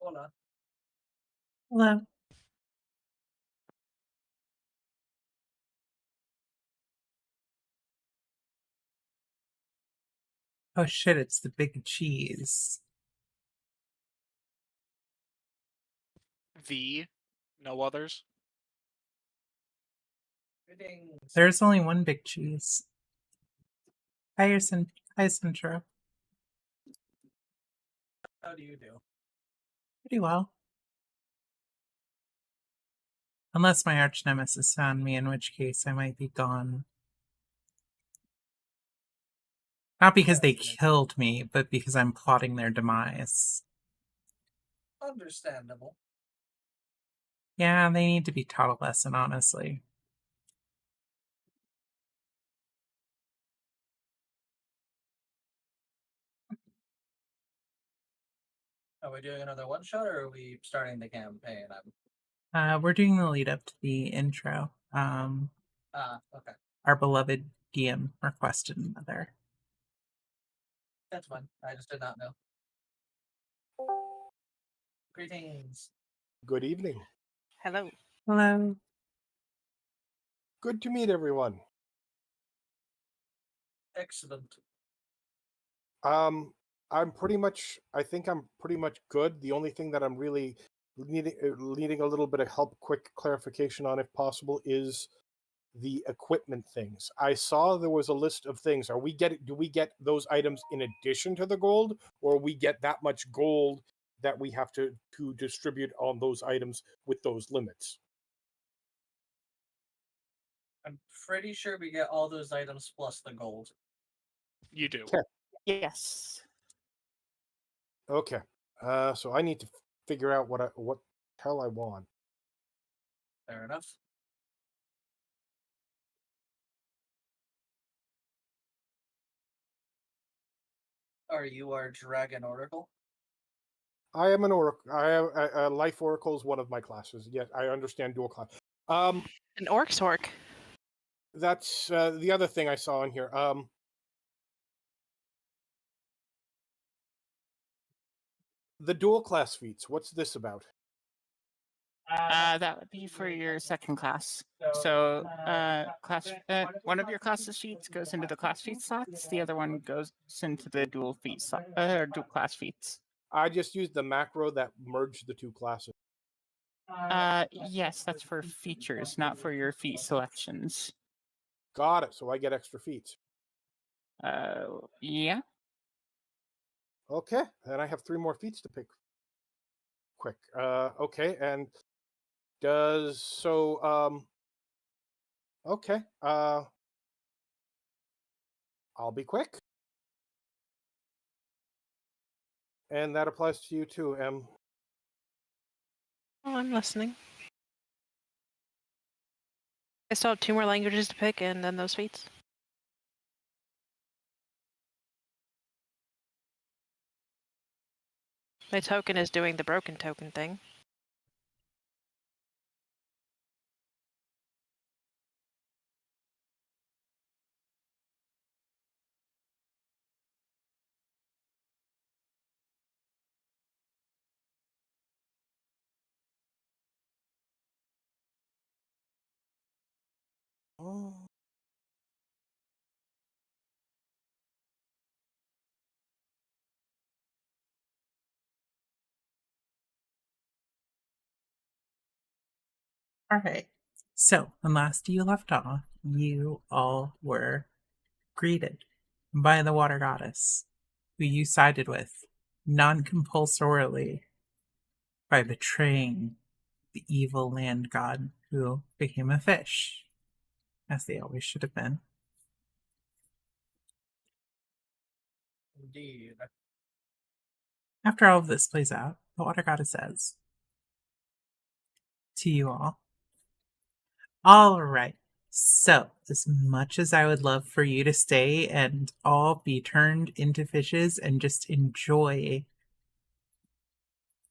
Hola. Hello. Oh shit, it's the big cheese. The, no others. Greetings. There's only one big cheese. Hi, Centro. How do you do? Pretty well. Unless my arch nemesis found me, in which case I might be gone. Not because they killed me, but because I'm plotting their demise. Understandable. Yeah, they need to be taught a lesson, honestly. Are we doing another one shot or are we starting the campaign? We're doing the lead up to the intro. Okay. Our beloved DM requested another. That's fine. I just did not know. Greetings. Good evening. Hello. Hello. Good to meet everyone. Excellent. I think I'm pretty much good. The only thing that I'm really needing a little bit of help, quick clarification on, if possible, is the equipment things. I saw there was a list of things. Do we get those items in addition to the gold, or we get that much gold that we have to distribute on those items with those limits? I'm pretty sure we get all those items plus the gold. You do. Okay. Yes. Okay. So I need to figure out what hell I want. Fair enough. Are you our dragon oracle? I am an oracle. I am a life oracle is one of my classes. Yes, I understand dual class. An orc's orc. That's the other thing I saw in here. The dual class feats. What's this about? That would be for your second class. So, one of your classes feats goes into the class feat slots. The other one goes into the dual feat slot, dual class feats. I just used the macro that merged the two classes. Yes, that's for features, not for your feat selections. Got it. So I get extra feats. Yeah. Okay, then I have 3 more feats to pick. Quick. Okay, and does so. Okay. I'll be quick. And that applies to you too, Em. Oh, I'm listening. I still have 2 more languages to pick and then those feats. My token is doing the broken token thing. Oh. Alright. So, when last you left off, you all were greeted by the water goddess, who you sided with non compulsorily by betraying the evil land god who became a fish, as they always should have been. Indeed. After all of this plays out, the water goddess says to you all right, so as much as I would love for you to stay and all be turned into fishes and just enjoy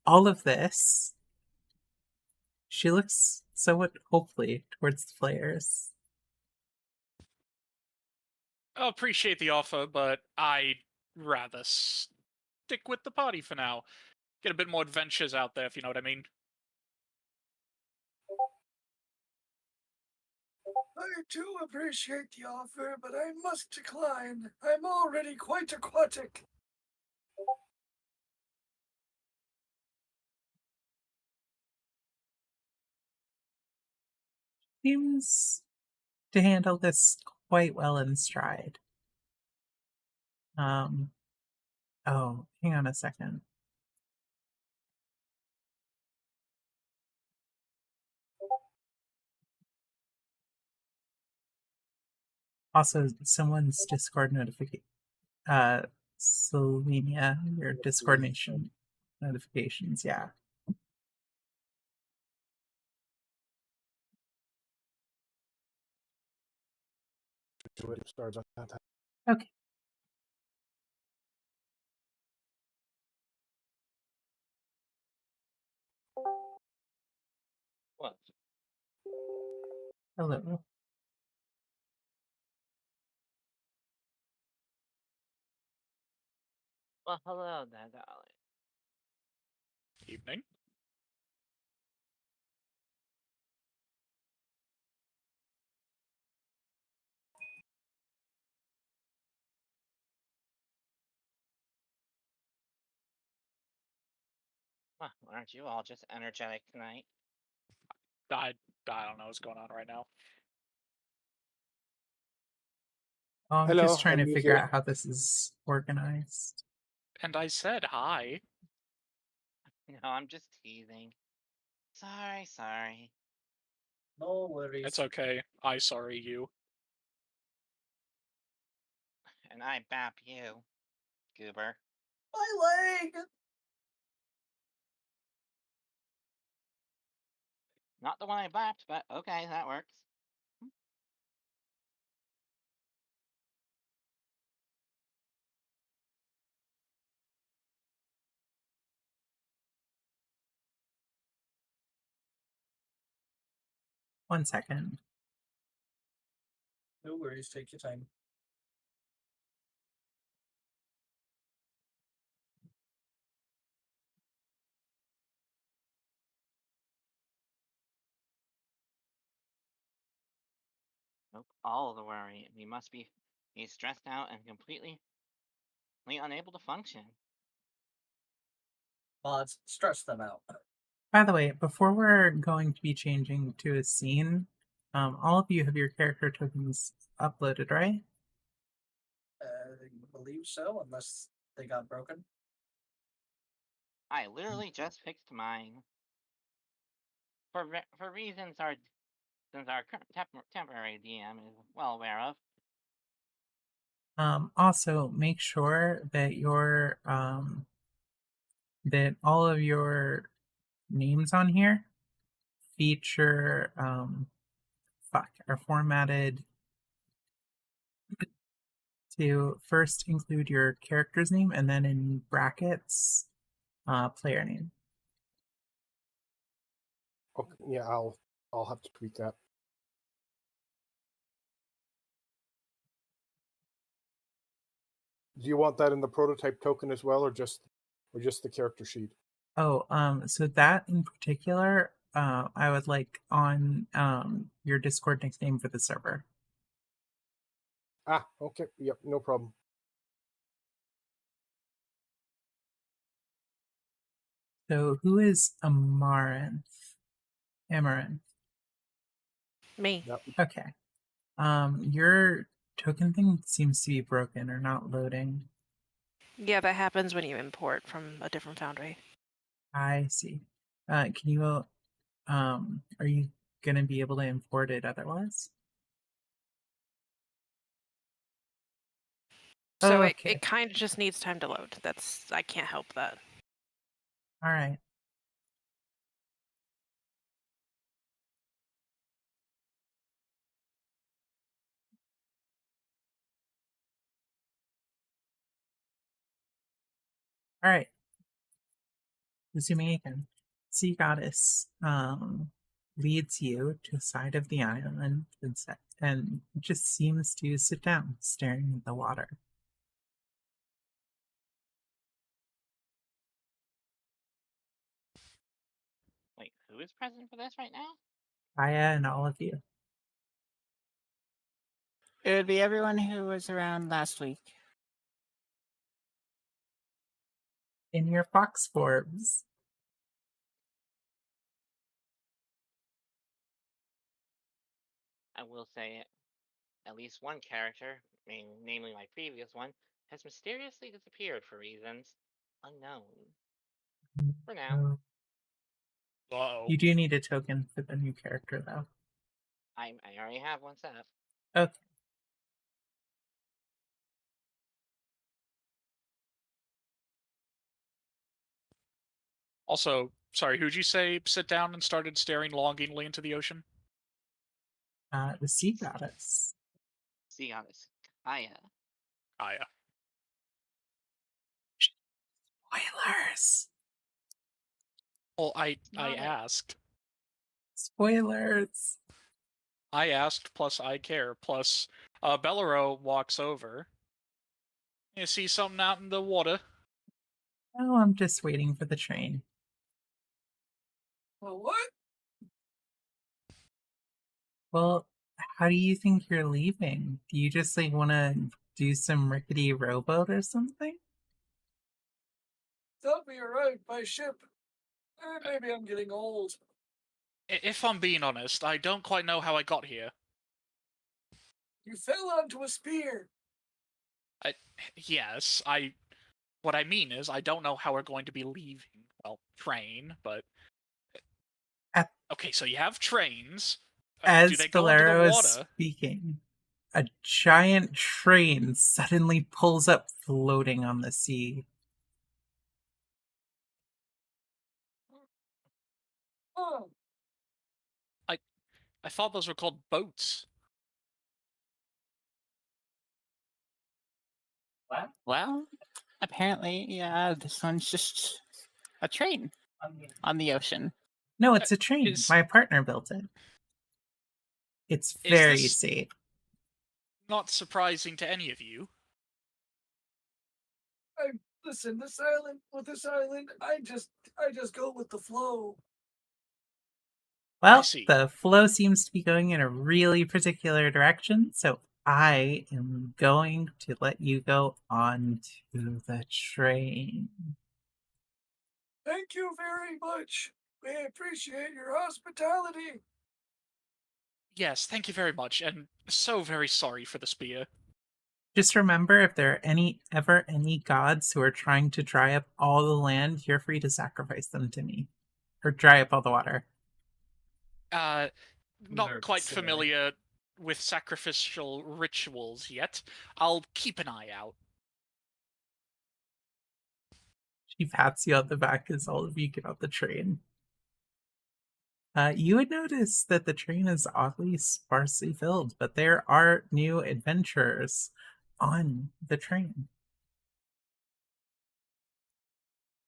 all of this, she looks somewhat hopefully towards the players. I appreciate the offer, but I'd rather stick with the party for now. Get a bit more adventures out there, if you know what I mean. I do appreciate the offer, but I must decline. I'm already quite aquatic. Seems to handle this quite well in stride. Oh, hang on a second. Also, someone's Discord notification. Selenia, your Discord nation notifications, yeah. Sorry about that. Okay. What? Hello. Well, hello there, darling. Evening. Well, aren't you all just energetic tonight? I don't know what's going on right now. Oh, I'm Hello, just trying to I'm figure here. out how this is organized. And I said hi. No, I'm just teasing. Sorry. No worries. It's okay. I sorry you. And I bap you, goober. My leg! Not the one I bapped, but okay, that works. One second. No worries, take your time. Nope, all the worry. We must be he's stressed out and completely unable to function. Mods, stress them out. By the way, before we're going to be changing to a scene, all of you have your character tokens uploaded, right? I believe so, unless they got broken. I literally just fixed mine. For reasons since our current temporary DM is well aware of. Also, make sure that that all of your names on here feature are formatted to first include your character's name and then in brackets player name. Okay, yeah, I'll have to tweak that. Do you want that in the prototype token as well, or just the character sheet? Oh, so that in particular, I would like on your Discord nickname for the server. Ah, okay, yep, no problem. So who is Amaranth? Amaranth. Me. Yep. Okay. Your token thing seems to be broken or not loading. Yeah, that happens when you import from a different foundry. I see. Can you are you gonna be able to import it otherwise? So Okay. it kind of just needs time to load. I can't help that. All right. All right. Resuming again. Sea Goddess leads you to the side of the island and just seems to sit down, staring at the water. who is present for this right now? Aya and all of you. It would be everyone who was around last week. In your fox forms. I will say, at least one character, namely my previous one, has mysteriously disappeared for reasons unknown. For now. Uh-oh. You do need a token for the new character, though. I already have one set up. Okay. Also, sorry, who'd you say sit down and started staring longingly into the ocean? The sea goddess. See goddess. Aya. Aya. Spoilers! Well, I Not it. asked. Spoilers! I asked, plus I care, plus Bellaro walks over. You see something out in the water? Oh, I'm just waiting for the train. Well, what? Well, how do you think you're leaving? Do you just want to do some rickety rowboat or something? Thought we arrived by ship. Maybe I'm getting old. If I'm being honest, I don't quite know how I got here. You fell onto a spear. Yes, what I mean is, I don't know how we're going to be leaving. Well, train, but... Okay, so you have trains. Do As they go under the Valero is water? speaking, a giant train suddenly pulls up floating on the sea. Oh, I thought those were called boats. Well, apparently, yeah, this one's just a train on the ocean. No, it's a train. Is- My partner built it. It's Is very this- safe. Not surprising to any of you. listen, this island, I just go with the flow. Well, see. the flow seems to be going in a really particular direction, so I am going to let you go on to the train. Thank you very much. We appreciate your hospitality. Yes, thank you very much, and so very sorry for the spear. Just remember, if there are ever any gods who are trying to dry up all the land, you're free to sacrifice them to me. Or dry up all the water. Not quite familiar with sacrificial rituals yet. I'll keep an eye out. She pats you on the back as all of you get off the train. You would notice that the train is oddly sparsely filled, but there are new adventurers on the train.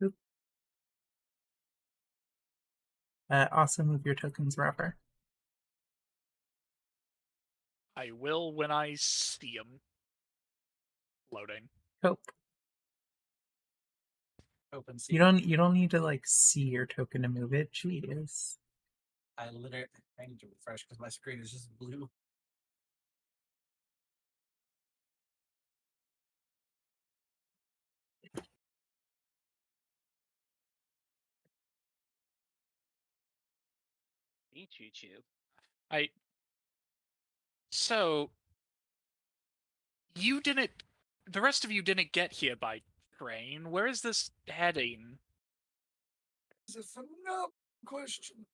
Oop. Also move your tokens, Robber. I will when I see them. Loading. Cope. Open You don't need to see your token to move it. Jeez. I need to refresh because my screen is just blue. Choo-choo. So, the rest of you didn't get here by train. Where is this heading? It's a phenomenal question.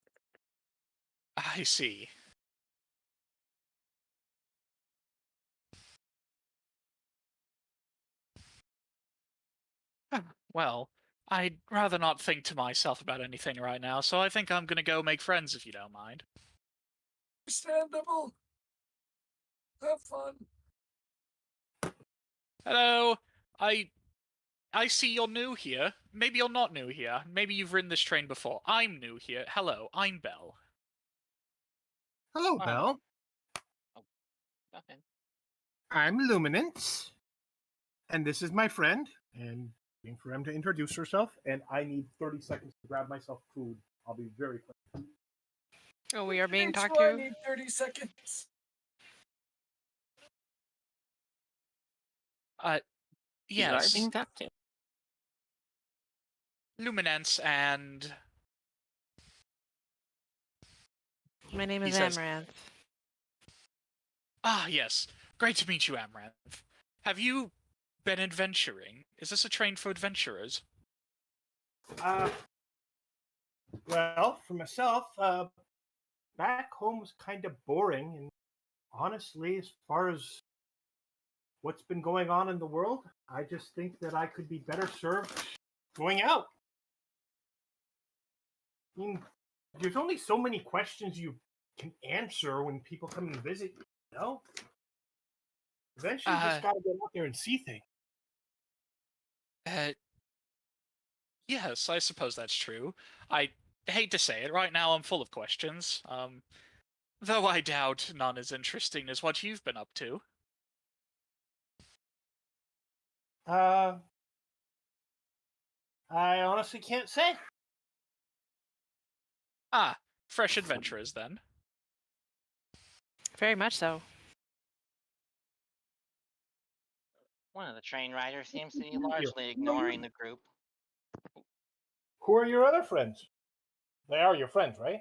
I see. Well, I'd rather not think to myself about anything right now, so I think I'm gonna go make friends if you don't mind. Understandable. Have fun. Hello! I see you're new here. Maybe you're not new here. Maybe you've ridden this train before. I'm new here. Hello, I'm Belle. Hello, Oh. Belle. Nothing. I'm Luminance, and this is my friend. And waiting for him to introduce herself. And I need 30 seconds to grab myself food I'll be very quick. Oh, we are being Me talked too, I to. need 30 seconds. You are Yes. being talked to. Luminance and My name he is says, Amaranth. "Ah, yes. Great to meet you, Amaranth. Have you been adventuring? Is this a train for adventurers?" Well, for myself, back home was kind of boring, and honestly, as far as what's been going on in the world, I just think that I could be better served going out. I mean, there's only so many questions you can answer when people come and visit you, you know? Eventually, you just gotta get out there and see things. Yes, I suppose that's true. I hate to say it, right now I'm full of questions. Though I doubt none as interesting as what you've been up to. I honestly can't say. Ah, fresh adventurers then. Very much so. One of the train riders seems to be largely ignoring the group. Who are your other friends? They are your friends, right?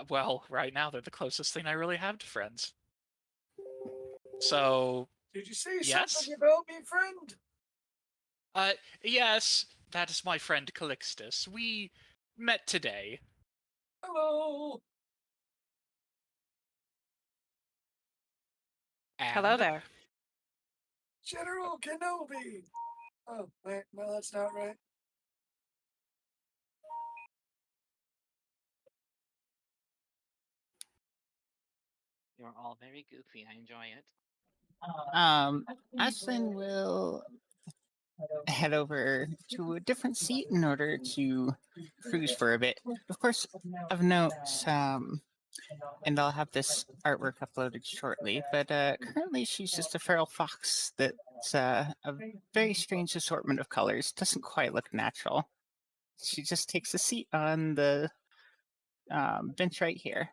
Well, right now they're the closest thing I really have to friends. So, Did you say yes? something about me, friend? Yes, that is my friend Calixtus. We met today. Hello. Hello And there. General Kenobi. Oh, wait, no, that's not right. You're all very goofy. I enjoy it. Aslan will head over to a different seat in order to cruise for a bit. Of course, of note, and I'll have this artwork uploaded shortly, but currently she's just a feral fox that's a very strange assortment of colors. Doesn't quite look natural. She just takes a seat on the bench right here.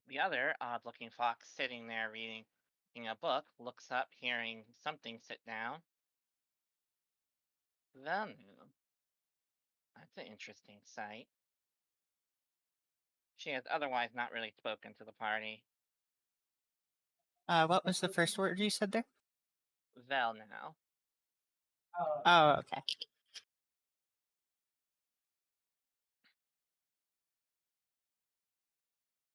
The other odd-looking fox sitting there reading a book looks up, hearing something sit down. Venu. That's an interesting sight. She has otherwise not really spoken to the party. What was the first word you said there? Vel now. Oh, okay.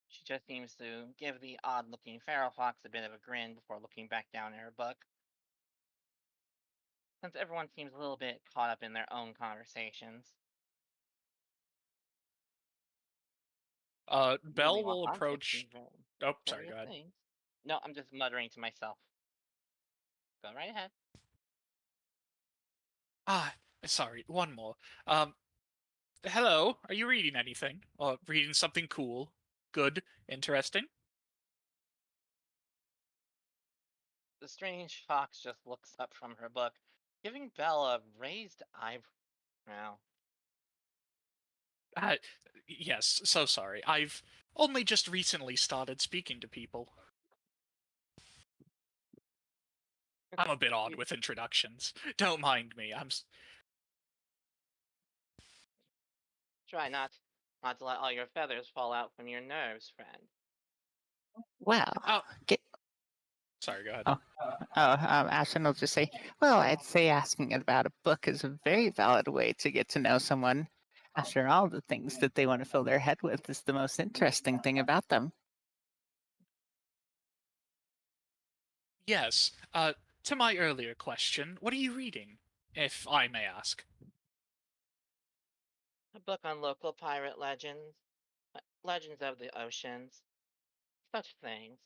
She just seems to give the odd-looking feral fox a bit of a grin before looking back down at her book. Since everyone seems a little bit caught up in their own conversations. Bell Moving will on to approach. Oh, sorry, various go ahead. things. No, I'm just muttering to myself. Go right ahead. Sorry, one more. Hello, are you reading anything? Or reading something cool? Good? Interesting? The strange fox just looks up from her book, giving Belle a raised eyebrow. Uh, yes, so sorry. I've only just recently started speaking to people. I'm a bit odd with introductions. Don't mind me. Try not to let all your feathers fall out from your nerves, friend. Well, Oh. Sorry, go ahead. Ashton will just say, well, I'd say asking about a book is a very valid way to get to know someone. After all, the things that they want to fill their head with is the most interesting thing about them. Yes, to my earlier question, what are you reading, if I may ask? A book on local pirate legends, legends of the oceans, such things.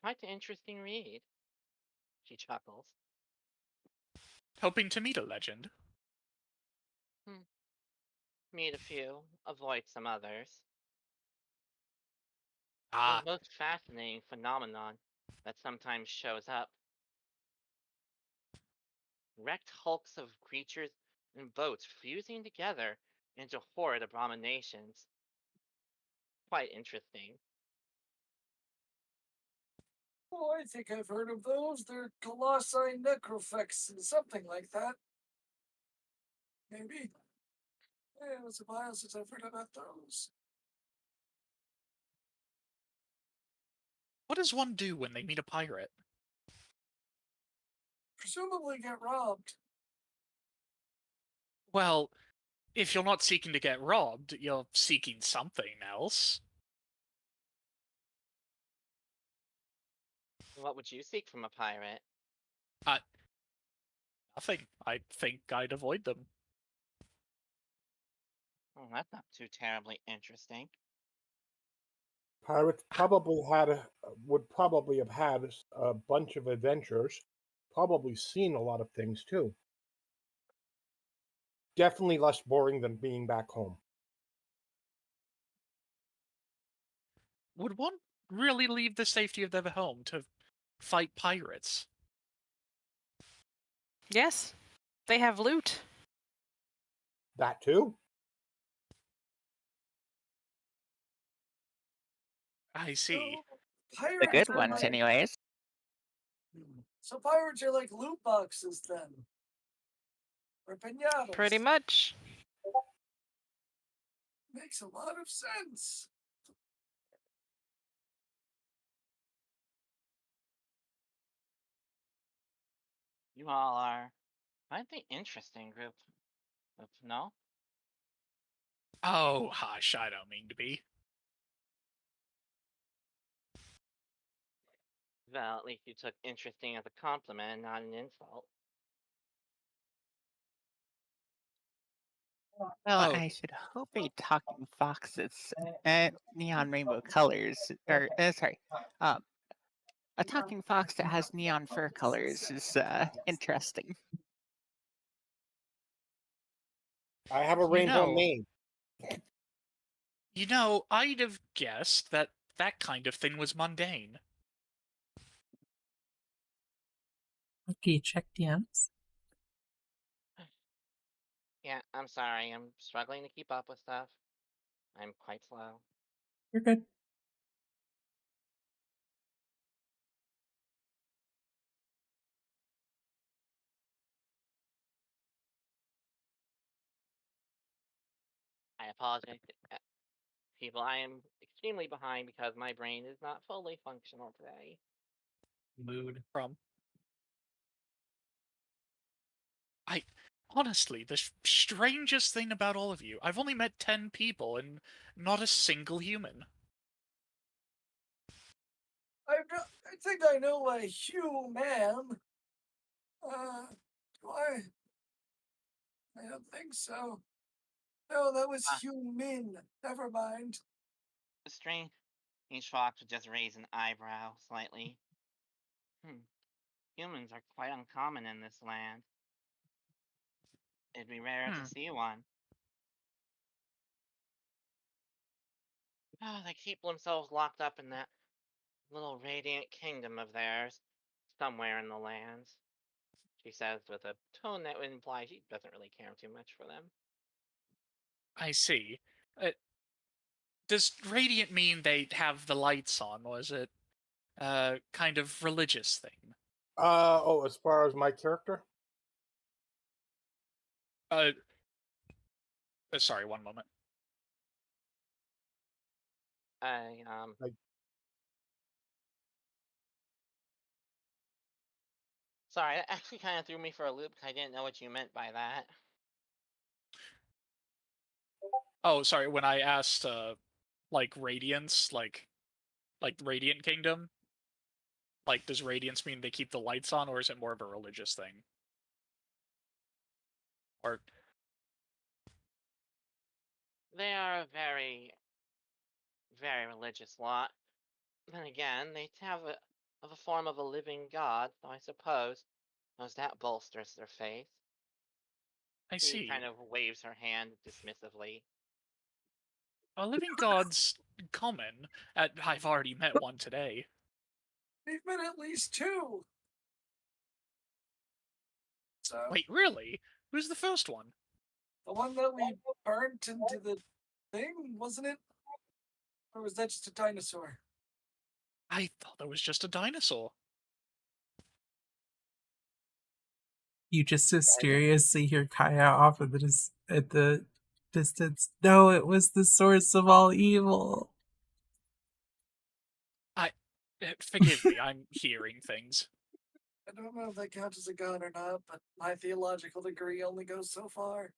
Quite an interesting read. She chuckles. Hoping to meet a legend. Meet a few, avoid some others. Ah, The most fascinating phenomenon that sometimes shows up. Wrecked hulks of creatures and boats fusing together into horrid abominations. Quite interesting. Oh, I think I've heard of those. They're colossi necrofex and something like that. Maybe. Yeah, it was a while since I've heard about those. What does one do when they meet a pirate? Presumably get robbed. Well, if you're not seeking to get robbed, you're seeking something else. What would you seek from a pirate? Nothing. I think I'd avoid them. Oh, that's not too terribly interesting. Pirates would probably have had a bunch of adventures, probably seen a lot of things too. Definitely less boring than being back home. Would one really leave the safety of their home to fight pirates? Yes, they have loot. That too. I see. So, The pirates good are ones, like, anyways. so pirates are like loot boxes then. Or pinatas. Pretty much. Makes a lot of sense. You all are quite the interesting group. No? Oh, hush, I don't mean to be. Well, at least you took interesting as a compliment and not an insult. Well, Oh. I should hope a talking fox's neon rainbow colors, or sorry, a talking fox that has neon fur colors is interesting. I have a You rainbow know- name. You know, I'd have guessed that that kind of thing was mundane. Okay, check DMs. Yeah, I'm sorry. I'm struggling to keep up with stuff. I'm quite slow. You're good. I apologize, people. I am extremely behind because my brain is not fully functional today. Mood from. Honestly, the strangest thing about all of you, I've only met 10 people and not a single human. I think I know a human. Do I? I don't think so. No, that was human. Never mind. The strange fox would just raise an eyebrow slightly. Humans are quite uncommon in this land. It'd be rare to see one. Oh, they keep themselves locked up in that little radiant kingdom of theirs, somewhere in the lands. She says with a tone that would imply she doesn't really care too much for them. I see. Does radiant mean they have the lights on, or is it a kind of religious thing? As far as my character, Sorry, one moment. Sorry, that actually kind of threw me for a loop because I didn't know what you meant by that. Oh, sorry, when I asked, like, radiance, like Radiant Kingdom, like, does radiance mean they keep the lights on, or is it more of a religious thing? Or... They are a very, very religious lot. Then again, they have a form of a living god, so I suppose that bolsters their faith. I She see. kind of waves her hand dismissively. A living god's common. I've already met one today. We've been at least 2. So Wait, really? Who's the first one? the one that we burnt into the thing, wasn't it? Or was that just a dinosaur? I thought that was just a dinosaur. You just mysteriously hear Kaya off at the distance. No, it was the source of all evil. Forgive me, I'm hearing things. I don't know if that counts as a god or not, but my theological degree only goes so far.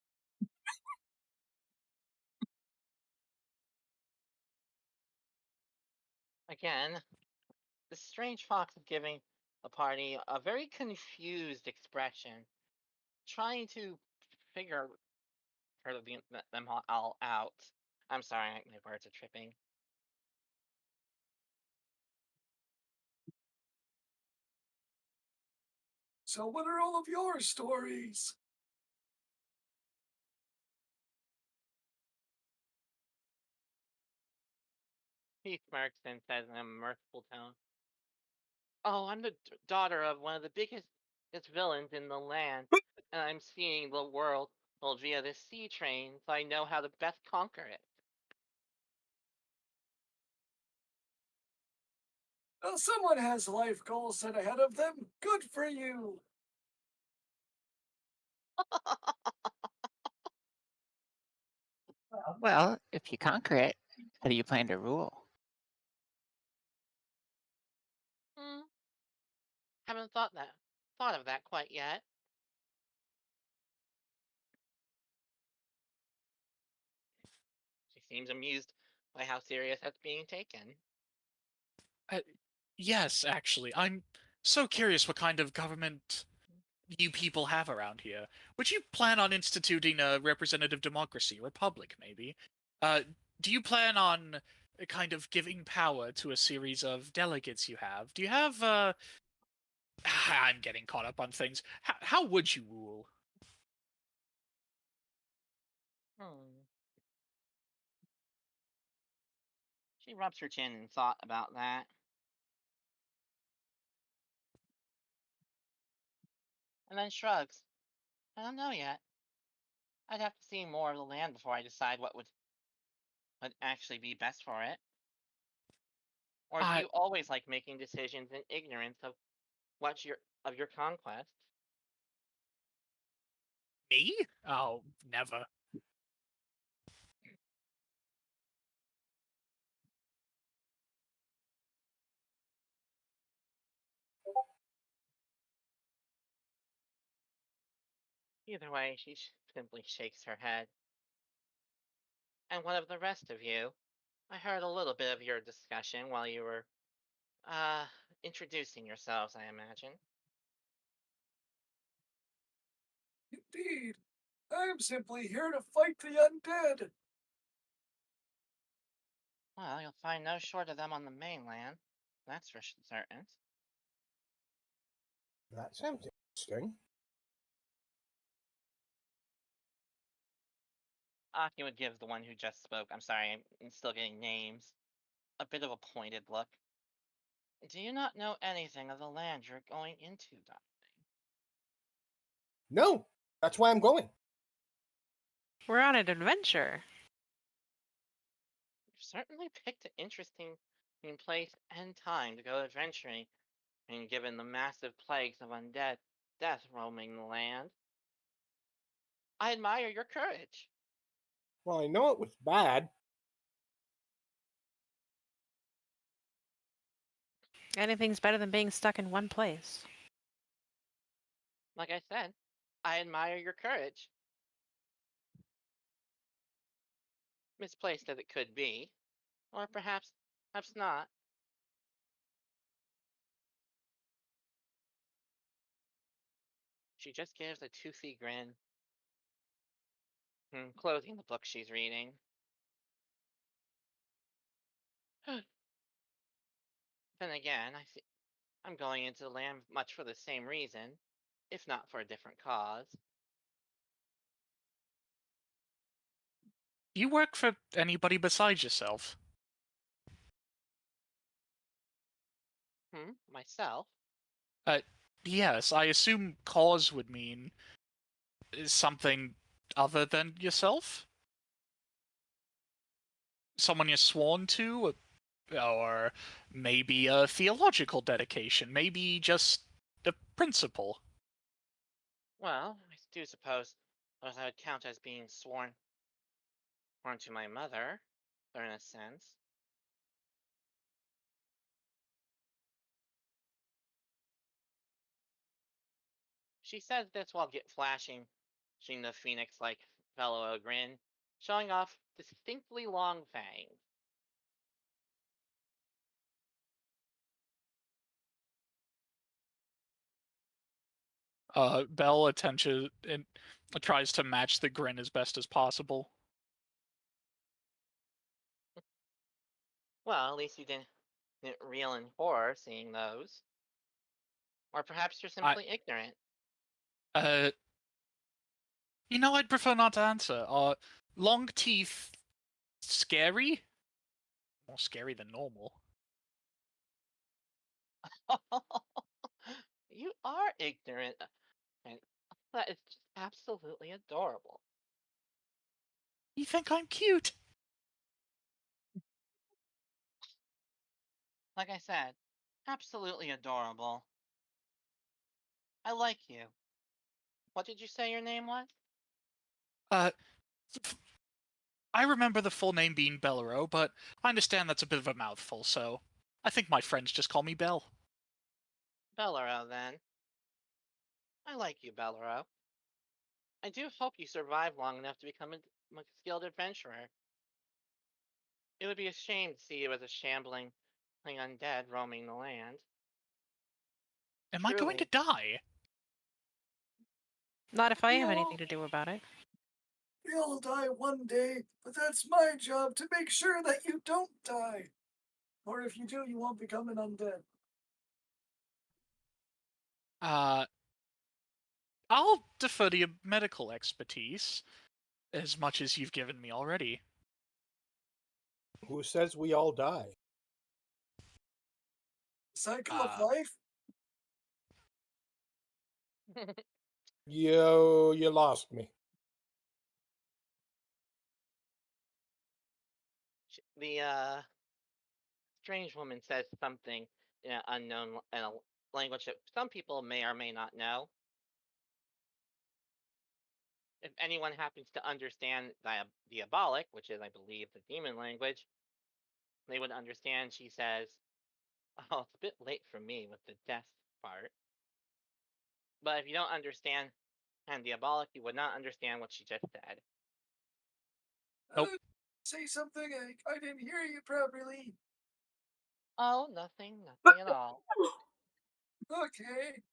Again, the strange fox is giving the party a very confused expression, trying to figure them all out. I'm sorry, my words are tripping. So what are all of your stories? He smirks and says in a mirthful tone, "Oh, I'm the daughter of one of the biggest villains in the land, and I'm seeing the world via this sea train, so I know how to best conquer it." Well, someone has life goals set ahead of them. Good for you. Well, if you conquer it, how do you plan to rule? Hmm, haven't thought of that quite yet. She seems amused by how serious that's being taken. Yes, actually, I'm so curious what kind of government you people have around here. Would you plan on instituting a representative democracy, republic, maybe? Uh, do you plan on kind of giving power to a series of delegates you have? Do you have, I'm getting caught up on things. How would you rule? Hmm. She rubs her chin in thought about that. And then shrugs. "I don't know yet. I'd have to see more of the land before I decide what would actually be best for it. Or do Uh, you always like making decisions in ignorance of your conquests?" me? Oh, never. Either way, she simply shakes her head. "And what of the rest of you? I heard a little bit of your discussion while you were, uh, introducing yourselves, I imagine." Indeed. I'm simply here to fight the undead. "Well, you'll find no short of them on the mainland. That's for certain." That sounds interesting. Aki would give the one who just spoke, I'm sorry, I'm still getting names, a bit of a pointed look. "Do you not know anything of the land you're going into, Doc?" No, that's why I'm going. We're on an adventure. "You've certainly picked an interesting place and time to go adventuring, and given the massive plagues of undead death roaming the land. I admire your courage." Well, I know it was bad. Anything's better than being stuck in one place. "Like I said, I admire your courage. Misplaced as it could be, or perhaps not." She just gives a toothy grin, closing the book she's reading. Then again, I'm going into the land much for the same reason, if not for a different cause. Do you work for anybody besides yourself? Myself? Yes, I assume cause would mean something other than yourself? Someone you're sworn to? Or maybe a theological dedication? Maybe just a principle? Well, I do suppose that would count as being sworn to my mother, or in a sense. She says this while flashing the phoenix like fellow grin, showing off distinctly long fangs. Bell attention and tries to match the grin as best as possible. Well, at least you didn't reel in horror seeing those. Or perhaps you're simply ignorant. I'd prefer not to answer. Long teeth scary? More scary than normal. You are ignorant, and that is just absolutely adorable. You think I'm cute? Like I said, absolutely adorable. I like you. What did you say your name was? I remember the full name being Bellero, but I understand that's a bit of a mouthful, so I think my friends just call me Bell. Bellero, then. I like you, Bellero. I do hope you survive long enough to become a skilled adventurer. It would be a shame to see you as a shambling undead roaming the land. Am I going to Truly. die? Not if I have No. anything to do about it. We all die one day, but that's my job to make sure that you don't die. Or if you do, you won't become an undead. I'll defer to your medical expertise, as much as you've given me already. Who says we all die? Cycle of life? You lost me. The strange woman says something in an unknown in a language that some people may or may not know. If anyone happens to understand diabolic, which is, I believe, the demon language, they would understand. She says, "Oh, it's a bit late for me with the death part." But if you don't understand and diabolic, you would not understand what she just said. Nope. Say something. I didn't hear you properly. Oh, nothing at all. Okay.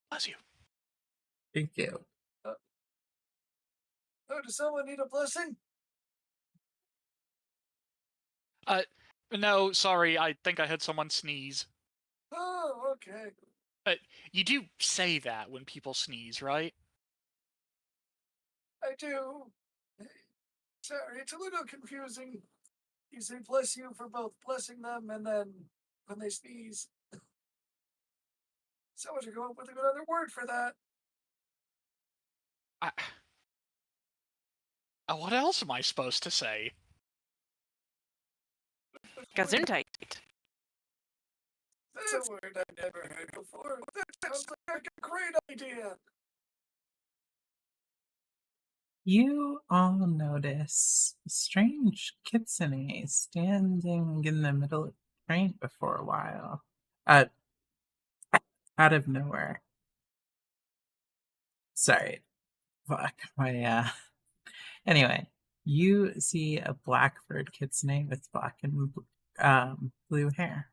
Bless you. Thank you. Oh, does someone need a blessing? No, sorry, I think I heard someone sneeze. Oh, okay. You do say that when people sneeze, right? I do. Sorry, it's a little confusing. You say bless you for both blessing them and then when they sneeze. Someone should come up with another word for that. What else am I supposed to say? Gesundheit. That's a word I've never heard before. That sounds like a great idea. You all notice a strange kitsune standing in the middle of the train for a while. Uh, out of nowhere. Sorry. Fuck. Anyway, you see a black-furred kitsune with black and blue hair.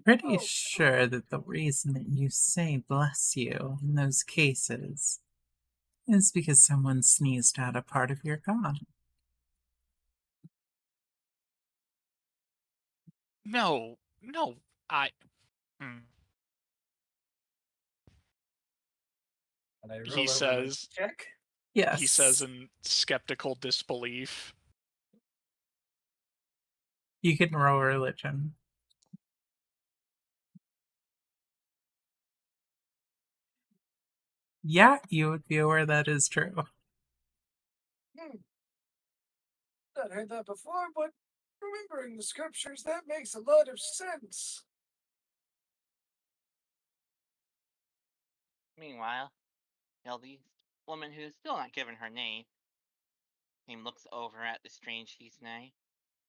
Pretty sure that the reason that you say bless you in those cases is because someone sneezed out a part of your god. No, I. He says. Check. Yes. He says in skeptical disbelief. You can roll religion. Yeah, you would be aware that is true. Not heard that before, but remembering the scriptures, that makes a lot of sense. Meanwhile, the woman who's still not given her name looks over at the strange Hisne.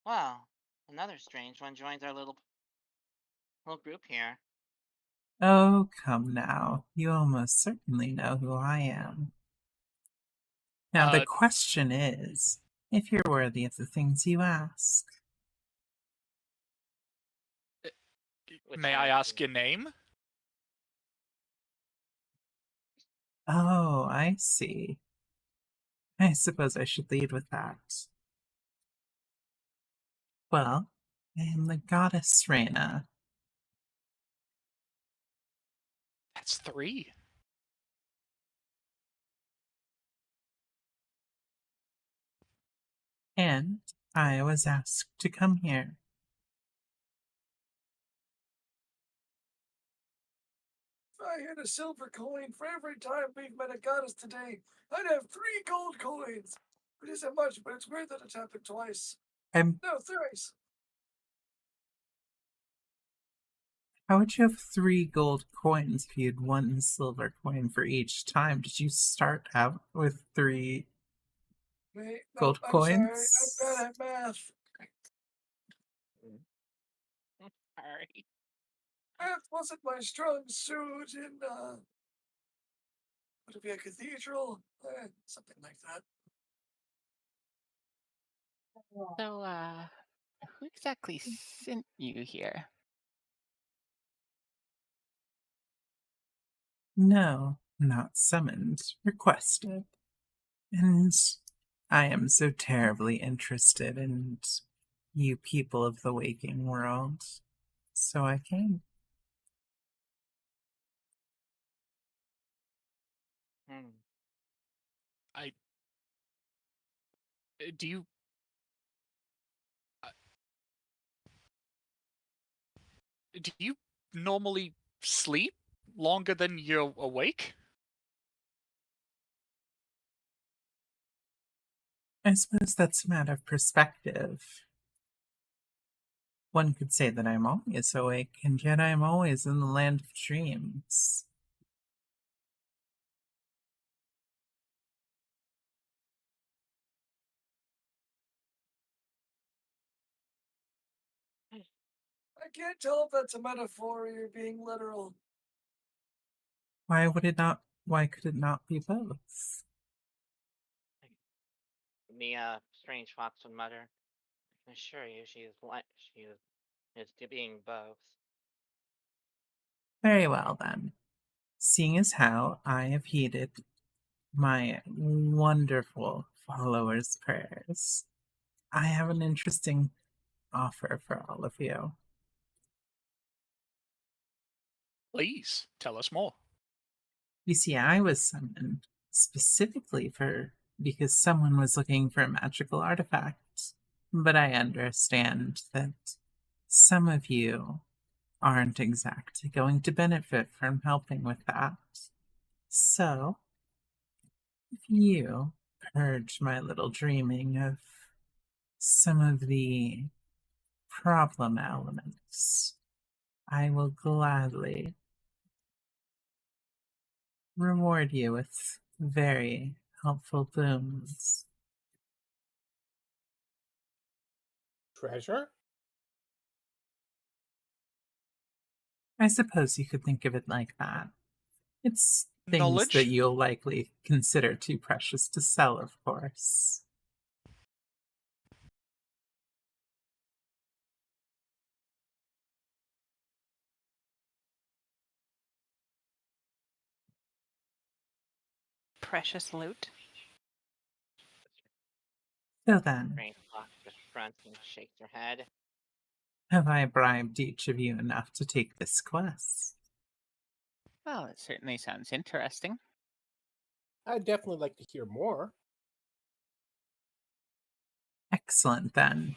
Wow, another strange one joins our little group here. Oh, come now. You almost certainly know who I am. Now, the question is if you're worthy of the things you ask. May I ask your name? Oh, I see. I suppose I should lead with that. Well, I am the goddess Reyna. That's 3. And I was asked to come here. If I had a silver coin for every time we've met a goddess today, I'd have 3 gold coins. It isn't much, but it's worth it to tap it twice. I'm No, thrice. How would you have 3 gold coins if you had 1 silver coin for each time? Did you start out with 3 Wait, no, gold I'm coins? sorry. I'm bad at math. Sorry. Math wasn't my strong suit in, would it be a cathedral? Something like that. So, who exactly sent you here? No, not summoned, requested. And I am so terribly interested in you people of the waking world. So I came. Do you... do you normally sleep longer than you're awake? I suppose that's a matter of perspective. One could say that I'm always awake, and yet I'm always in the land of dreams. I can't tell if that's a metaphor or you're being literal. Why could it not be both? The strange fox would mutter. I assure you, she is being both. Very well, then. Seeing as how I have heeded my wonderful followers' prayers, I have an interesting offer for all of you. Please, tell us more. You see, I was summoned specifically because someone was looking for a magical artifact. But I understand that some of you aren't exactly going to benefit from helping with that. So, if you purge my little dreaming of some of the problem elements, I will gladly reward you with very helpful boons. Treasure? I suppose you could think of it like that. It's things Knowledge? that you'll likely consider too precious to sell, of course. Precious loot. So then, Strange fox just grunts and shakes her head. have I bribed each of you enough to take this quest? Well, it certainly sounds interesting. I'd definitely like to hear more. Excellent, then.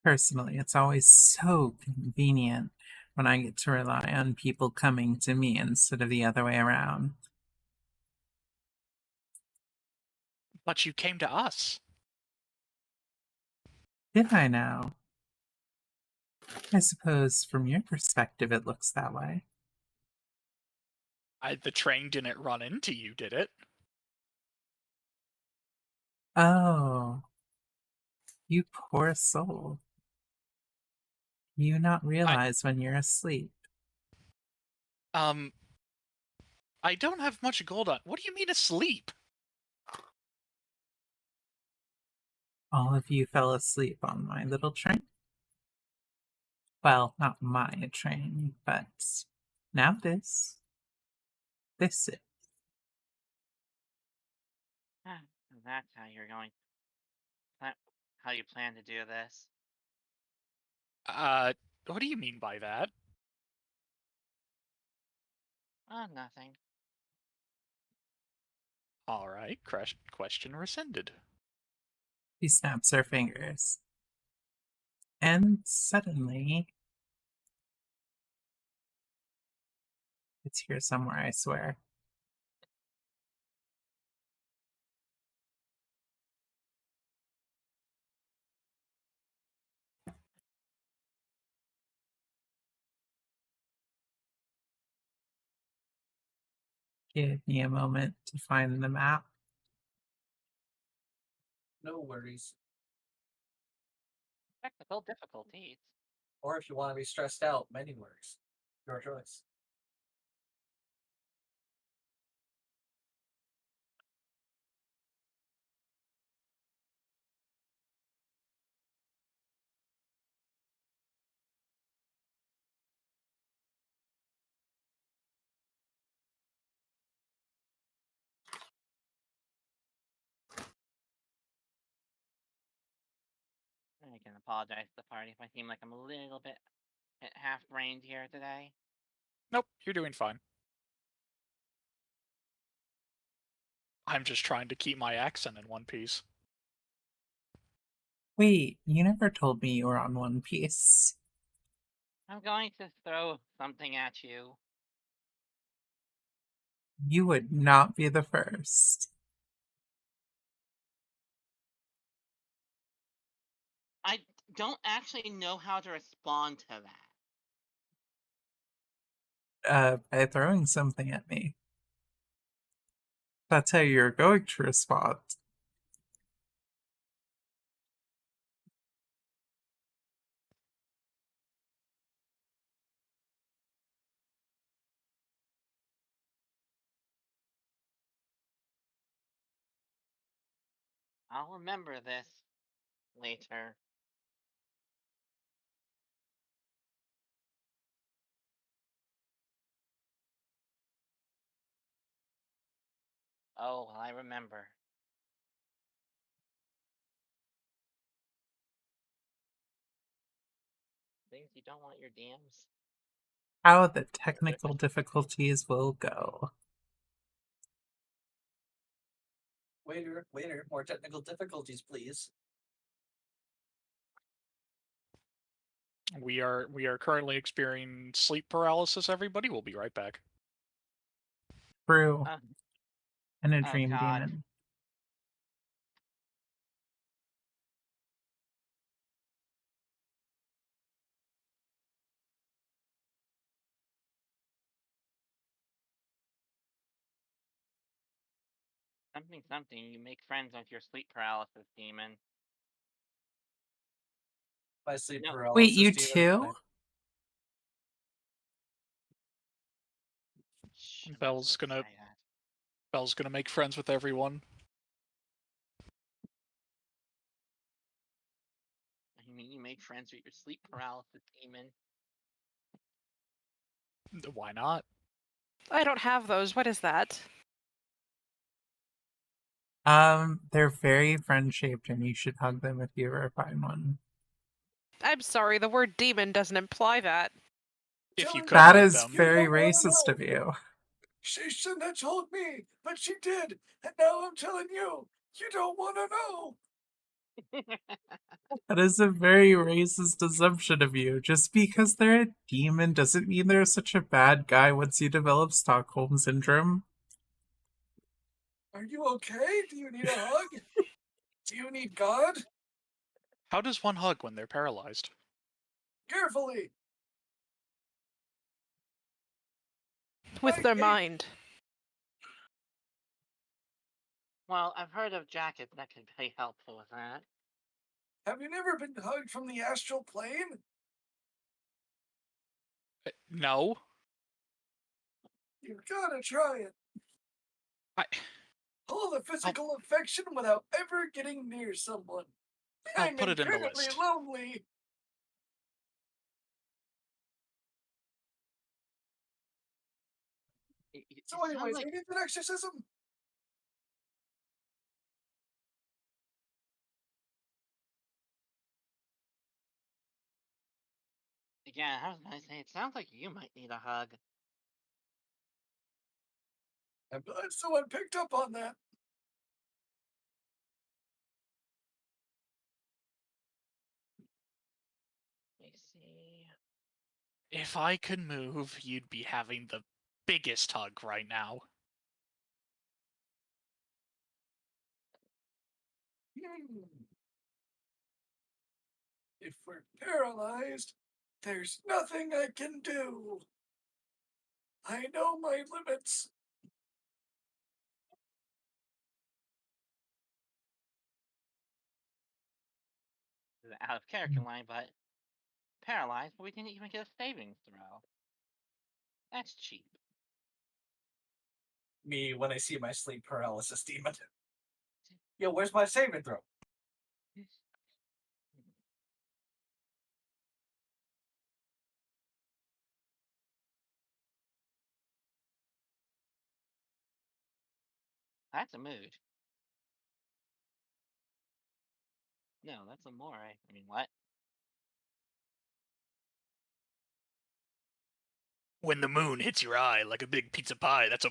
Personally, it's always so convenient when I get to rely on people coming to me instead of the other way around. But you came to us. Did I now? I suppose from your perspective it looks that way. The train didn't run into you, did it? Oh, you poor soul. You not realize when you're asleep. I don't have much gold on. What do you mean asleep? All of you fell asleep on my little train. Well, not my train, but now this. This is. That's how you're going. How you plan to do this? What do you mean by that? Oh, nothing. Alright, question rescinded. She snaps her fingers. And suddenly. It's here somewhere, I swear. Give me a moment to find the map. No worries. Technical difficulties. Or if you want to be stressed out, many worries. Your choice. I can apologize to the party if I seem like I'm a little bit half-brained here today. Nope, you're doing fine. I'm just trying to keep my accent in one piece. Wait, you never told me you were on One Piece. I'm going to throw something at you. You would not be the first. I don't actually know how to respond to that. By throwing something at me. That's how you're going to respond. I'll remember this later. Oh, well, I remember. Things you don't want your DMs. How the technical difficulties will go. Waiter, more technical difficulties, please. We are currently experiencing sleep paralysis, everybody. We'll be right back. True. And a Oh, dream God. demon. Something, you make friends with your sleep paralysis demon. By sleep No. paralysis. Wait, you demon, too? Shh, Belle's Elizabeth, gonna say that. Belle's gonna make friends with everyone. I mean, you make friends with your sleep paralysis demon. Why not? I don't have those. What is that? They're very friend-shaped and you should hug them if you ever find one. I'm sorry, the word demon doesn't imply that. If you Telling could That hug is them. very You don't wanna racist know. of you. She shouldn't have told me, but she did, and now I'm telling you, you don't want to know. That is a very racist assumption of you. Just because they're a demon doesn't mean they're such a bad guy once you develop Stockholm Syndrome. Are you okay? Do you need a hug? Do you need God? How does one hug when they're paralyzed? Carefully. With My their gate- mind. Well, I've heard of jackets that could be helpful with that. Have you never been hugged from the astral plane? No. You've gotta try it. I. All the physical affection without ever getting near someone. I'll I'm put it in the incredibly list. lonely. It So, sounds anyways, like you need an exorcism? yeah, I was gonna say it sounds like you might need a hug. I'm glad someone picked up on that. Let me see. If I could move, you'd be having the biggest hug right now. If we're paralyzed, there's nothing I can do. I know my limits. This is out of character line, but paralyzed, but we didn't even get a savings throw. That's cheap. Me when I see my sleep paralysis demon. Yo, where's my saving throw? That's a mood. No, that's a more. I mean, what? When the moon hits your eye like a big pizza pie, that's a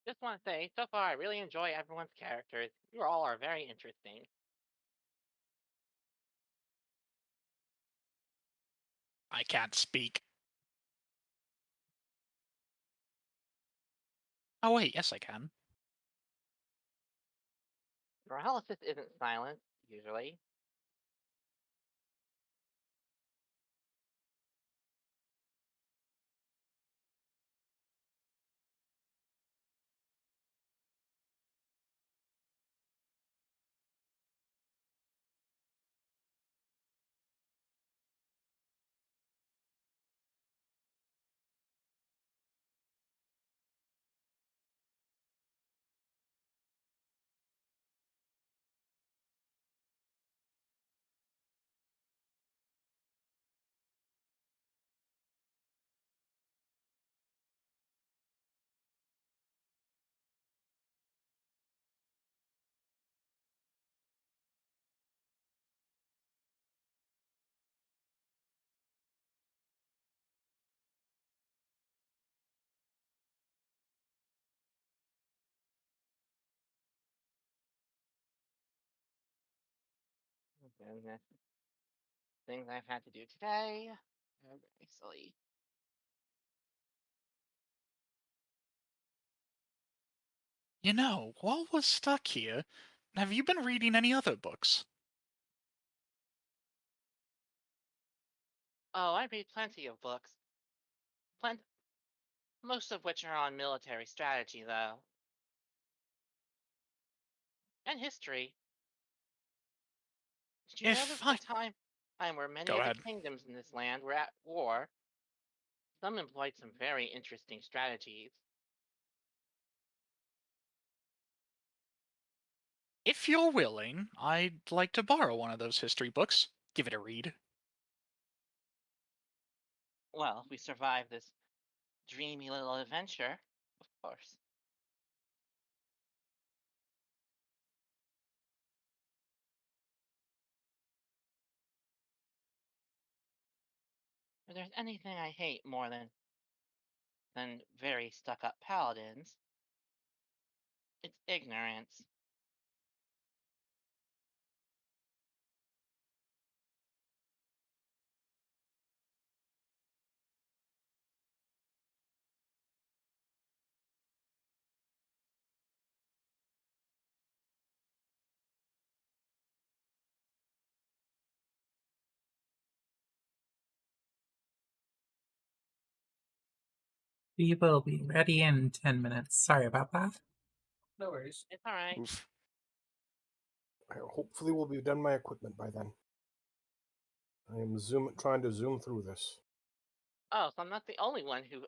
Just want to say, so far I really enjoy everyone's characters. You all are very interesting. I can't speak. Oh wait, yes I can. Paralysis isn't silent, usually. Goodness. Things I've had to do today. They're very silly. You know, while we're stuck here, have you been reading any other books? Oh, I read plenty of books. Most of which are on military strategy, though. And history. Did you know this If was I a time where many go of the ahead. kingdoms in this land were at war? Some employed some very interesting strategies. If you're willing, I'd like to borrow one of those history books. Give it a read. Well, if we survive this dreamy little adventure, of course. If there's anything I hate more than very stuck-up paladins, it's ignorance. We will be ready in 10 minutes. Sorry about that. No worries. It's alright. Oof. Hopefully, we'll be done my equipment by then. I am trying to zoom through this. Oh, so I'm not the only one who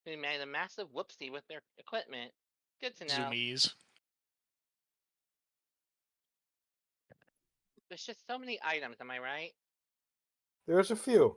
made a massive whoopsie with their equipment. Good to know. Zoomies. There's just so many items, am I right? There's a few.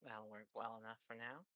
That'll work well enough for now.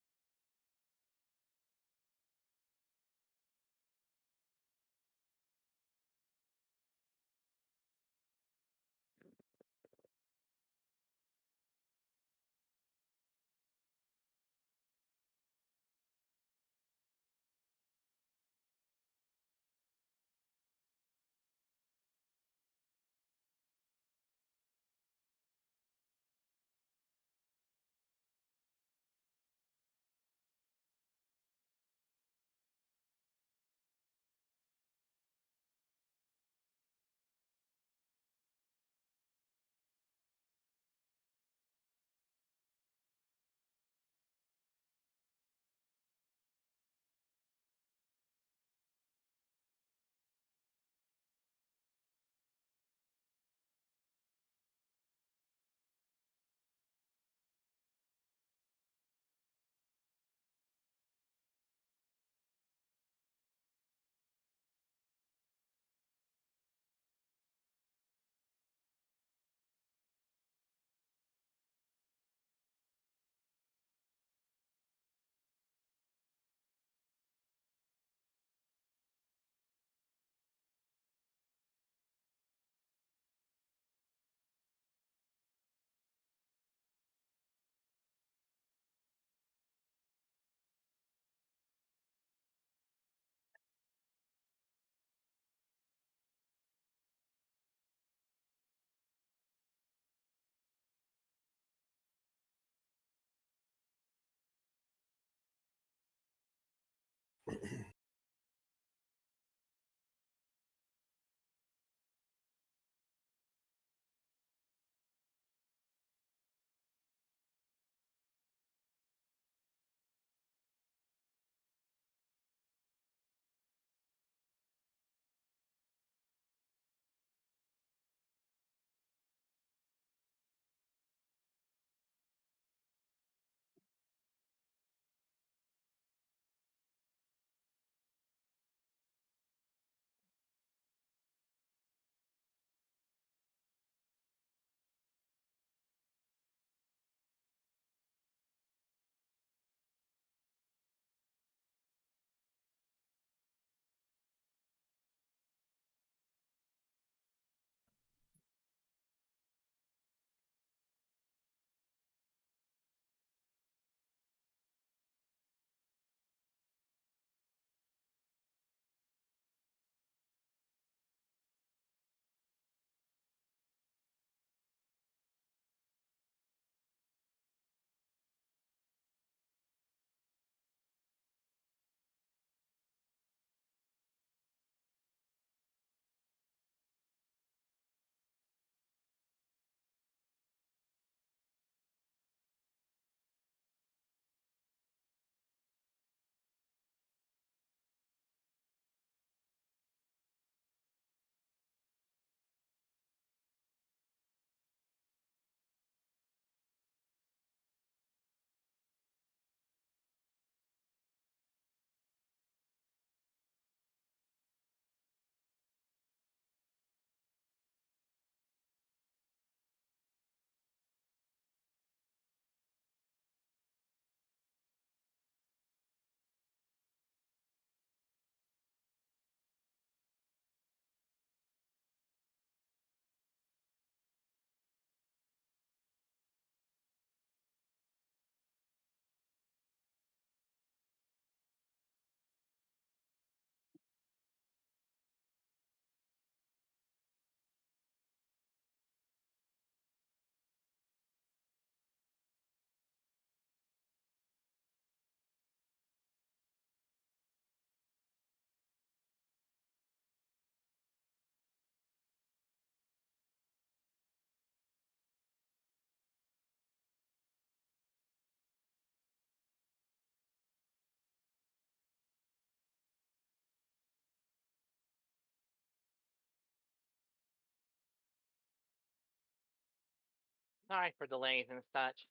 Sorry for delays and such.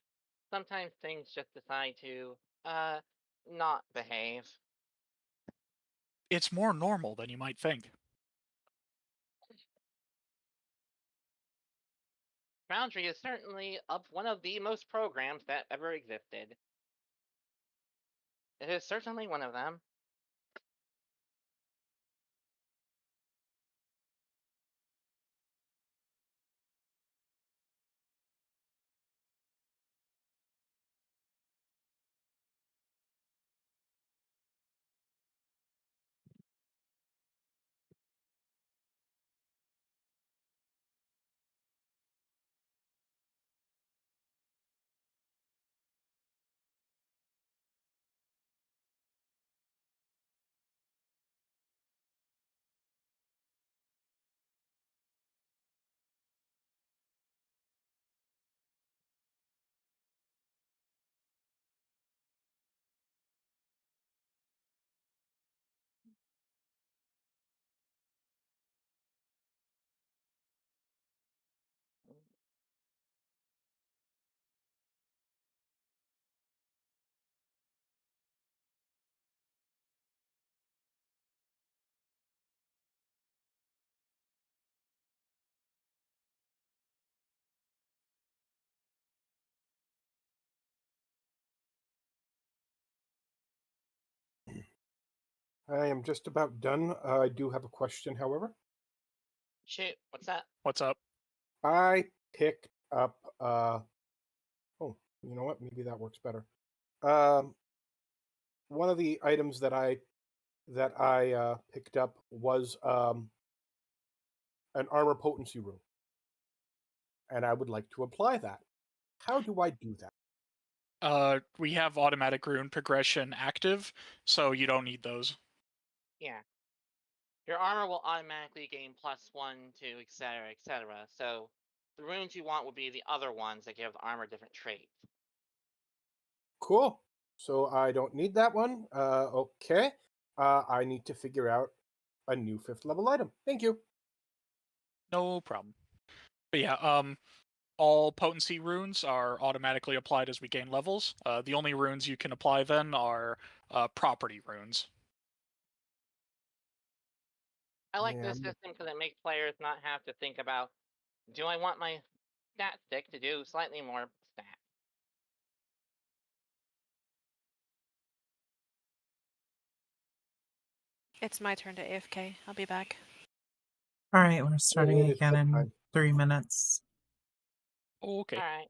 Sometimes things just decide to, not behave. It's more normal than you might think. Foundry is certainly one of the most programs that ever existed. It is certainly one of them. I am just about done. I do have a question, however. Shoot, what's that? What's up? I picked up. Oh, you know what? Maybe that works better. One of the items that I picked up was an armor potency rune, and I would like to apply that. How do I do that? We have automatic rune progression active, so you don't need those. Yeah. Your armor will automatically gain +1 to etc. etc. So the runes you want will be the other ones that give the armor different traits. Cool. So I don't need that one. Okay. I need to figure out a new 5th level item. Thank you. No problem. But yeah, all potency runes are automatically applied as we gain levels. The only runes you can apply then are property runes. I like Yeah, this system because it makes players not have to think about, do I want my stat stick to do slightly more stat? It's my turn to AFK. I'll be back. All right, we're starting it is again in bedtime. 3 minutes. Okay. Alright.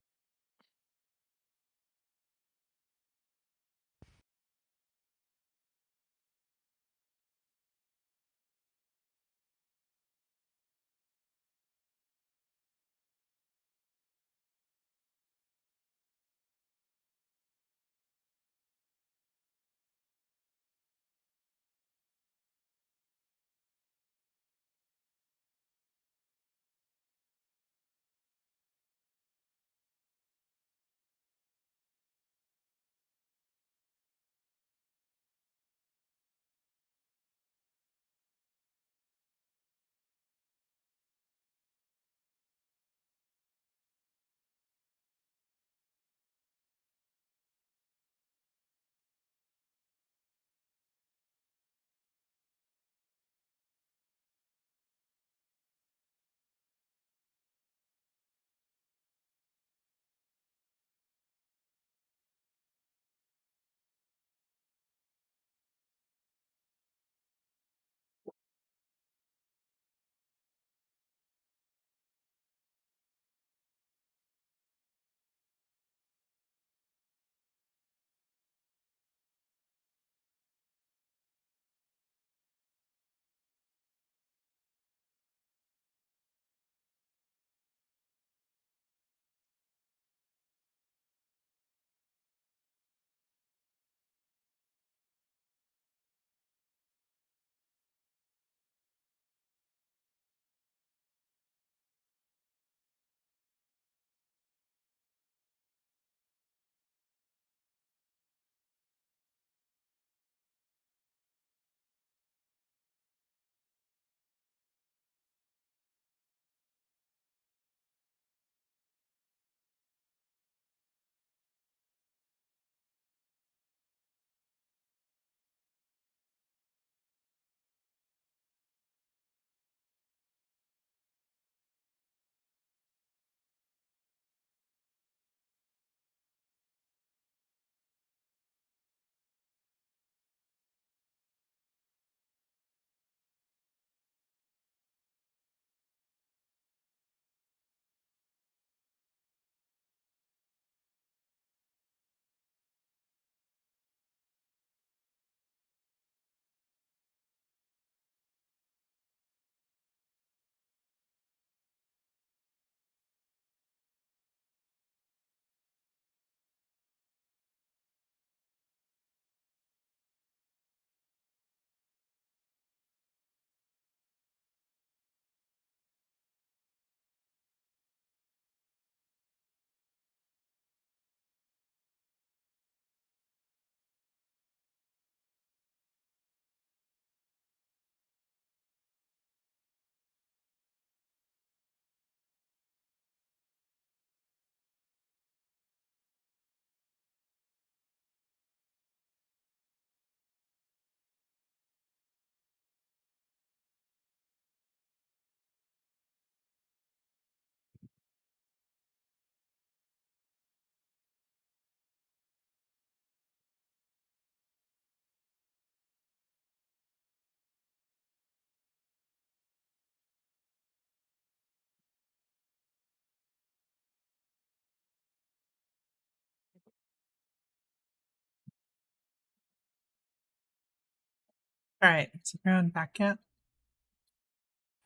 All right, is everyone back yet?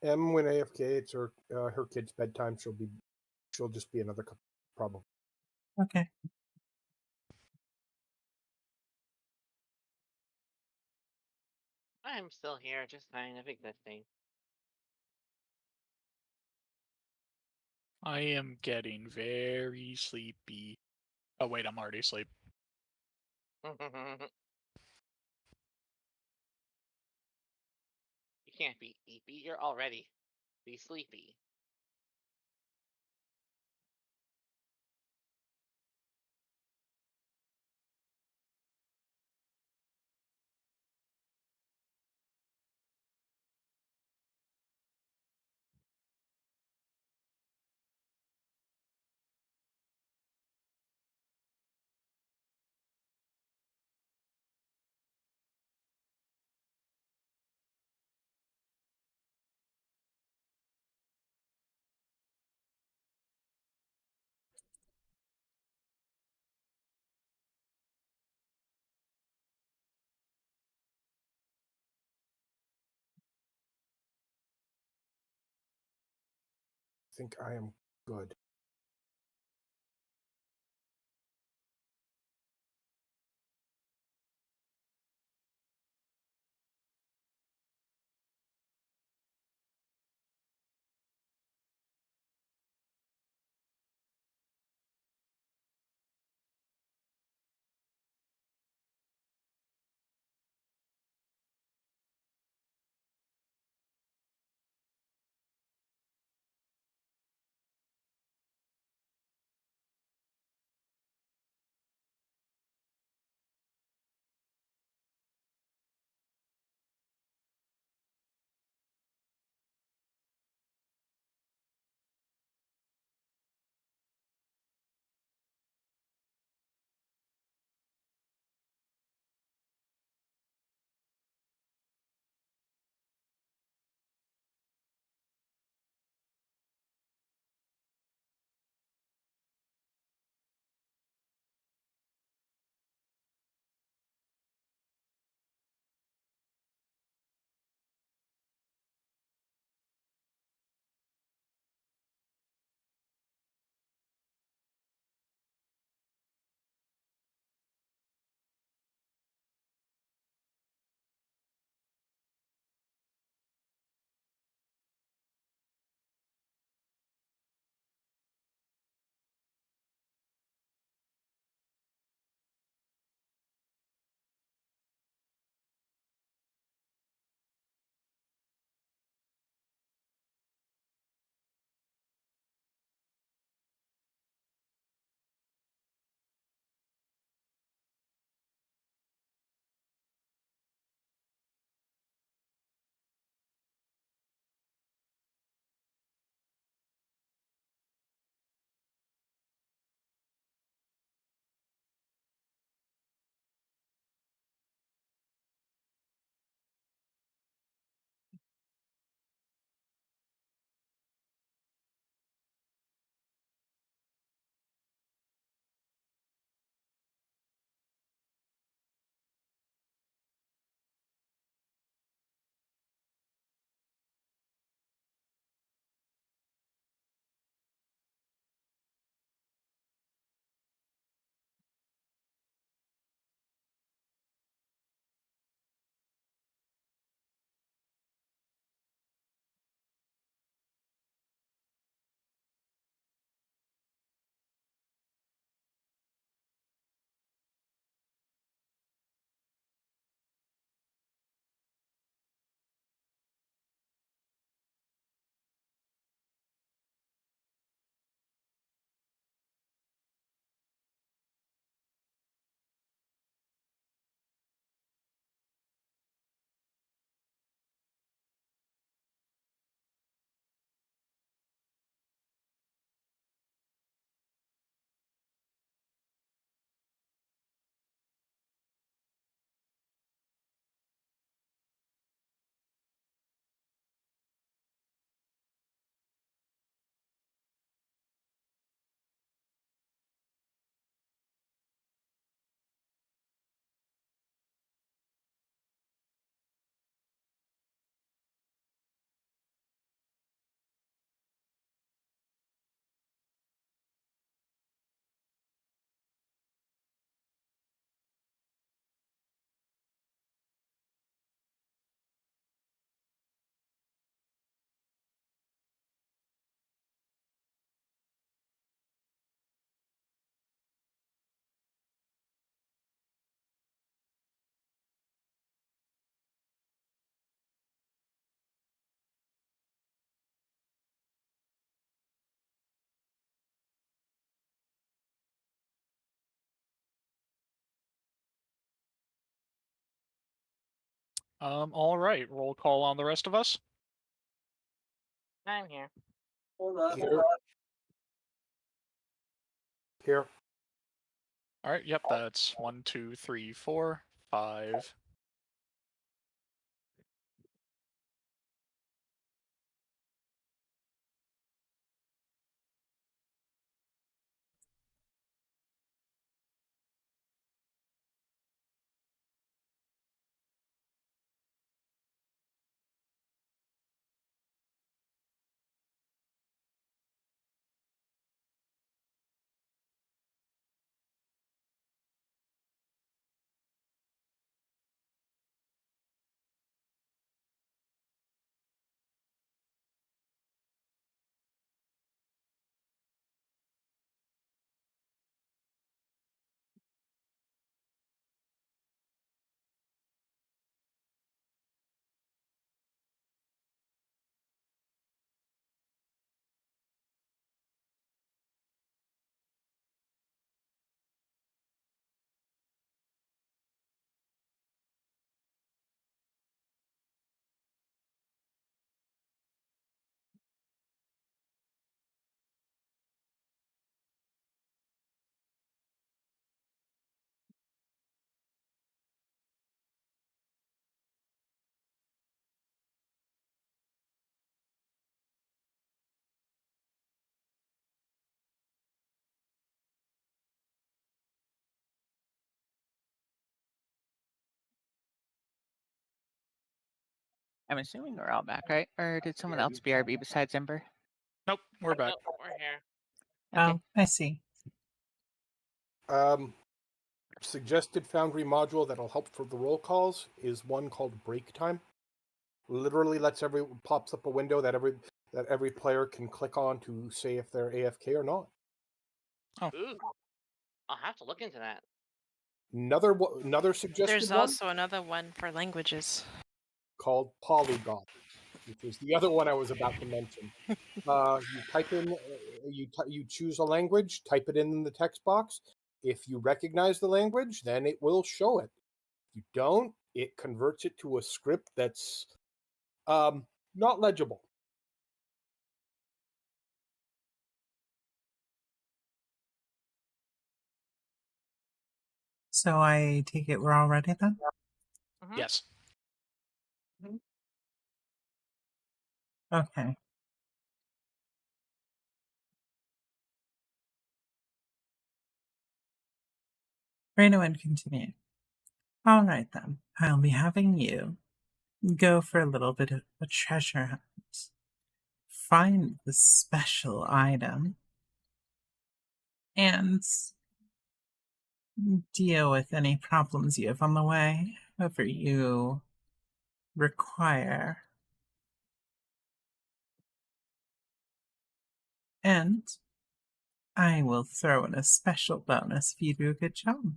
M when AFK, it's her kid's bedtime. She'll just be another problem. Okay. I'm still here, just kind of existing. I am getting very sleepy. Oh wait, I'm already asleep. You can't be sleepy. You're already be sleepy. I think I am good. All right. Roll call on the rest of us. I'm here. Hold on, hold Here. on. Here. All right. Yep. That's 1, 2, 3, 4, 5. I'm assuming we're all back, right? Or did someone else BRB besides Ember? Nope. We're back. Nope, we're here. Okay. Oh, I see. Suggested Foundry module that'll help for the roll calls is one called Break Time. Literally pops up a window that every player can click on to say if they're AFK or not. Ooh, I'll have to look into that. Another suggested There's one also another one for languages. called Polygon, which is the other one I was about to mention. You type in, you choose a language, type it in the text box. If you recognize the language, then it will show it. If you don't, it converts it to a script that's not legible. So I take it we're all ready then? Mhm. Yes. Okay. Reno and continue. All right then. I'll be having you go for a little bit of a treasure hunt. Find the special item and deal with any problems you have on the way, whatever you require. And I will throw in a special bonus if you do a good job.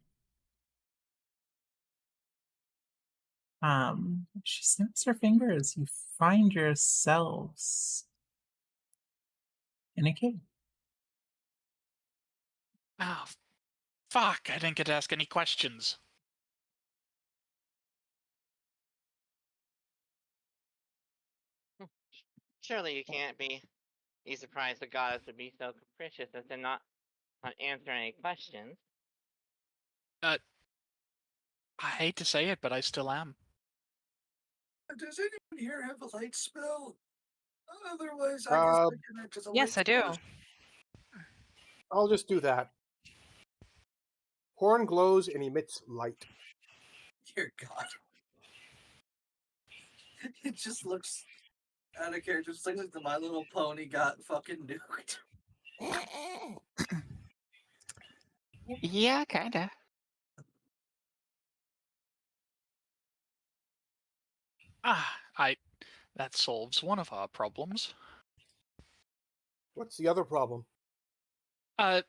She snaps her fingers. You find yourselves in a cave. Oh, fuck! I didn't get to ask any questions. Surely you can't be surprised the goddess would be so capricious as to not answer any questions. I hate to say it, but I still am. Does anyone here have a light spell? Otherwise, I guess Uh, I can act as a Yes, I light do. spell. I'll just do that. Horn glows and emits light. Dear God. It just looks out of character. Just looks like the My Little Pony got fucking nuked. Yeah, kinda. That solves one of our problems. What's the other problem? How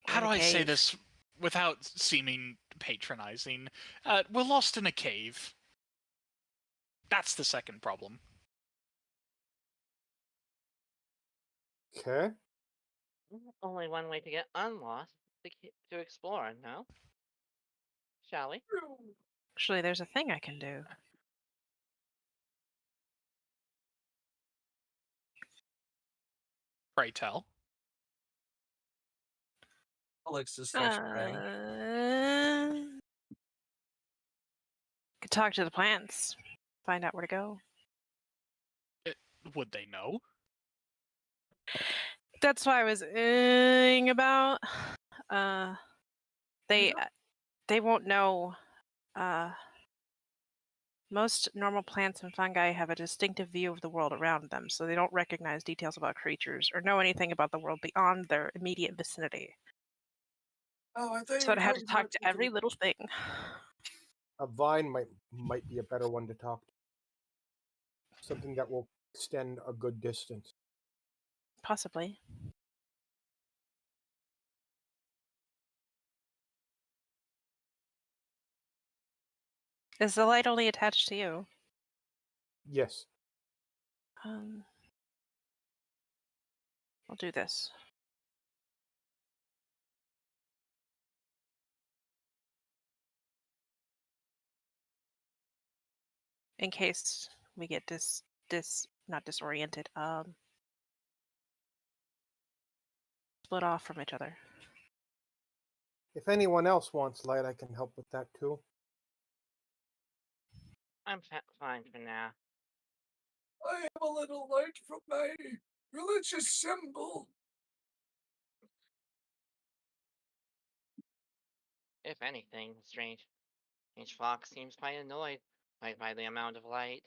We're in do a I say cave. this without seeming patronizing? We're lost in a cave. That's the second problem. Okay. Only one way to get unlost to explore, no? shall we? Actually, there's a thing I can do. Pray tell. Alex is stretching around. Could talk to the plants, find out where to go. Would they know? That's what I was about. They won't know. Most normal plants and fungi have a distinctive view of the world around them, so they don't recognize details about creatures or know anything about the world beyond their immediate vicinity. Oh, I thought you So were I'd have to talking talk about to people. every little thing. A vine might be a better one to talk to. Something that will extend a good distance. Possibly. Is the light only attached to you? Yes. I'll do this. In case we get not disoriented, split off from each other. If anyone else wants light, I can help with that too. I'm fine for now. I have a little light from my religious symbol. If anything, strange. Each fox seems quite annoyed by the amount of light.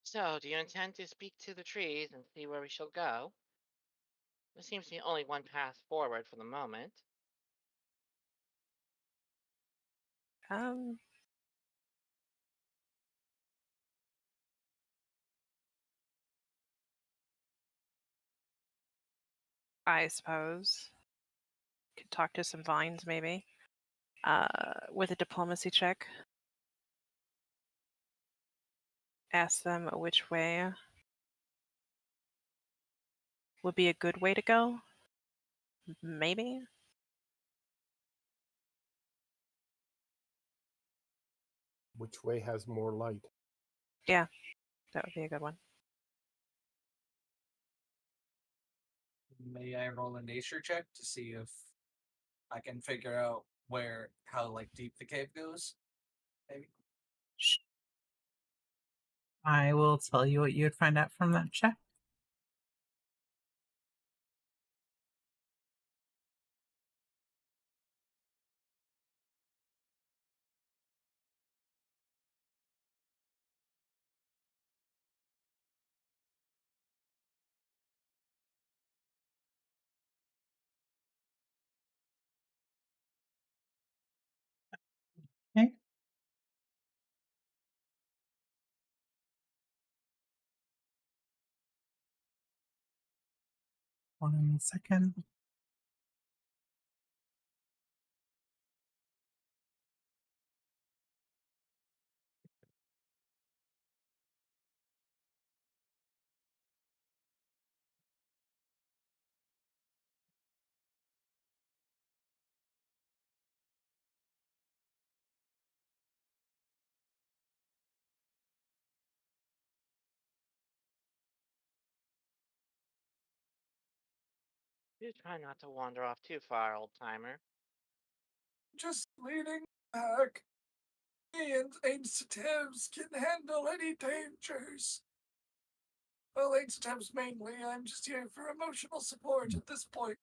So, do you intend to speak to the trees and see where we shall go? There seems to be only one path forward for the moment. I suppose. Could talk to some vines, maybe. With a diplomacy check. Ask them which way would be a good way to go. Maybe? Which way has more light? Yeah, that would be a good one. May I roll a nature check to see if I can figure out how like deep the cave goes? Maybe. I will tell you what you would find out from that check. Okay. One second. Do try not to wander off too far, old timer. Just leaning back. Me and Ancient Thames can handle any dangers. Well, Ancient Thames mainly. I'm just here for emotional support at this point.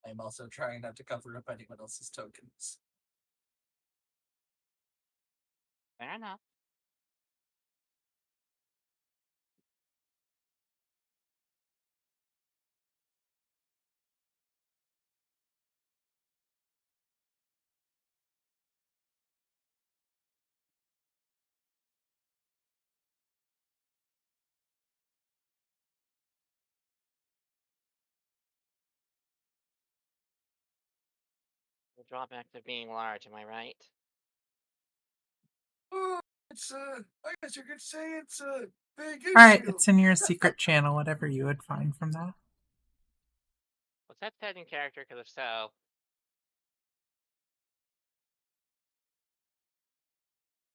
I'm also trying not to cover up anyone else's tokens. Fair enough. The drawback of being large, am I right? It's I guess you could say it's a big issue. All right, it's in your secret channel, whatever you would find from that. Was that said in character? Because if so,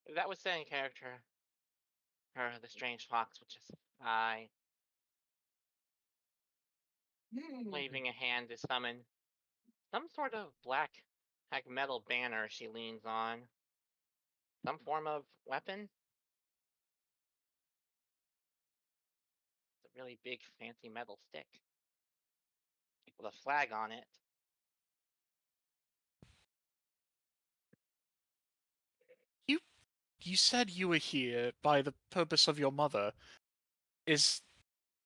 if that was said in character, the strange fox would just sigh, waving a hand to summon some sort of black metal banner she leans on. Some form of weapon? It's a really big, fancy metal stick with a flag on it. You said you were here by the purpose of your mother. Is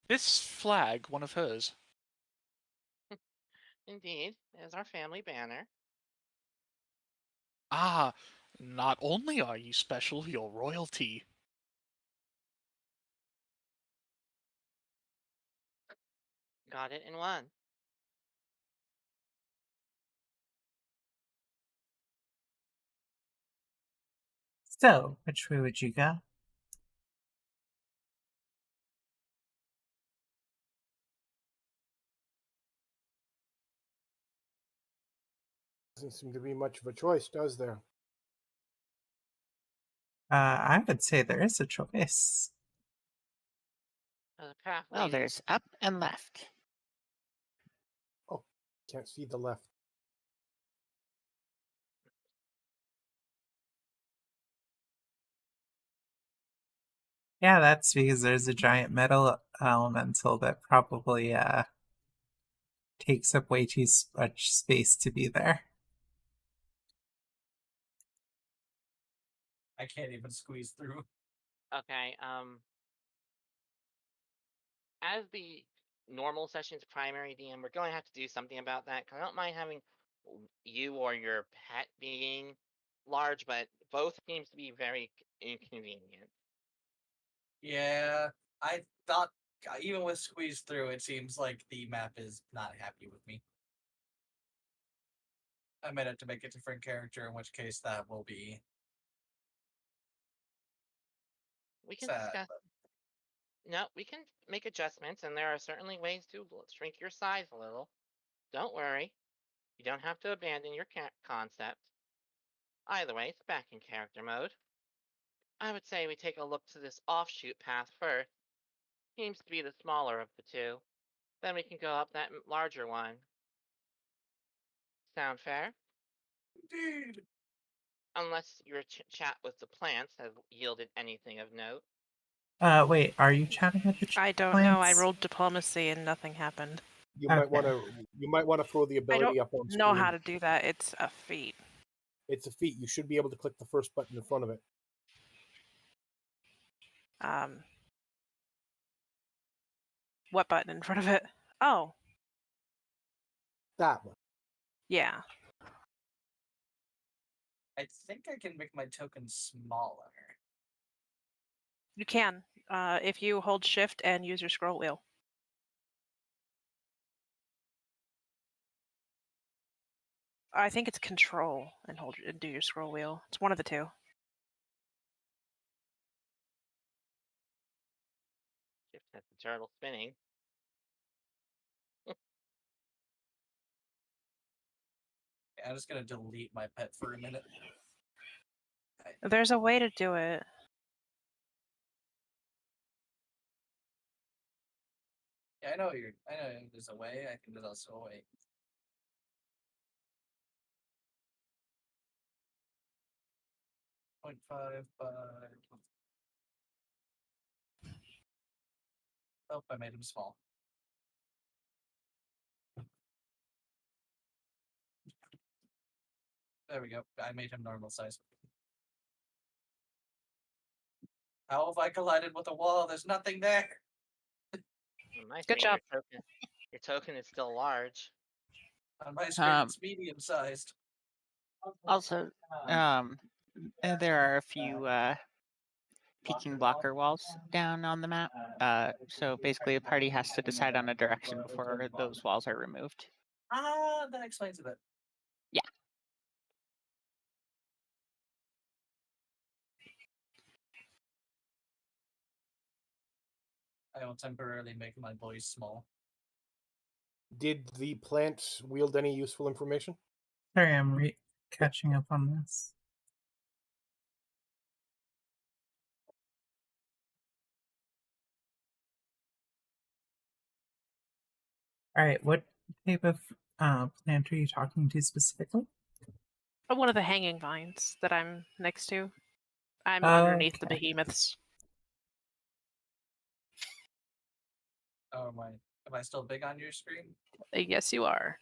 this flag one of hers? Indeed, it is our family banner. Ah, not only are you special, you're royalty. Got it in one. So, which way would you go? Doesn't seem to be much of a choice, does there? I would say there is a choice. The path Well, leads. there's up and left. Oh, can't see the left. Yeah, that's because there's a giant metal elemental that probably takes up way too much space to be there. I can't even squeeze through. Okay, as the normal session's primary DM, we're going to have to do something about that, because I don't mind having you or your pet being large, but both seems to be very inconvenient. Yeah, I thought even with squeeze through, it seems like the map is not happy with me. I might have to make a different character, in which case that will be We can sad. discuss. No, we can make adjustments, and there are certainly ways to shrink your size a little. Don't worry. You don't have to abandon your concept. Either way, it's back in character mode. I would say we take a look to this offshoot path first. Seems to be the smaller of the two. Then we can go up that larger one. Sound fair? Indeed. Unless your chat with the plants has yielded anything of note. Wait, are you chatting with the I don't know. I plants? rolled diplomacy and nothing happened. You Okay. might want to throw the I ability don't up on screen. know how to do that. It's a feat. It's a feat. You should be able to click the first button in front of it. What button in front of it? Oh, That one. yeah. I think I can make my token smaller. You can. If you hold shift and use your scroll wheel. I think it's control and hold and do your scroll wheel. It's one of the two. Shift has the turtle spinning. Yeah, I'm just gonna delete my pet for a minute. There's a way to do it. Yeah, I know there's a way. I think there's also a way. .5 by. Oh, I made him small. There we go. I made him normal size. How have I collided with a wall? There's nothing there. On my Good screen, job. your token is still large. On my screen, it's medium sized. Also, there are a few peeking blocker walls down on the map. So basically, the party has to decide on a direction before those walls are removed. Ah, that explains a bit. Yeah. I will temporarily make my voice small. Did the plant wield any useful information? Sorry, I'm catching up on this. All right, what type of plant are you talking to specifically? One of the hanging vines that I'm next to. I'm underneath the Okay. behemoths. Oh, am I still big on your screen? Yes, you are.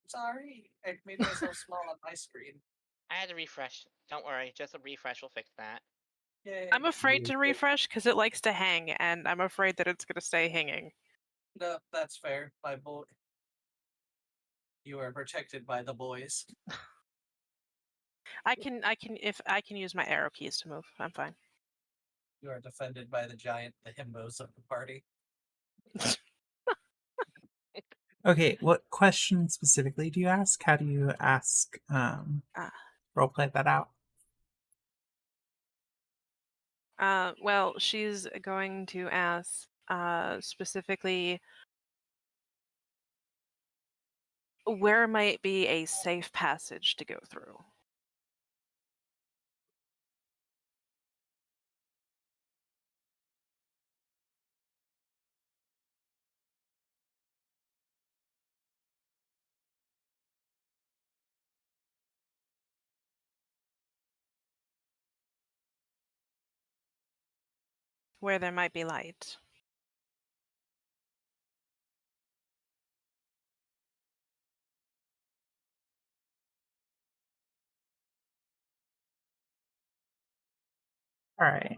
Sorry, I made myself small on my screen. I had to refresh. Don't worry, just a refresh will fix that. Yay. I'm afraid to refresh because it likes to hang, and I'm afraid that it's going to stay hanging. No, that's fair. My boy. You are protected by the boys. I can use my arrow keys to move. I'm fine. You are defended by the himbos of the party. Okay, what question specifically do you ask? How do you ask roleplay that out? Well, she's going to ask specifically where might be a safe passage to go through. Where there might be light. All right.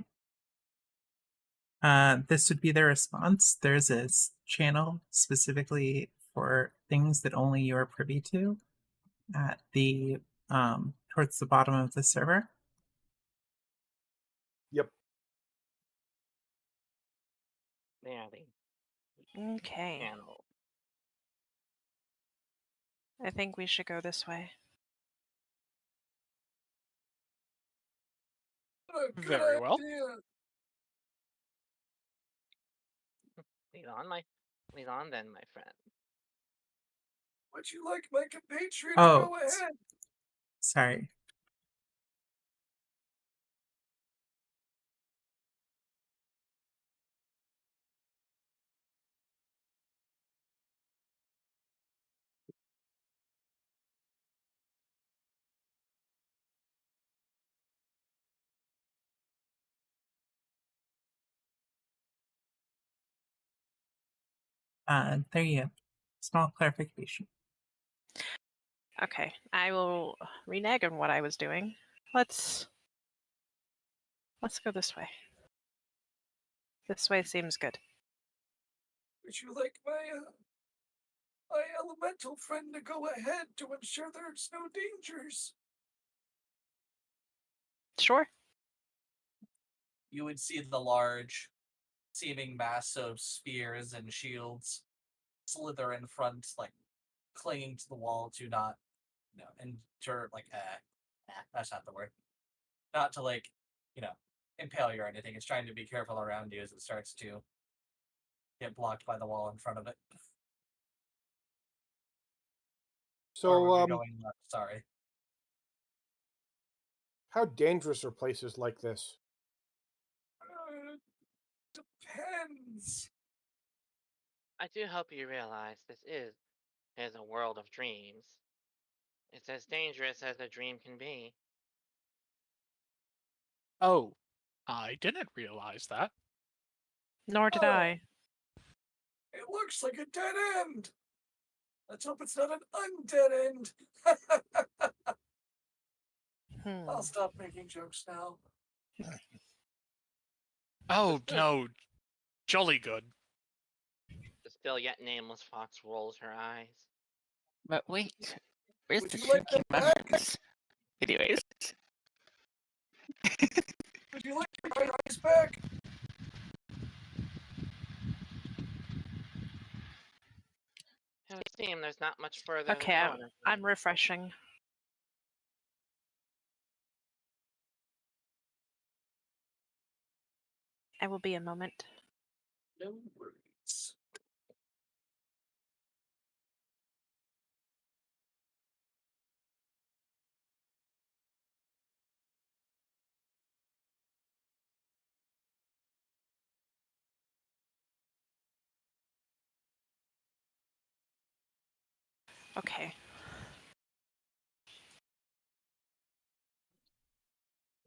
This would be their response. There's a channel specifically for things that only you're privy to at the towards the bottom of the server. Yep. There, the Okay. channel. I think we should go this way. What a good Very well. idea. Lead on then, my friend. Would you like my compatriot to Oh, go ahead? sorry. There you go. Small clarification. Okay, I will renege on what I was doing. Let's go this way. This way seems good. Would you like my elemental friend to go ahead to ensure there's no dangers? Sure. You would see the large, seeming mass of spears and shields slither in front, like clinging to the wall to not, endure, that's not the word. Not to, impale you or anything. It's trying to be careful around you as it starts to get blocked by the wall in front of it. So, or were we going left? Sorry. how dangerous are places like this? Depends. I do hope you realize this is a world of dreams. It's as dangerous as a dream can be. Oh, I didn't realize that. Nor did Oh. I. It looks like a dead end. Let's hope it's not an undead end. I'll stop making jokes now. Oh, no. Jolly good. The still yet nameless fox rolls her eyes. But wait, where's Would the you like spooky that back? muffins? Anyways, Would you like your eyes back? It would seem there's not much further Okay, to go. I'm refreshing. I will be a moment. No worries. Okay.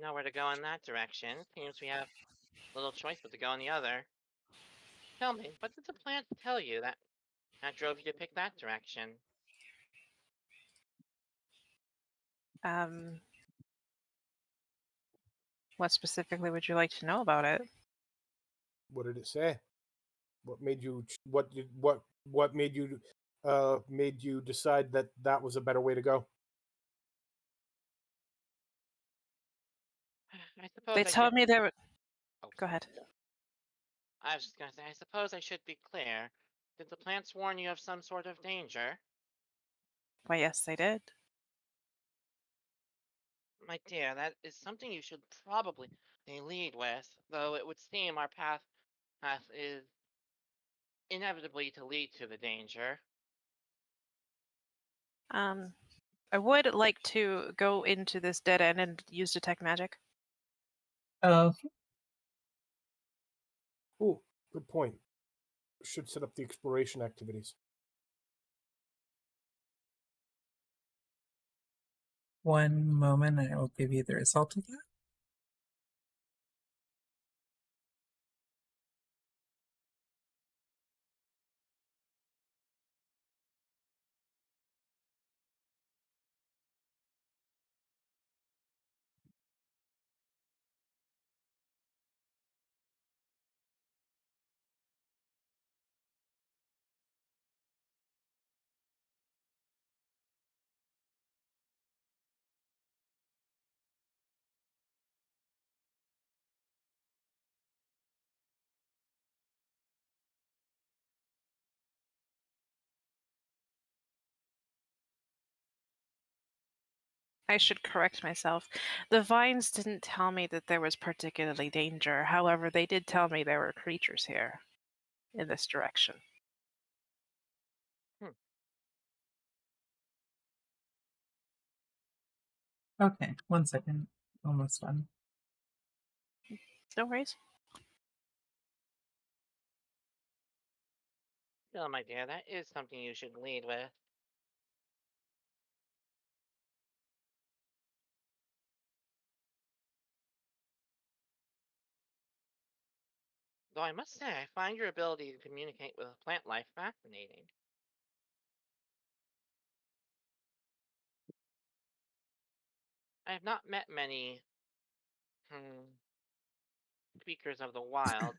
Nowhere to go in that direction. Seems we have little choice but to go in the other. Tell me, what did the plants tell you that drove you to pick that direction? What specifically would you like to know about it? What did it say? What made you? What made you? Made you decide that that was a better way to go? I suppose They I told should. me there were. Oh, Go ahead. I was just gonna say, I suppose I should be clear. Did the plants warn you of some sort of danger? Why, yes, they did. My dear, that is something you should probably lead with, though it would seem our path is inevitably to lead to the danger. I would like to go into this dead end and use detect magic. Oh, Oh, good point. Should set up the exploration activities. one moment, I will give you the result of that. I should correct myself. The vines didn't tell me that there was particularly danger. However, they did tell me there were creatures here in this direction. Okay, 1 second. Almost done. No worries. Still, my dear, that is something you should lead with. Though I must say, I find your ability to communicate with plant life fascinating. I have not met many speakers of the wild,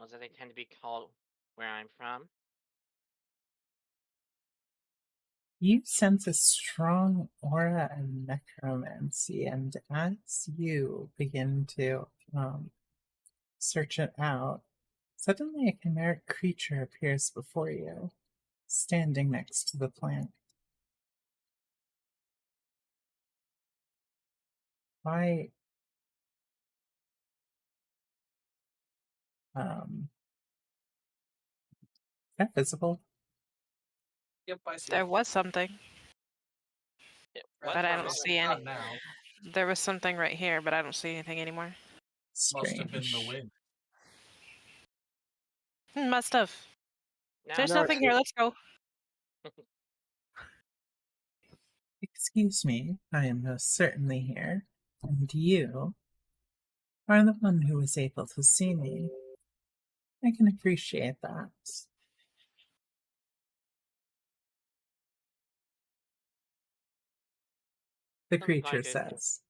as they tend to be called where I'm from. You sense a strong aura of necromancy, and as you begin to search it out, suddenly a chimeric creature appears before you, standing next to the plant. Why? Is that visible? Yep, I see There it. was something. What But I from don't it? see Not any. now. There was something right here, but I don't see anything anymore. Must have been the Strange. wind. Must have. Now There's that nothing here. Let's go. Excuse me, I am most certainly here, and you are the one who was able to see me. I can appreciate that. The looks creature like it. says.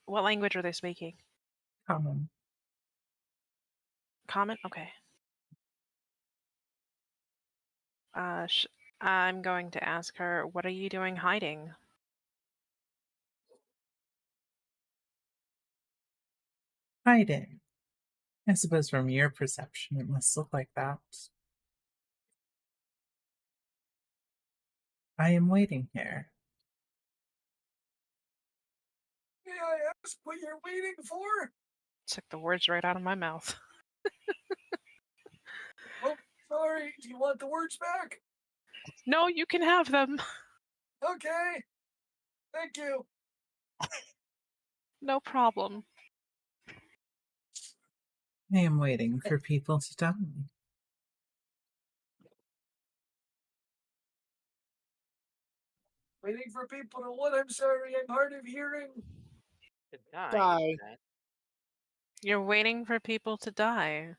What language are they speaking? Common. Common? Okay. I'm going to ask her, what are you doing hiding? Hiding. I suppose from your perception it must look like that. I am waiting here. May I ask what you're waiting for? Took the words right out of my mouth. Oh, sorry. Do you want the words back? No, you can have them. Okay. Thank you. No problem. I am waiting for people to die. Waiting for people to what? I'm sorry. I'm hard of hearing. To die. Die. You said. You're waiting for people to die.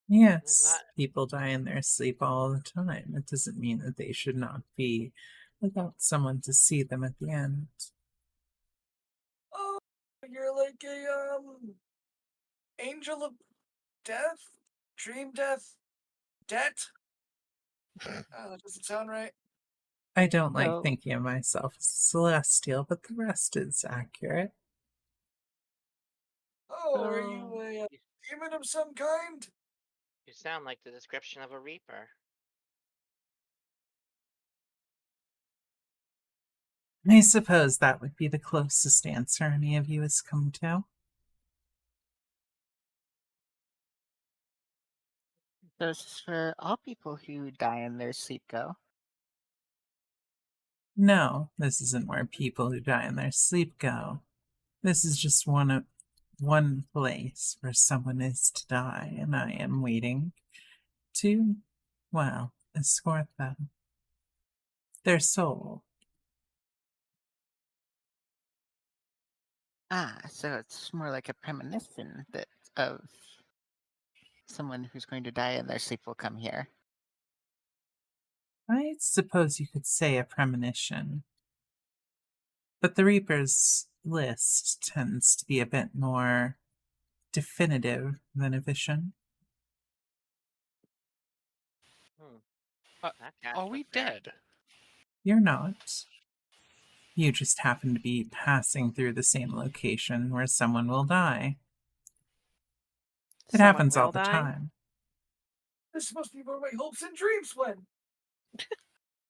Yes, That- people die in their sleep all the time. It doesn't mean that they should not be without someone to see them at the end. Oh, you're like a angel of death, dream death, debt. That doesn't sound right. I don't like So- thinking of myself as celestial, but the rest is accurate. Oh, are you So- a demon of some kind? You sound like the description of a reaper. I suppose that would be the closest answer any of you has come to. So this is for all people who die in their sleep go. No, this isn't where people who die in their sleep go. This is just one place where someone is to die, and I am waiting to, well, escort them. Their soul. Ah, so it's more like a premonition that of someone who's going to die in their sleep will come here. I suppose you could say a premonition. But the Reaper's list tends to be a bit more definitive than a vision. Hmm. Uh, That catch Are was we fair. dead? You're not. You just happen to be passing through the same location where someone will die. It Someone happens all will the die? time. This must be where my hopes and dreams went.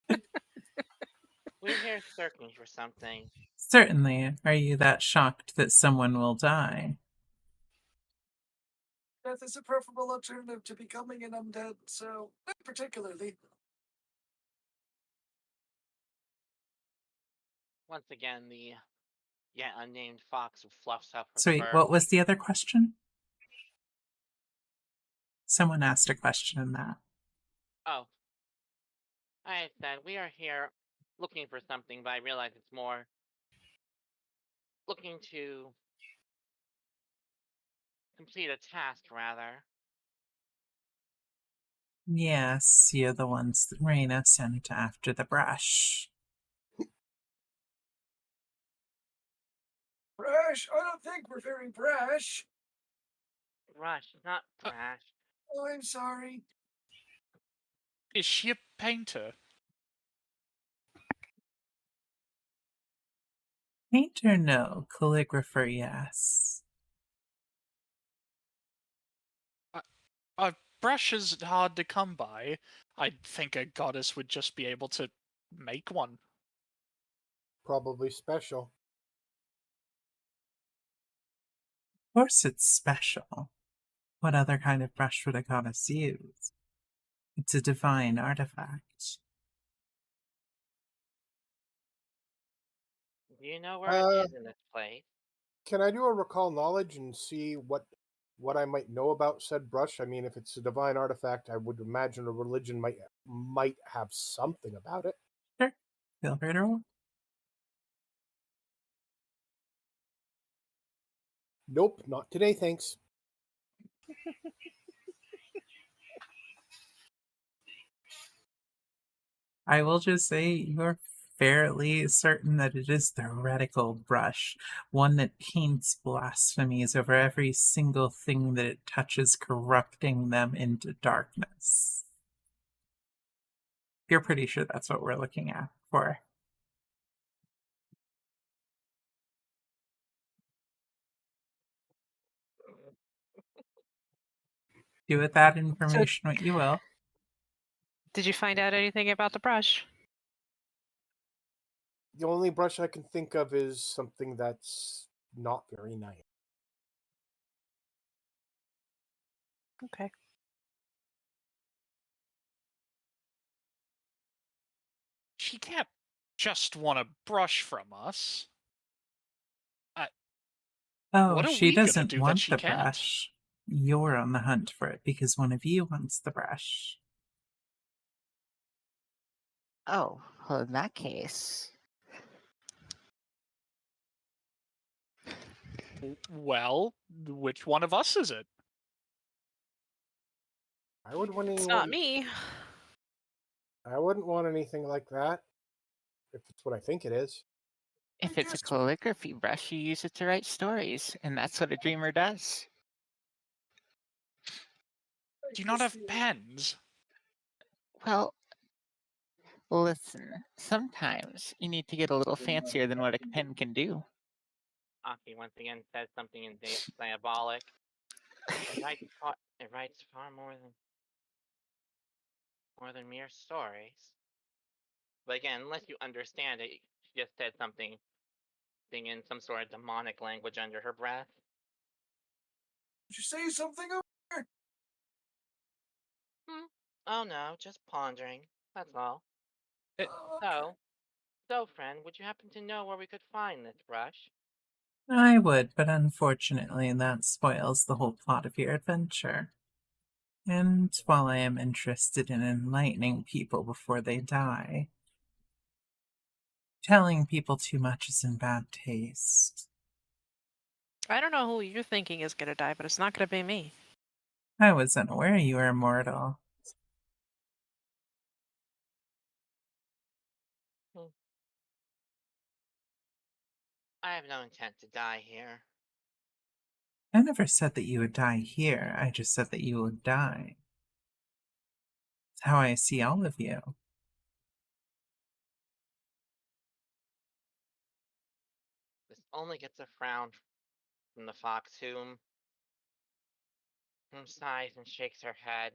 We're here searching for something. Certainly, are you that shocked that someone will die? Death is a preferable alternative to becoming an undead, so not particularly. Once again, the yet unnamed fox who fluffs up her So wait, fur. what was the other question? Someone asked a question in that. Oh. I said we are here looking for something, but I realize it's more looking to complete a task, rather. Yes, you're the ones that Raina sent after the brush. Brash? I don't think we're very brash. Rush, not brash. Oh, I'm sorry. Is she a painter? Painter, no. Calligrapher, yes. A brush is hard to come by. I'd think a goddess would just be able to make one. Probably special. Of course it's special. What other kind of brush would a goddess use? It's a divine artifact. Do you know where it is in this place? Can I do a recall knowledge and see what I might know about said brush? I mean, if it's a divine artifact, I would imagine a religion might have something about it. Sure. Feel free to roll. Nope, not today, thanks. I will just say you're fairly certain that it is the heretical brush, one that paints blasphemies over every single thing that it touches, corrupting them into darkness. You're pretty sure that's what we're looking at for. Do with that information what you will. Did you find out anything about the brush? The only brush I can think of is something that's not very nice. Okay. She can't just want a brush from us. Oh, What are she we gonna doesn't do that want she the can't? brush. You're on the hunt for it because one of you wants the brush. Oh, well, in that case, Well, which one of us is it? I would want It's anyone. not me. I wouldn't want anything like that. If it's what I think it is. if I it's a guess calligraphy brush, you use it to write stories, and that's what a dreamer does. Do you not have pens? Well, listen, sometimes you need to get a little fancier than what a pen can do. Aki once again says something in diabolic. It writes far more than mere stories. But again, unless you understand it, she just said something in some sort of demonic language under her breath. Did you say something over there? Oh no, just pondering. That's all. Oh, okay. So friend, would you happen to know where we could find this brush? I would, but unfortunately that spoils the whole plot of your adventure. And while I am interested in enlightening people before they die, telling people too much is in bad taste. I don't know who you're thinking is gonna die, but it's not gonna be me. I was unaware you were immortal. I have no intent to die here. I never said that you would die here, I just said that you would die. It's how I see all of you. This only gets a frown from the fox whom sighs and shakes her head.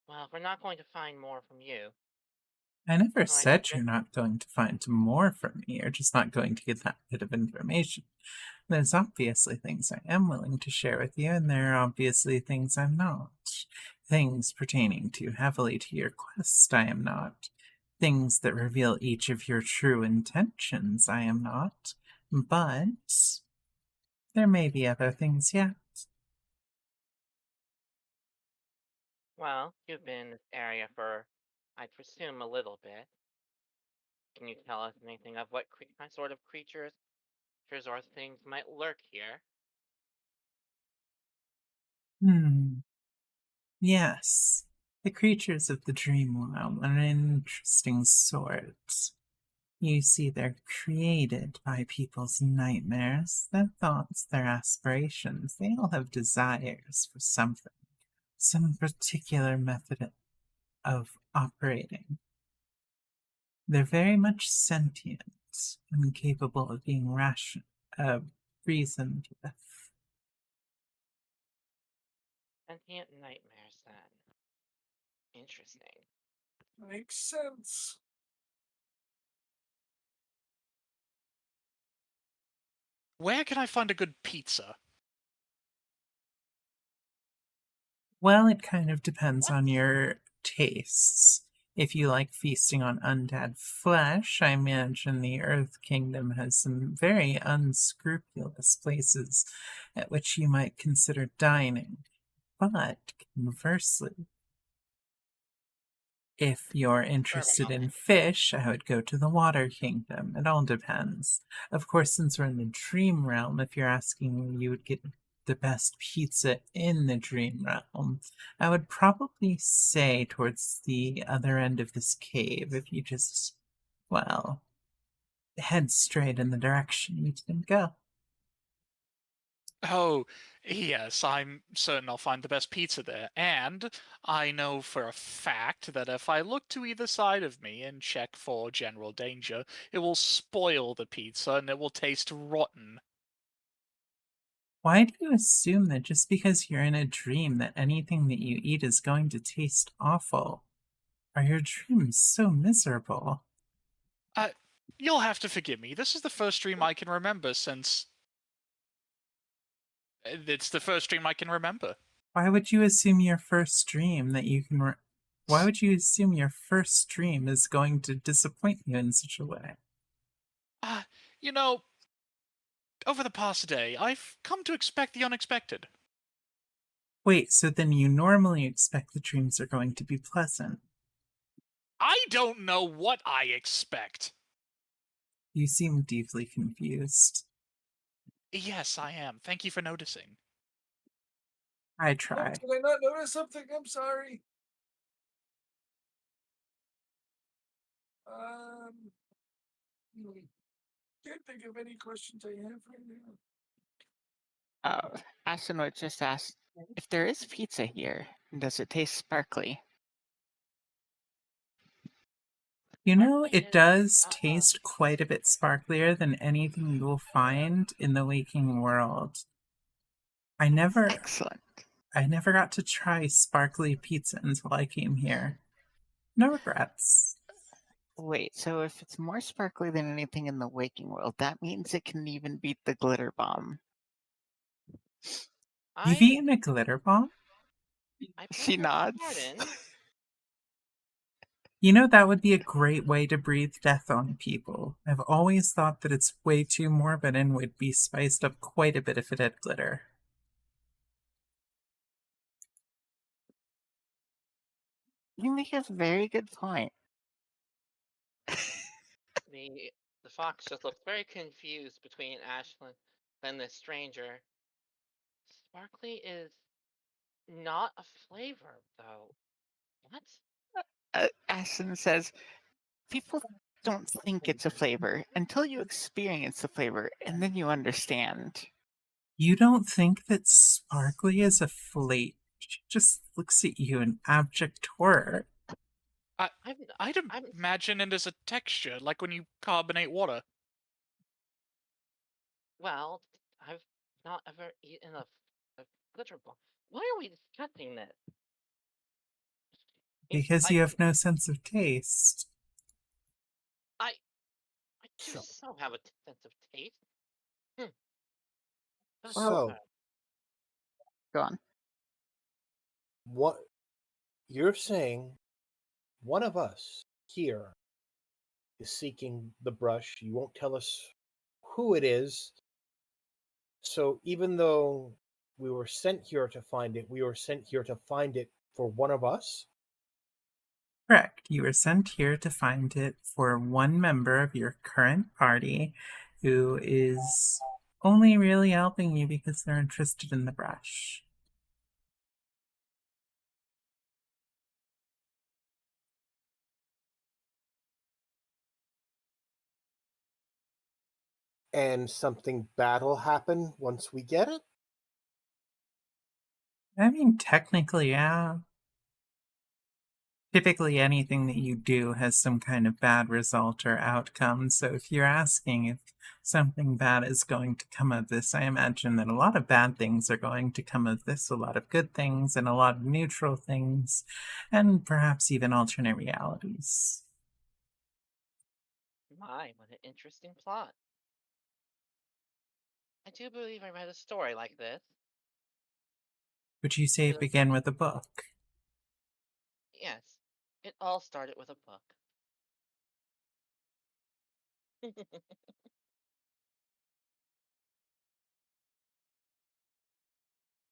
Well, if we're not going to find more from you, I never I said you're suggest not going to find more from me, you're just not going to get that bit of information. There's obviously things I am willing to share with you, and there are obviously things I'm not. Things pertaining too heavily to your quest, I am not. Things that reveal each of your true intentions, I am not. But there may be other things yet. well, you've been in this area for, I'd presume, a little bit. Can you tell us anything of what sort of creatures or things might lurk here? Yes. The creatures of the dream realm are an interesting sort. You see, they're created by people's nightmares, their thoughts, their aspirations. They all have desires for something, some particular method of operating. They're very much sentient and capable of being reasoned with. Sentient nightmares, then. Interesting. Makes sense. Where can I find a good pizza? Well, it kind of depends What? on your tastes. If you like feasting on undead flesh, I imagine the Earth Kingdom has some very unscrupulous places at which you might consider dining. But conversely, if you're interested in fish, I would go to the Water Kingdom. It all depends. Of course, since we're in the dream realm, if you're asking where you would get the best pizza in the dream realm, I would probably say towards the other end of this cave if you just, well, head straight in the direction you didn't go. Oh, yes, I'm certain I'll find the best pizza there. And I know for a fact that if I look to either side of me and check for general danger, it will spoil the pizza and it will taste rotten. Why do you assume that just because you're in a dream that anything that you eat is going to taste awful? Are your dreams so miserable? You'll have to forgive me. This is the first dream I can remember since. It's the first dream I can remember. Why would you assume your first dream that you can? Why would you assume your first dream is going to disappoint you in such a way? Ah, you know, over the past day, I've come to expect the unexpected. Wait, so then you normally expect the dreams are going to be pleasant. I don't know what I expect. You seem deeply confused. Yes, I am. Thank you for noticing. I Oh, try. did I not notice something? I'm sorry. Hmm, can't think of any questions I have right now. Astronaut just asked if there is pizza here. Does it taste sparkly? You know, Sparkly it is does taste quite a bit sparklier than anything you will find in the waking world. I never Excellent. I never got to try sparkly pizza until I came here. No regrets. Wait, so if it's more sparkly than anything in the waking world, that means it can even beat the glitter bomb. You've I eaten a glitter bomb? I beg She your nods. pardon. You know, that would be a great way to breathe death on people. I've always thought that it's way too morbid and would be spiced up quite a bit if it had glitter. You make a very good point. The fox just looks very confused between Ashlyn and this stranger. Sparkly is not a flavor, though. What? Ashton says, people don't think it's a flavor until you experience the flavor, and then you understand. You don't think that sparkly is a flavor? She just looks at you in abject horror. I'd I'm imagine it as a texture, like when you carbonate water. well. I've not ever eaten a glitter bomb. Why are we discussing this? Because I you have no sense of taste. I I do So, so have a sense of taste. Hmm. But, Well, so go on. what you're saying, one of us here is seeking the brush. You won't tell us who it is. So even though we were sent here to find it, we were sent here to find it for one of us. Correct. You were sent here to find it for one member of your current party who is only really helping you because they're interested in the brush. And something bad will happen once we get it. I mean, technically, yeah. Typically, anything that you do has some kind of bad result or outcome. So, if you're asking if something bad is going to come of this, I imagine that a lot of bad things are going to come of this, a lot of good things, and a lot of neutral things, and perhaps even alternate realities. My, what an interesting plot. I do believe I read a story like this. Would you say it began with a book? Yes, it all started with a book.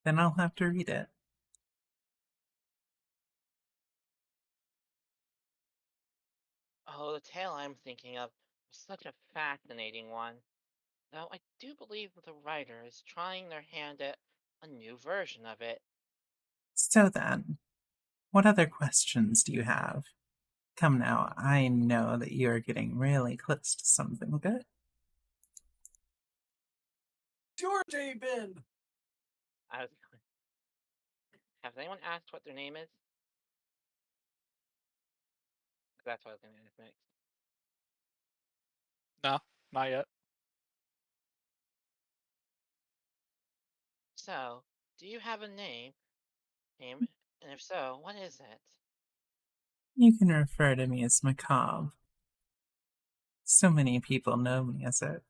Then I'll have to read it. Oh, the tale I'm thinking of was such a fascinating one. Though I do believe the writer is trying their hand at a new version of it. So then, what other questions do you have? Come now, I know that you are getting really close to something good. It's your day, Ben. I was going. Has anyone asked what their name is? 'Cause that's what I was going to ask next. No, not yet. So, do you have a name, and if so, what is it? You can refer to me as Macabre. So many people know me as it.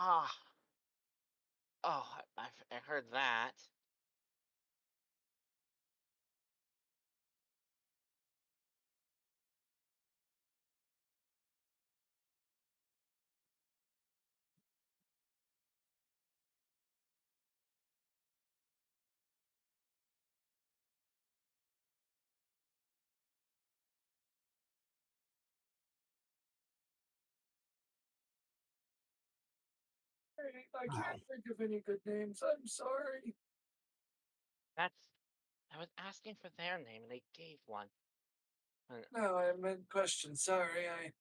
Ah, oh, I heard that. I can't think of any good names. I'm sorry. That's. I was asking for their name and they gave one. And No, I meant question. Sorry, I.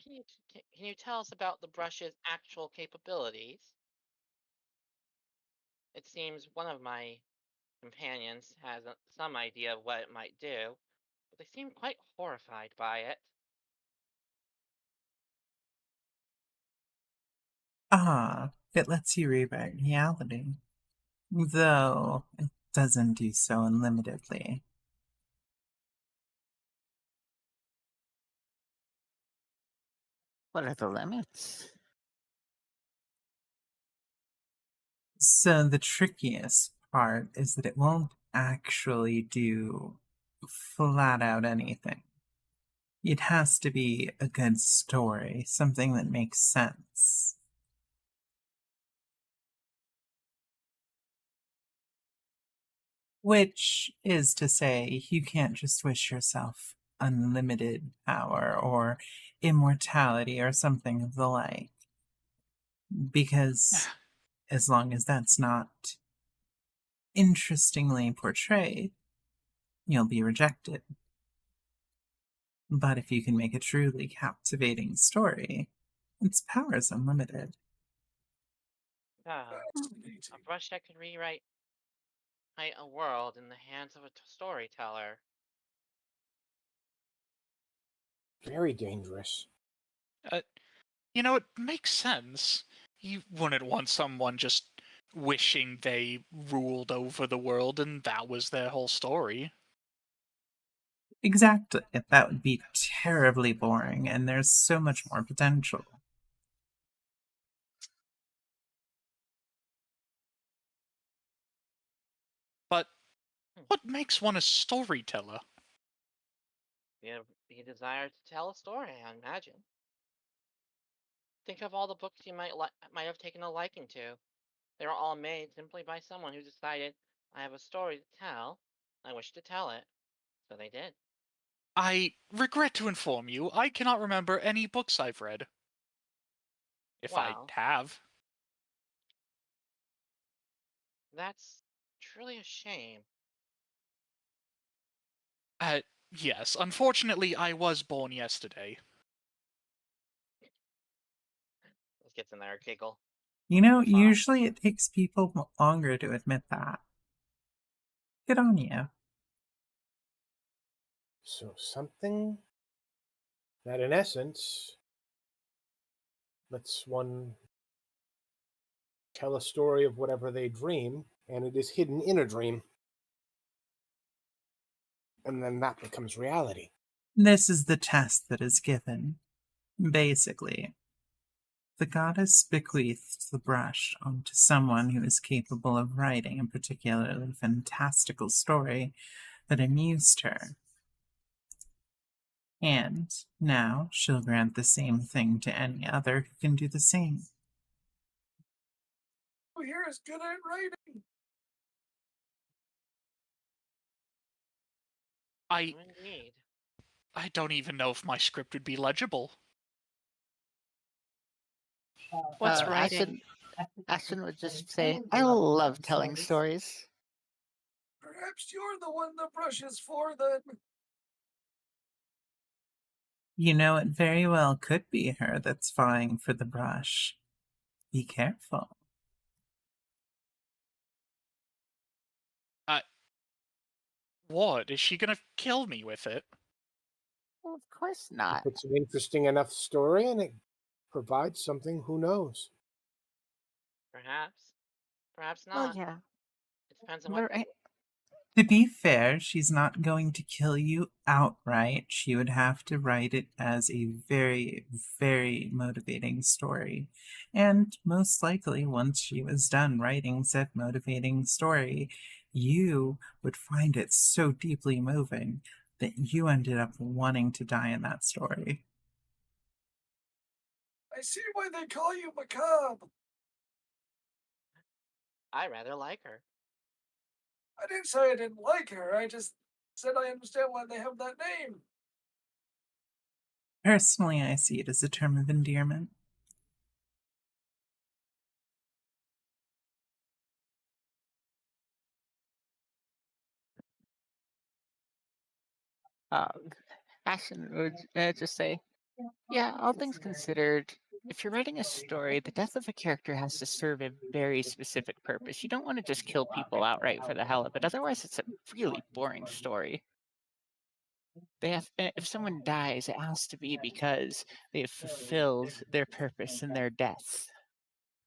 can you tell us about the brush's actual capabilities? It seems one of my companions has some idea of what it might do, but they seem quite horrified by it. It lets you rewrite reality, though it doesn't do so unlimitedly. What are the limits? So the trickiest part is that it won't actually do flat out anything. It has to be a good story, something that makes sense. Which is to say, you can't just wish yourself unlimited power or immortality or something of the like. Because as long as that's not interestingly portrayed, you'll be rejected. But if you can make a truly captivating story, its power is unlimited. Ah, Fascinating. a brush that can rewrite a world in the hands of a storyteller. Very dangerous. It makes sense. You wouldn't want someone just wishing they ruled over the world and that was their whole story. Exactly. That would be terribly boring, and there's so much more potential. But Hmm. what makes one a storyteller? The desire to tell a story, I imagine. Think of all the books you might have taken a liking to. They were all made simply by someone who decided, I have a story to tell. I wish to tell it. So they did. I regret to inform you, I cannot remember any books I've read. If I Well, have. that's truly a shame. Uh, yes, unfortunately, I was born yesterday. This gets in there, giggle. Fine. Usually it takes people longer to admit that. Good on you. So something that, in essence, lets one tell a story of whatever they dream, and it is hidden in a dream. And then that becomes reality. This is the test that is given. Basically, the goddess bequeaths the brush onto someone who is capable of writing a particularly fantastical story that amused her. And now she'll grant the same thing to any other who can do the same. You're as good at writing. Indeed. I don't even know if my script would be legible. What's writing? Ashton would just say, I love telling stories. Perhaps you're the one the brush is for then. It very well could be her that's vying for the brush. Be careful. What? Is she gonna kill me with it? Well, of course not. If it's an interesting enough story and it provides something, who knows? Perhaps. Perhaps Well, not. yeah. It depends on what. To be fair, she's not going to kill you outright. She would have to write it as a very, very motivating story. And most likely, once she was done writing said motivating story, you would find it so deeply moving that you ended up wanting to die in that story. I see why they call you macabre. I rather like her. I didn't say I didn't like her. I just said I understand why they have that name. Personally, I see it as a term of endearment. Uh, Ashton would just say, yeah, all things considered, if you're writing a story, the death of a character has to serve a very specific purpose. You don't want to just kill people outright for the hell of it. Otherwise, it's a really boring story. If someone dies, it has to be because they have fulfilled their purpose in their death.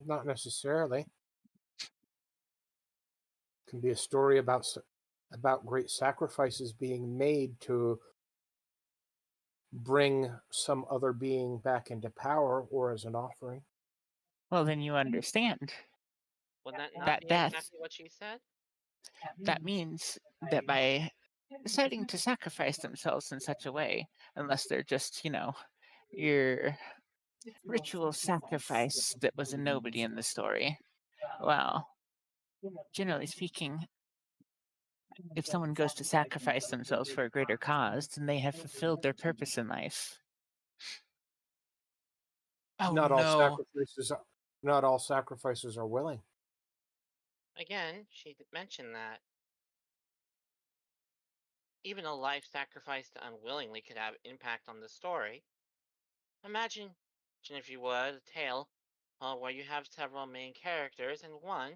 Not necessarily. It can be a story about great sacrifices being made to bring some other being back into power or as an offering. Well, then you understand. Would that not That be death, exactly what she said? that means that by deciding to sacrifice themselves in such a way, unless they're just, your ritual sacrifice that was a nobody in the story. Well, generally speaking, if someone goes to sacrifice themselves for a greater cause, then they have fulfilled their purpose in life. Oh Not all no. sacrifices are willing. Again, she mentioned that. Even a life sacrificed unwillingly could have impact on the story. Imagine, if you would, a tale where you have several main characters and one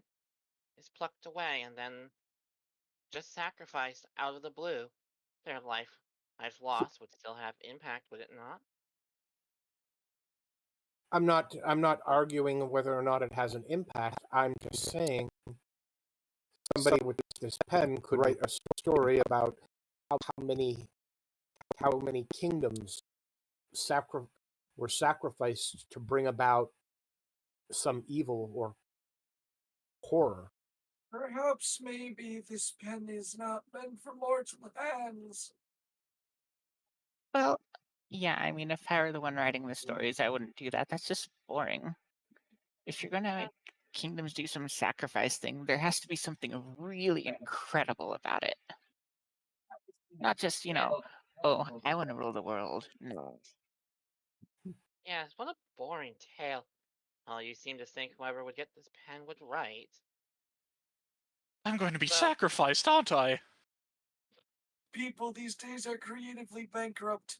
is plucked away and then just sacrificed out of the blue. Their life lost would still have impact, would it not? I'm not arguing whether or not it has an impact. I'm just saying somebody with this pen could write a story about how many kingdoms were sacrificed to bring about some evil or horror. Perhaps maybe this pen is not meant for mortal hands. Well, yeah, I mean, if I were the one writing the stories, I wouldn't do that. That's just boring. If you're going to make kingdoms do some sacrifice thing, there has to be something really incredible about it. Not just, oh, I want to rule the world. No. Yes, what a boring tale. You seem to think whoever would get this pen would write. I'm going to be So, sacrificed, aren't I? People these days are creatively bankrupt.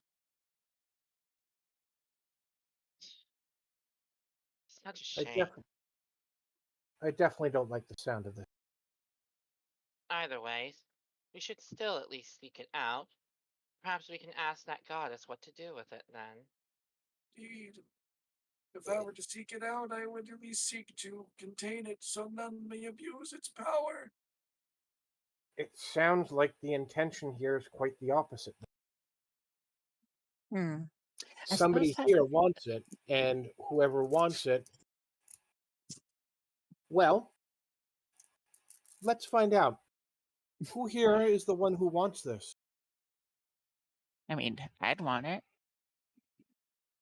such a I, shame. def- I definitely don't like the sound of this. Either ways, we should still at least seek it out. Perhaps we can ask that goddess what to do with it then. Indeed. If I were to seek it out, I would at least seek to contain it so none may abuse its power. It sounds like the intention here is quite the opposite. Hmm. I suppose Somebody that. here wants it, and whoever wants it, well, let's find out. Who here is the one who wants this? I mean, I'd want it.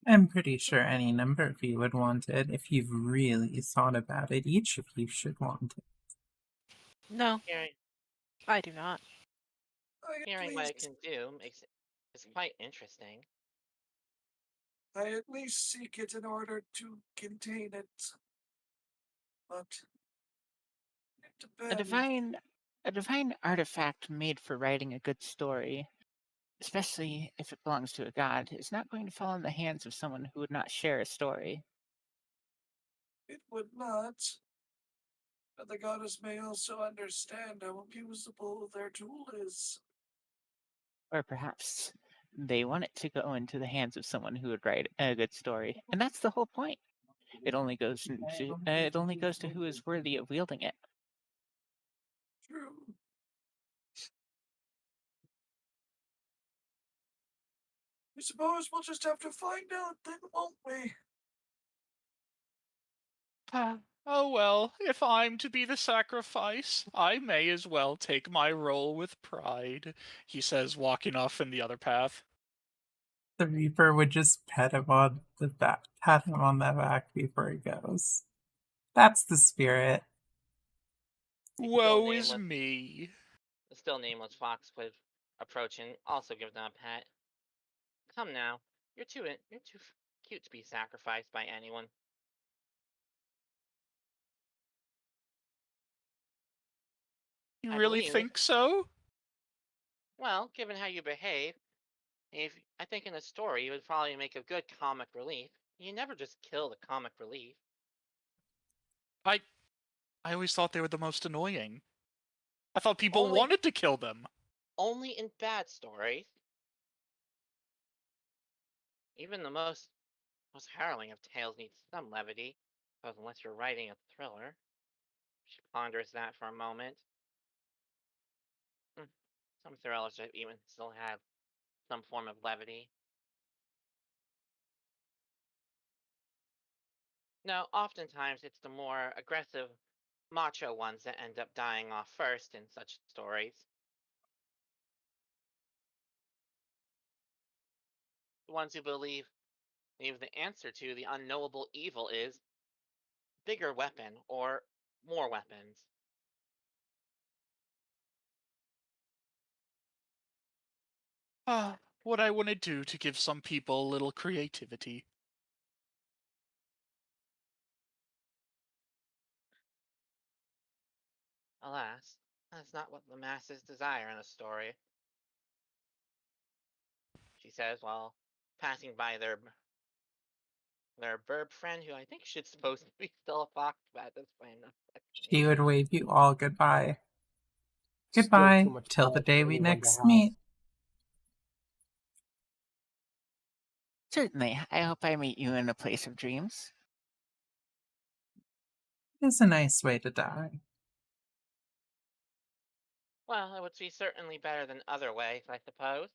I'm pretty sure any number of you would want it if you've really thought about it. Each of you should want it. No, Hearing, I do not. hearing what it can do is quite interesting. I at least seek it in order to contain it. But it A depends. divine artifact made for writing a good story, especially if it belongs to a god, is not going to fall in the hands of someone who would not share a story. It would not. But the goddess may also understand how abusable their tool is. Or perhaps they want it to go into the hands of someone who would write a good story. And that's the whole point. It only goes to who is worthy of wielding it. True. I suppose we'll just have to find out then, won't we? Oh well, if I'm to be the sacrifice, I may as well take my role with pride, he says, walking off in the other path. The Reaper would just pat him on the back before he goes. That's the spirit. Woe is me. The still nameless fox would approach and also give them a pat. Come now, you're too cute to be sacrificed by anyone. You I really believe think so? Well, given how you behave, I think in a story you would probably make a good comic relief. You never just kill the comic relief. I always thought they were the most annoying. I thought people Only- wanted to kill them. Only in bad stories. Even the most harrowing of tales needs some levity, because unless you're writing a thriller. She ponders that for a moment. Some thrillers even still have some form of levity. No, oftentimes it's the more aggressive, macho ones that end up dying off first in such stories. The ones who believe the answer to the unknowable evil is bigger weapon or more weapons. What I want to do to give some people a little creativity. Alas, that's not what the masses desire in a story, she says while passing by their burb friend, who I think should supposed to be still a fox, but at this point, I'm not She would wave you all goodbye. Still Goodbye, too much till the pride day for we anyone to next have. meet. Certainly. I hope I meet you in a place of dreams. It's a nice way to die. Well, it would be certainly better than other ways, I suppose.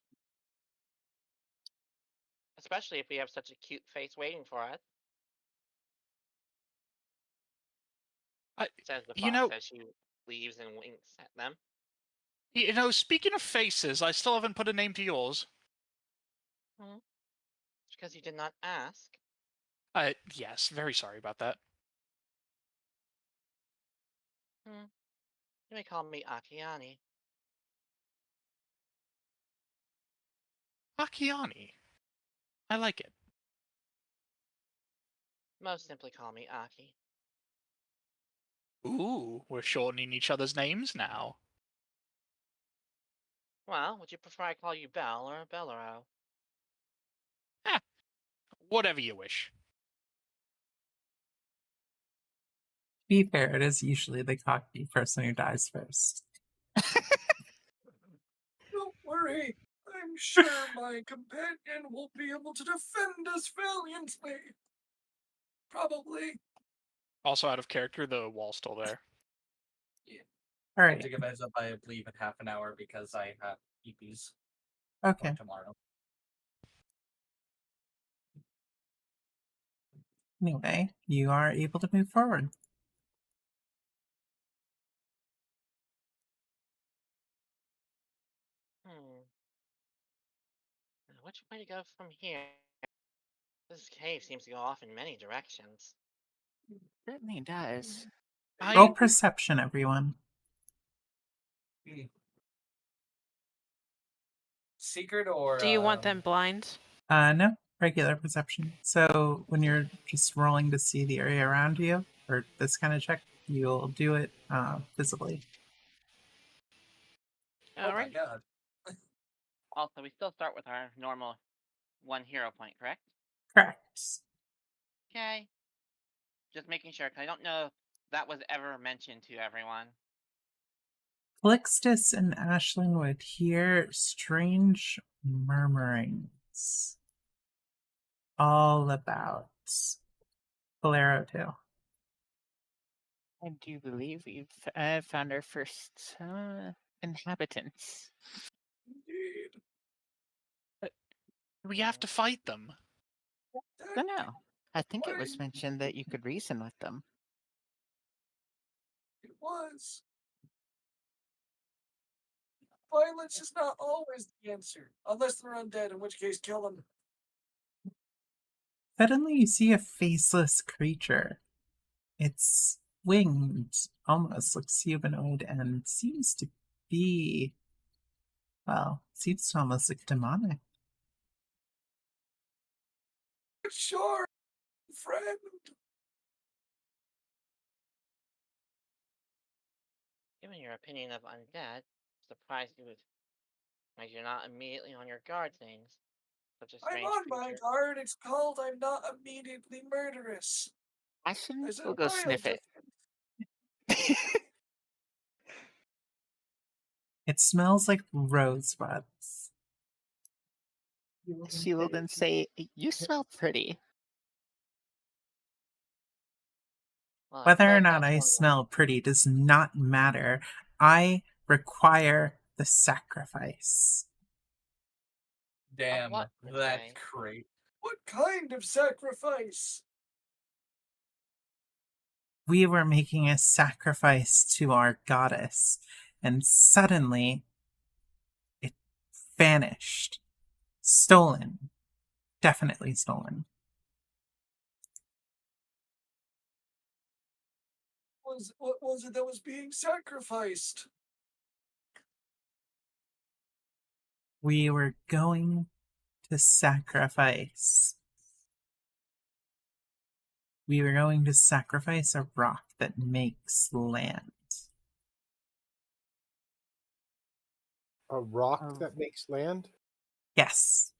Especially if we have such a cute face waiting for us. Says the fox as she leaves and winks at them. Speaking of faces, I still haven't put a name to yours. It's because you did not ask. Yes, very sorry about that. You may call me Akiani. Akiani. I like it. Most simply call me Aki. Ooh, we're shortening each other's names now. Well, would you prefer I call you Bell or Bellero? Whatever you wish. To be fair, it is usually the cocky person who dies first. Don't worry. I'm sure my companion will be able to defend us valiantly. Probably. Also out of character, the wall's still there. All I right. have to give a heads up. I leave in half an hour because I have EPs Okay. tomorrow. Anyway, you are able to move forward. Which way to go from here? This cave seems to go off in many directions. Certainly does. Roll perception, everyone. Secret or Do you want them blind? No, regular perception. So when you're just rolling to see the area around you, or this kind of check, you'll do it visibly. Oh my god. Also, we still start with our normal 1 hero point, correct? Correct. Okay. Just making sure, because I don't know if that was ever mentioned to everyone. Calixtus and Ashlyn would hear strange murmurings all about Bolero too. I do believe we've found our first inhabitants. Indeed. We have to fight them. Don't know. I think it was Why? mentioned that you could reason with them. It was. Violence is not always the answer, unless they're undead, in which case kill them. Suddenly, you see a faceless creature. Its wings almost looks humanoid and seems to be, well, seems to almost look demonic. Sure, friend. Given your opinion of undead, surprised you're not immediately on your guard things. Such a I'm strange on my creature. guard. It's called I'm not immediately murderous. Ashen There's a will go real sniff it. difference. It smells like rosebuds. She will then say, "You smell pretty." Well, I Whether or suppose not that's I one of smell pretty does not matter. I require the sacrifice. Damn, what, that's say? great. What kind of sacrifice? We were making a sacrifice to our goddess, and suddenly it vanished. Stolen. Definitely stolen. What was it that was being sacrificed? We were going to sacrifice. We were going to sacrifice a rock that makes land. A rock Oh. that makes land? Yes.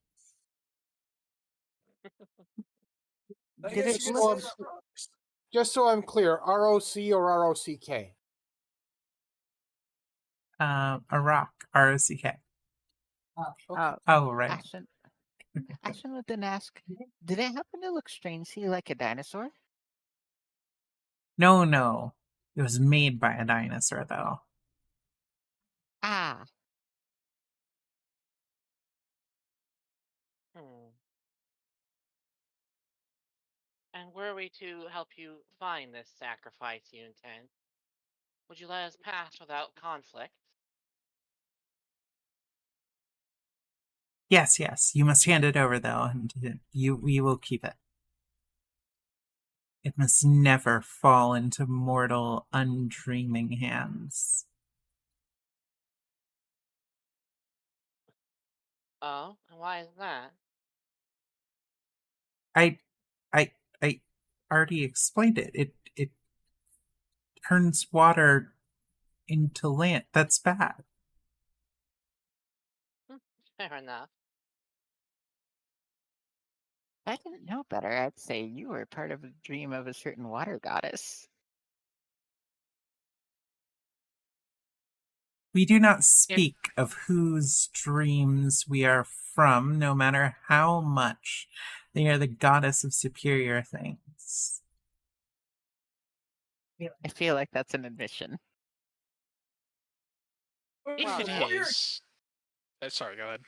I Did guess it you could look? say Well, that rocks. just so I'm clear, ROC or ROCK? A rock. ROCK. Oh, Oh, right. Ashen would then ask, "Did it happen to look strangely like a dinosaur?" No, no. It was made by a dinosaur, though. Ah, Hmm. And were we to help you find this sacrifice you intend, would you let us pass without conflict? Yes, yes. You must hand it over, though, and we will keep it. It must never fall into mortal, undreaming hands. Oh, and why is that? I, I already explained it. It turns water into land. That's bad. Fair enough. if I didn't know better, I'd say you were part of a dream of a certain water goddess. We do not speak of whose dreams we are from, no matter how much they are the goddess of superior things. I feel like that's an admission. If Well, it is. Sorry, go ahead.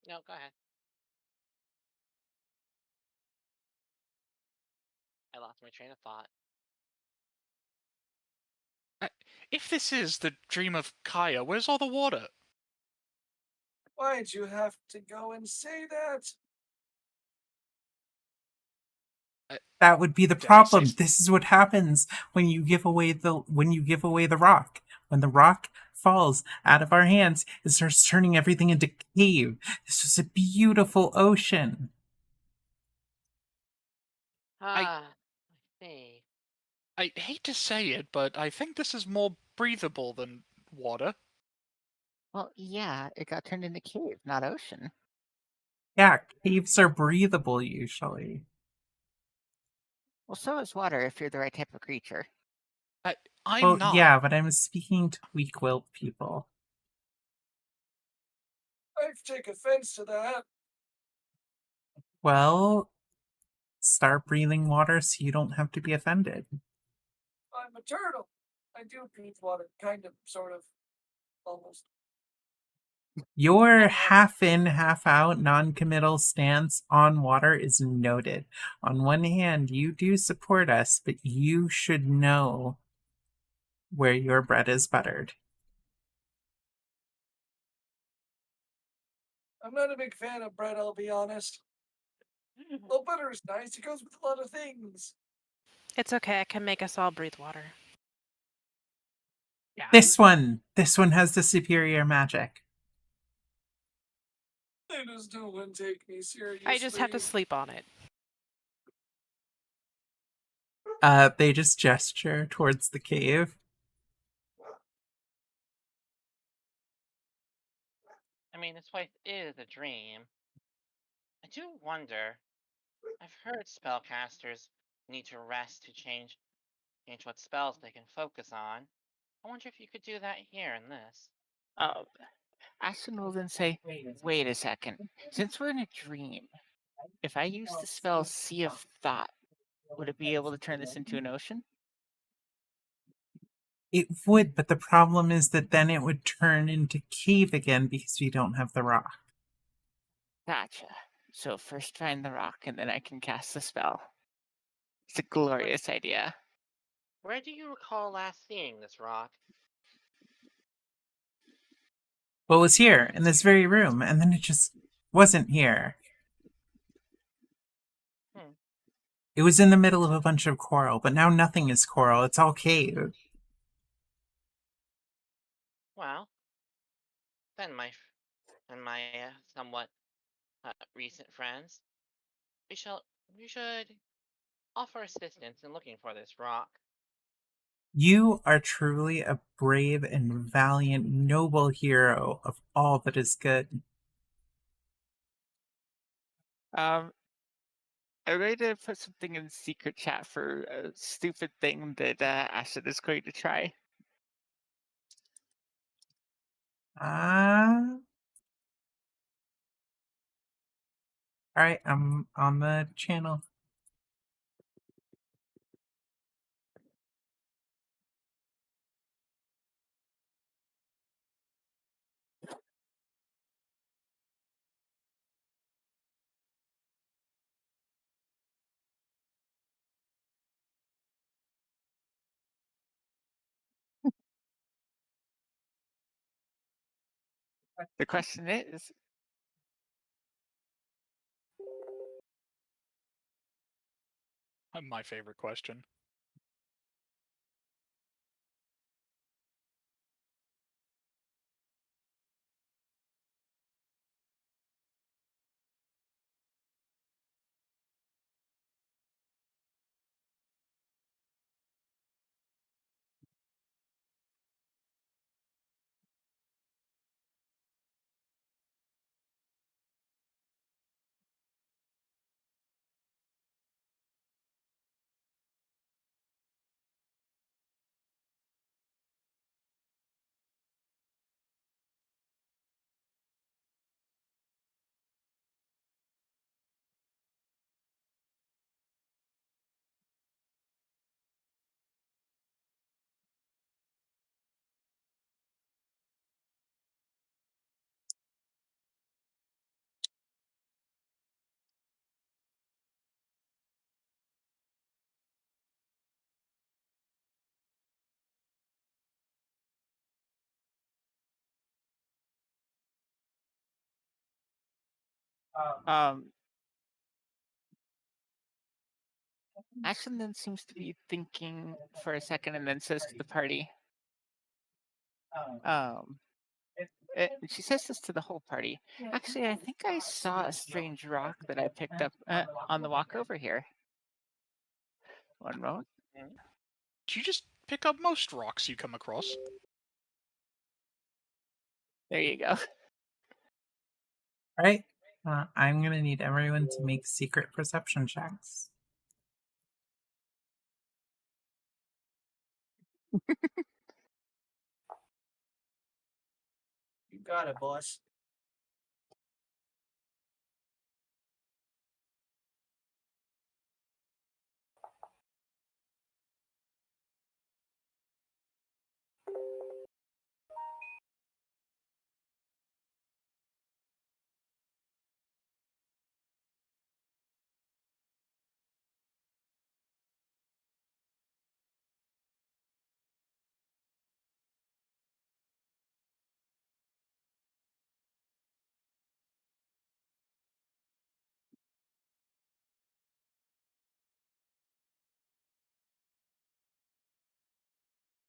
No, go ahead. I lost my train of thought. If this is the dream of Kaya, where's all the water? Why'd you have to go and say that? That would be the Did I say problem. s- This is what happens when you give away the rock. When the rock falls out of our hands, it starts turning everything into cave. This was a beautiful ocean. I see. I hate to say it, but I think this is more breathable than water. Well, yeah, it got turned into cave, not ocean. Yeah, caves are breathable usually. Well, so is water if you're the right type of creature. I'm Well, not. yeah, but I'm speaking to weak-willed people. I take offense to that. Well, start breathing water so you don't have to be offended. I'm a turtle. I do breathe water, kind of, sort of, almost. Your half in, half out, non committal stance on water is noted. On one hand, you do support us, but you should know where your bread is buttered. I'm not a big fan of bread, I'll be honest. Well, butter is nice. It goes with a lot of things. It's okay. I can make us all breathe water. Yeah. This one has the superior magic. Why does no one take me seriously? I just have to sleep on it. They just gesture towards the cave. I mean, this place is a dream. I do wonder. I've heard spellcasters need to rest to change what spells they can focus on. I wonder if you could do that here in this. Ashton will then say, wait a second. Since we're in a dream, if I use the spell Sea of Thought, would it be able to turn this into an ocean? It would, but the problem is that then it would turn into cave again because we don't have the rock. Gotcha. So first find the rock and then I can cast the spell. It's a glorious idea. Where do you recall last seeing this rock? Well, it was here, in this very room, and then it just wasn't here. It was in the middle of a bunch of coral, but now nothing is coral. It's all cave. Well, then my somewhat recent friends, we should offer assistance in looking for this rock. You are truly a brave and valiant, noble hero of all that is good. I'm going to put something in the secret chat for a stupid thing that Ashton is going to try. Alright, I'm on the channel. The question is, My favorite question. Ashton then seems to be thinking for a second and then says to the party, she says this to the whole party. Actually, I think I saw a strange rock that I picked up on the walk over here. One moment. You just pick up most rocks you come across. There you go. Alright, I'm gonna need everyone to make secret perception checks. You got it, boss.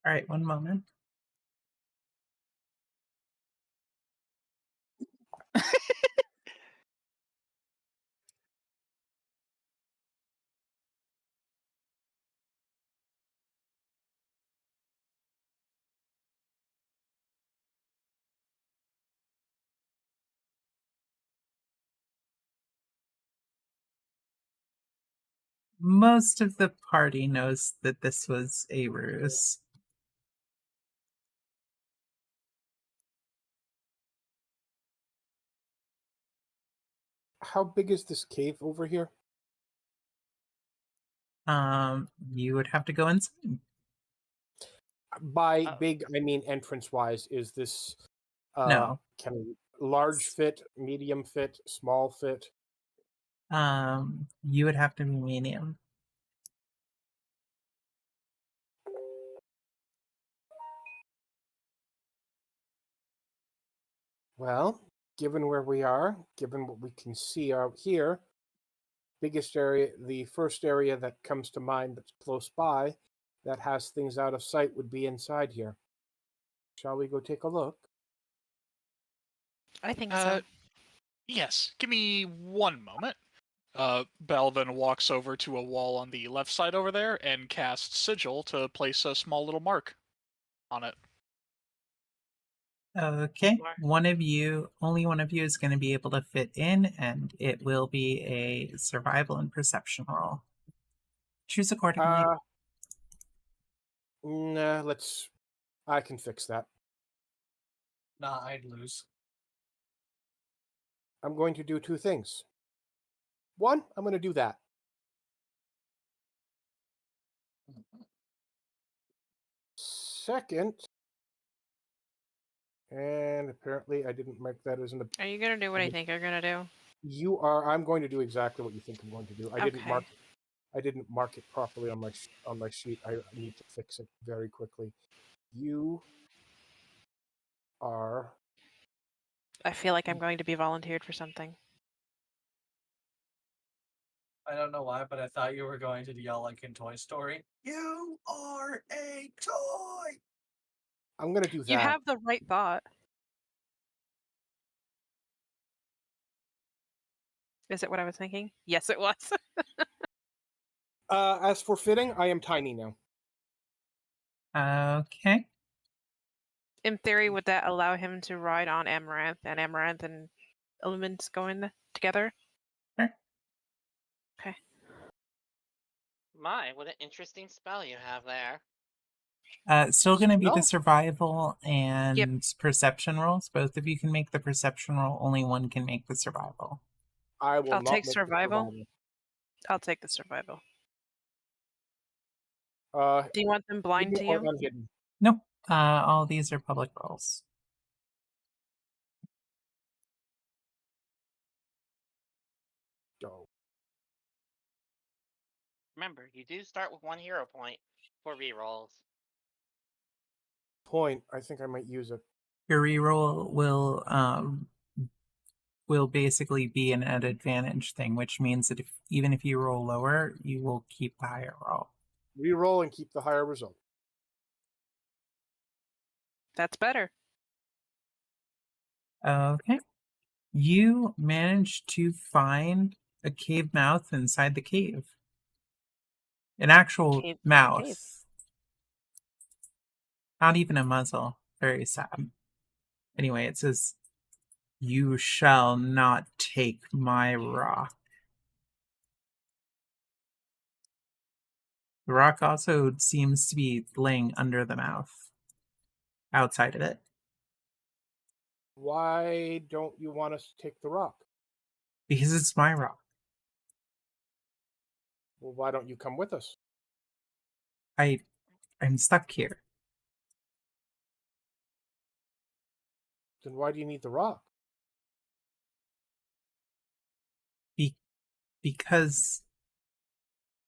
All right, one moment. Most of the party knows that this was a ruse. How big is this cave over here? You would have to go inside. By Oh. big, I mean entrance-wise. Is this No. can large fit, medium fit, small fit? You would have to be medium. Well, given where we are, given what we can see out here, biggest area, the first area that comes to mind that's close by that has things out of sight would be inside here. Shall we go take a look? I think so. Yes, give me one moment. Bell then walks over to a wall on the left side over there and casts Sigil to place a small little mark on it. Okay, Mark. only one of you is going to be able to fit in, and it will be a survival and perception roll. Choose accordingly. Nah, I can fix that. Nah, I'd lose. I'm going to do two things. One, I'm going to do that. Second, and apparently I didn't mark that as an. Are you gonna do what I think you're gonna do? You are. I'm going to do exactly what you think I'm going to do. I didn't Okay. mark it. I didn't mark it properly on my sheet. I need to fix it very quickly. You are. I feel like I'm going to be volunteered for something. I don't know why, but I thought you were going to yell like in Toy Story. You are a toy! I'm going to do that. You have the right thought. Is it what I was thinking? Yes, it was. As for fitting, I am tiny now. Okay. In theory, would that allow him to ride on Amaranth and elements going together? Sure. Okay. My, what an interesting spell you have there. Still going to be the No. survival and perception rolls. Both of you can make the perception roll. Only one can make the survival. I will I'll not take make survival. I'll take the survival. The Do you want them blind to or you? unhidden. Nope. All these are public rolls. Go. Remember, you do start with 1 hero point for rerolls. Point. I think I might use it. Your reroll will basically be an advantage thing, which means that even if you roll lower, you will keep the higher roll. Reroll and keep the higher result. That's better. Okay. You managed to find a cave mouth inside the cave. An actual Cave. mouth. Not even a muzzle. Very sad. Anyway, it says, "You shall not take my rock." The rock also seems to be laying under the mouth, outside of it. Why don't you want us to take the rock? Because it's my rock. Well, why don't you come with us? I'm stuck here. Then why do you need the rock? Because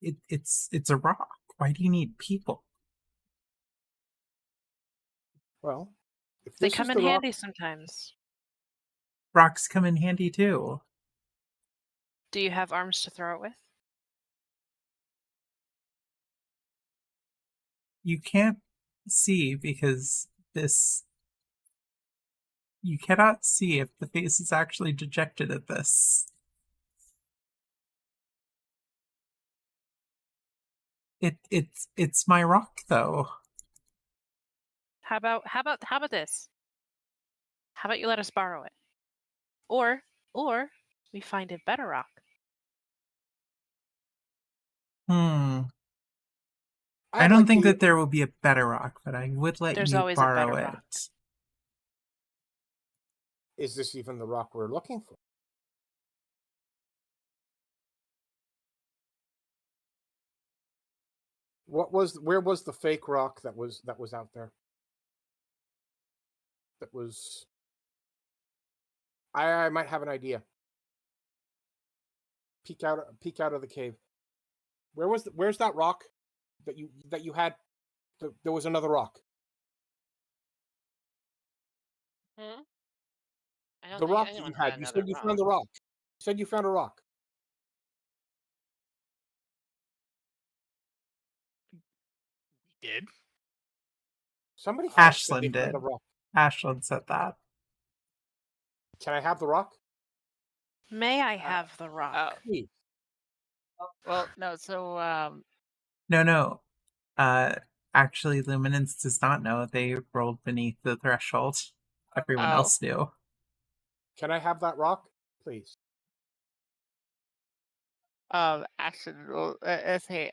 it's a rock. Why do you need people? Well, if They this come is in the rock, handy sometimes. Rocks come in handy too. Do you have arms to throw it with? You can't see because this. You cannot see if the face is actually dejected at this. It's my rock though. How about this? How about you let us borrow it? Or we find a better rock. I I'd don't like think to- that there will be a better rock, but I would let There's you always a borrow better it. rock. Is this even the rock we're looking for? Where was the fake rock that was out there? That was. I might have an idea. Peek out of the cave. Where's that rock that you had? There was another rock. Hmm? I don't The think rock that you anyone had. had You another said you rock. found the rock. You said you found a rock. We did. Somebody said they Ashlyn found did. the rock. Ashlyn said that. Can I have the rock? May I have the rock? Please. Well, no. So, No. Actually, Luminance does not know they rolled beneath the threshold. Everyone Oh. else knew. Can I have that rock, please? Actually, well, say,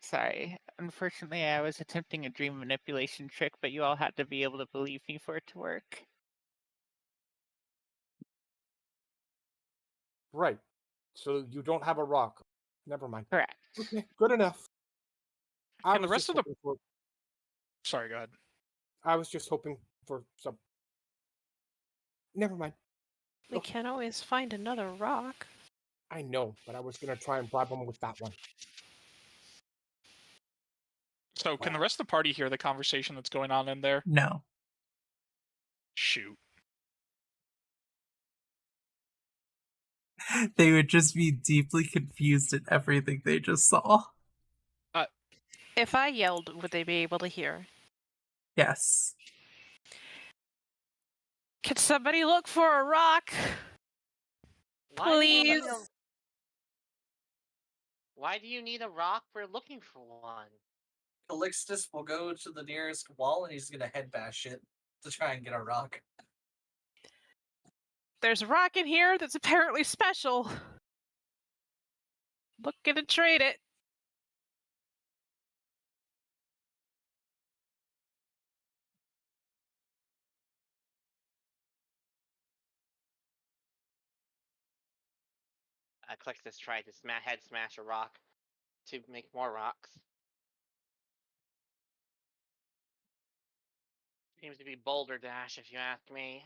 sorry. Unfortunately, I was attempting a dream manipulation trick, but you all had to be able to believe me for it to work. Right. So you don't have a rock. Never mind. Correct. Okay, good enough. Can the rest of the- hoping Sorry, go ahead. I was just hoping for some. Never mind. We Okay. can always find another rock. I know, but I was gonna try and bribe him with that one. So, can the rest of the party hear the conversation that's going on in there? No. Shoot. They would just be deeply confused at everything they just saw. If I yelled, would they be able to hear? Yes. Can somebody look for a rock? Please. Why do you need a rock? We're looking for one. Calixtus will go to the nearest wall and he's gonna head bash it to try and get a rock. There's a rock in here that's apparently special. Looking to trade it. Calixtus tried to head smash a rock to make more rocks. Seems to be Boulder Dash, if you ask me.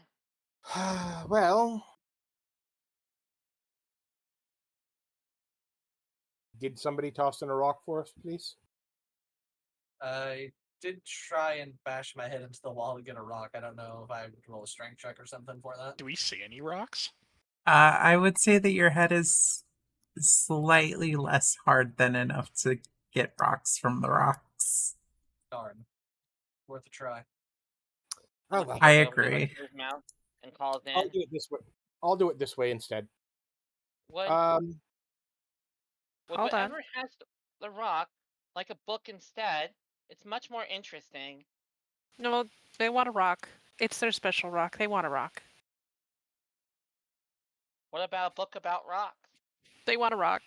Well, did somebody toss in a rock for us, please? I did try and bash my head into the wall to get a rock. I don't know if I would roll a strength check or something for that. Do we see any rocks? I would say that your head is slightly less hard than enough to get rocks from the rocks. Darn. Worth a try. Oh, well. I Nobody agree. looks at his mouth and calls in. I'll do it this way. I'll do it this way instead. Would Hold on. whatever has the rock, like a book instead, it's much more interesting. No, they want a rock. It's their special rock. They want a rock. What about a book about rocks? They want a rock.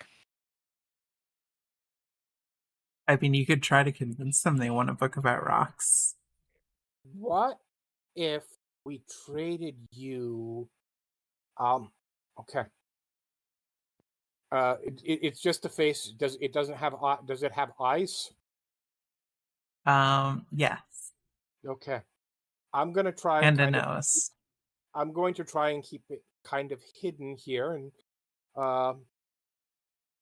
I mean, you could try to convince them they want a book about rocks. What if we traded you? Okay. It's just a face. Does it doesn't have? Does it have eyes? Yes. Okay. I'm gonna try And a kind of. nose. I'm going to try and keep it kind of hidden here and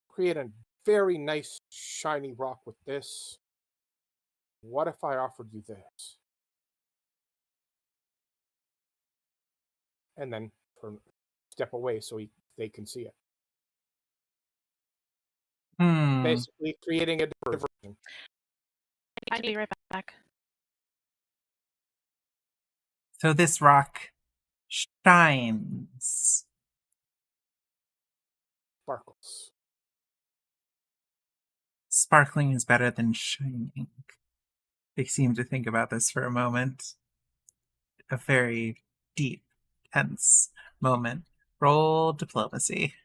create a very nice shiny rock with this. What if I offered you this? And then step away so they can see it. Basically creating a diversion. I need to be right back. So this rock shines. Sparkles. Sparkling is better than shining. They seem to think about this for a moment. A very deep, tense moment. Roll diplomacy.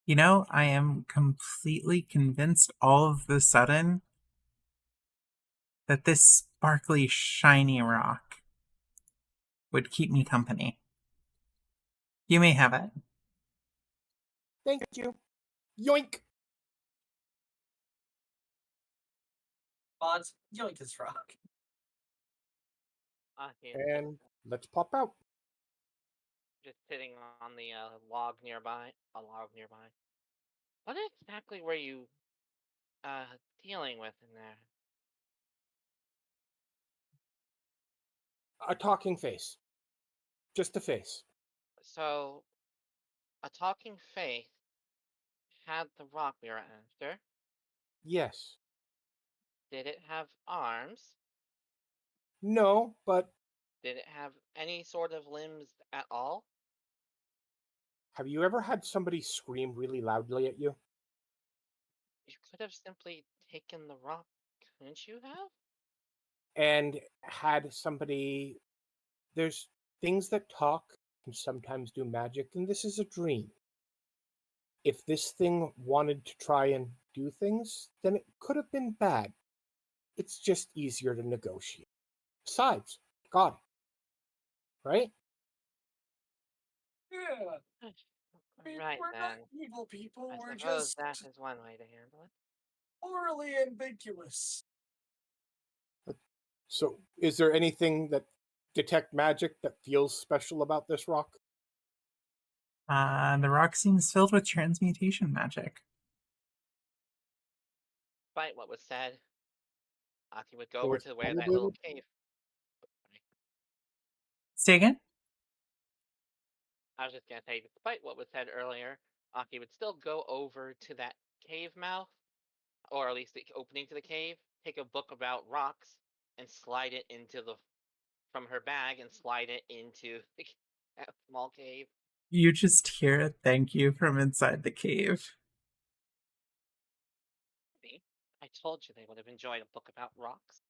You know, I am completely convinced all of a sudden that this sparkly, shiny rock would keep me company. You may have it. Thank you. Yoink. Mods, yoink this rock. Aki And let's pop out. just sitting on the log nearby. A log nearby. What exactly were you dealing with in there? A talking face. Just a face. So, a talking face had the rock we were after. Yes. Did it have arms? No, but Did it have any sort of limbs at all? have you ever had somebody scream really loudly at you? You could have simply taken the rock, couldn't you have? And had somebody. There's things that talk can sometimes do magic, and this is a dream. If this thing wanted to try and do things, then it could have been bad. It's just easier to negotiate. Besides, God, right? Yeah, I mean, Right we're not then. evil people. I We're suppose just that is one way to handle it. morally ambiguous. So, is there anything that detect magic that feels special about this rock? The rock seems filled with transmutation magic. Despite what was said, Aki would go So over it's to where that probably little cave. Say again? I was just gonna say, despite what was said earlier, Aki would still go over to that cave mouth, or at least the opening to the cave, take a book about rocks, and slide it into the from her bag and slide it into that small cave. You just hear a thank you from inside the cave. See? I told you they would have enjoyed a book about rocks.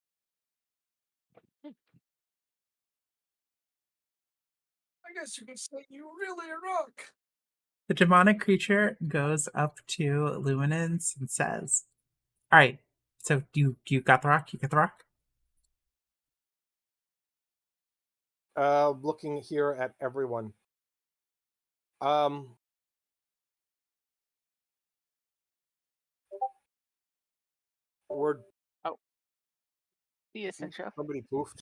I guess you could say you really a rock. The demonic creature goes up to Luminance and says, "All right, so you got the rock? You got the rock?" Looking here at everyone. Um, or The essential. somebody poofed.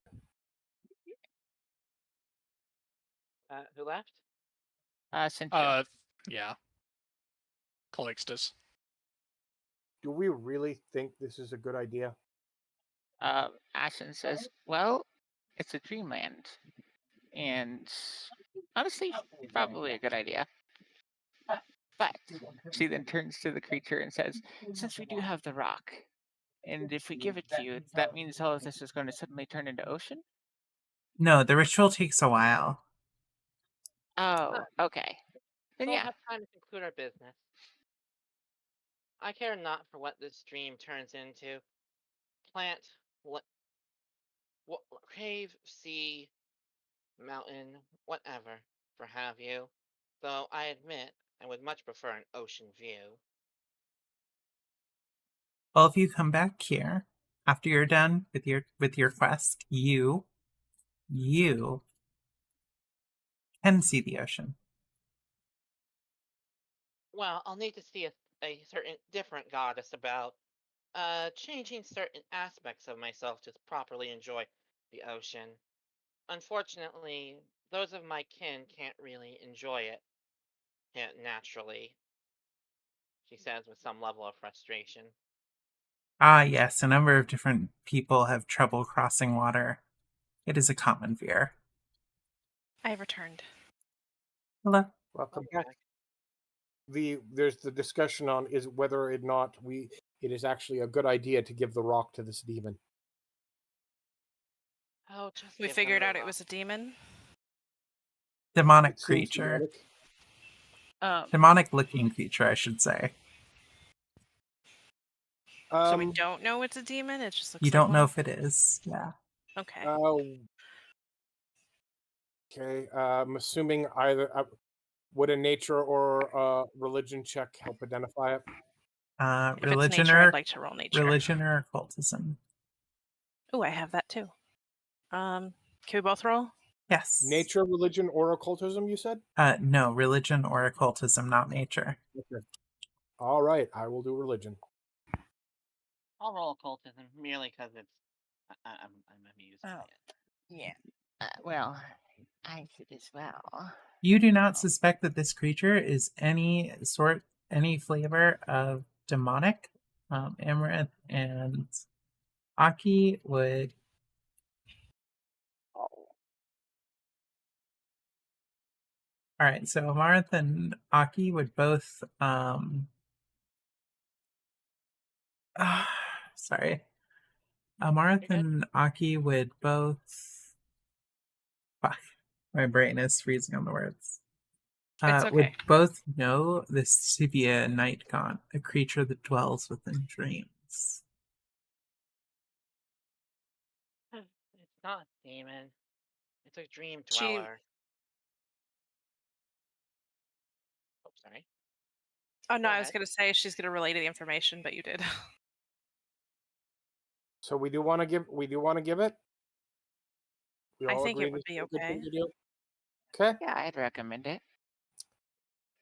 Who left? Essential. Yeah. Calixtus. Do we really think this is a good idea? Ashen says, well, it's a dreamland. And honestly, probably a good idea. But she then turns to the creature and says, since we do have the rock, and if we give it to you, that means all of this is going to suddenly turn into ocean? No, the ritual takes a while. Oh, okay. Then We'll yeah. have time to conclude our business. I care not for what this dream turns into. Plant, cave, sea, mountain, whatever, for have you. Though I admit I would much prefer an ocean view. Well, if you come back here after you're done with your quest, you can see the ocean. Well, I'll need to see a certain different goddess about changing certain aspects of myself to properly enjoy the ocean. Unfortunately, those of my kin can't really enjoy it naturally, she says with some level of frustration. Ah, yes, a number of different people have trouble crossing water. It is a common fear. I've returned. Hello. Welcome Okay. back. There's the discussion on is whether or not it is actually a good idea to give the rock to this demon. Oh, just We give figured them out the it was a demon. Demonic It seems creature. demonic. Demonic looking creature, I should say. So we don't know it's a demon. It just looks You like don't know one? if it is. Yeah. Okay. Okay. I'm assuming either would a nature or religion check help identify it? If it's Religion nature, or I'd like to roll nature. religion or occultism. Oh, I have that too. Can we both roll? Yes. Nature, religion, or occultism, you said? No, religion or occultism, not nature. Okay. All right, I will do religion. I'll roll occultism merely because it's I'm amused by it. Yeah. Well, I should as well. You do not suspect that this creature is any flavor of demonic. Amaranth and Aki would. All right, so Amaranth and Aki would both. Sorry. Amaranth and Aki would both. Fuck, my brain is freezing on the words. It's okay. Would both know this to be a night gaunt, a creature that dwells within dreams. It's not a demon. It's a dream She- dweller. Oh, sorry. Oh no, Go I was ahead. gonna say she's gonna relay the information, but you did. So we do want to give it. We I all think agree it would this be is a good thing okay. to do? Okay, Yeah, I'd recommend it.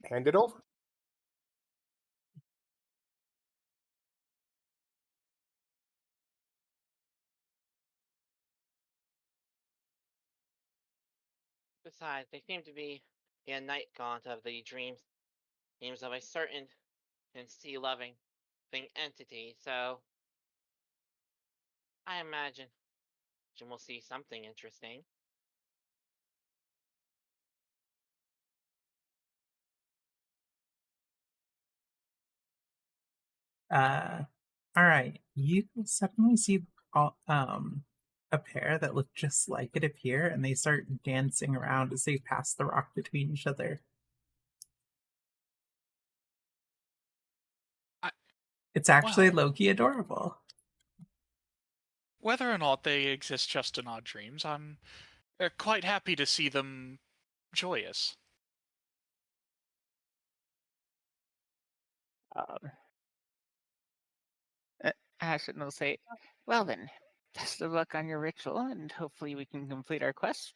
hand it over. Besides, they seem to be a night gaunt of the dreams of a certain and sea-loving thing entity. So I imagine we'll see something interesting. All right. You suddenly see a pair that look just like it appear, and they start dancing around as they pass the rock between each other. I- It's actually well- low-key adorable. Whether or not they exist just in our dreams, I'm quite happy to see them joyous. Ashton will say, "Well then, best of luck on your ritual, and hopefully we can complete our quest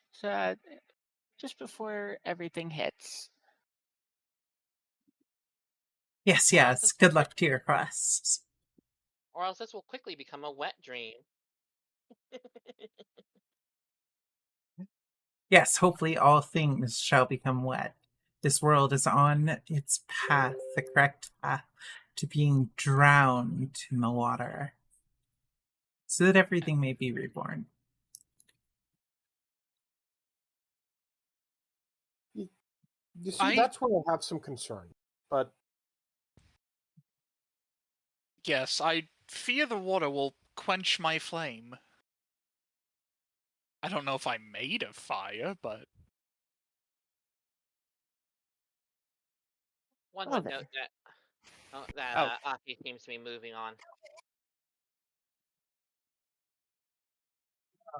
just before everything hits." Yes, Or else yes. this Good will luck to your quests. Or else this will quickly become a wet dream. Yes, hopefully all things shall become wet. This world is on its path, the correct path, to being drowned in the water, so that everything may be reborn. You see, that's where I have some concern. But Yes, I fear the water will quench my flame. I don't know if I'm made of fire, but One Well would then. note that Oh. Aki seems to be moving on.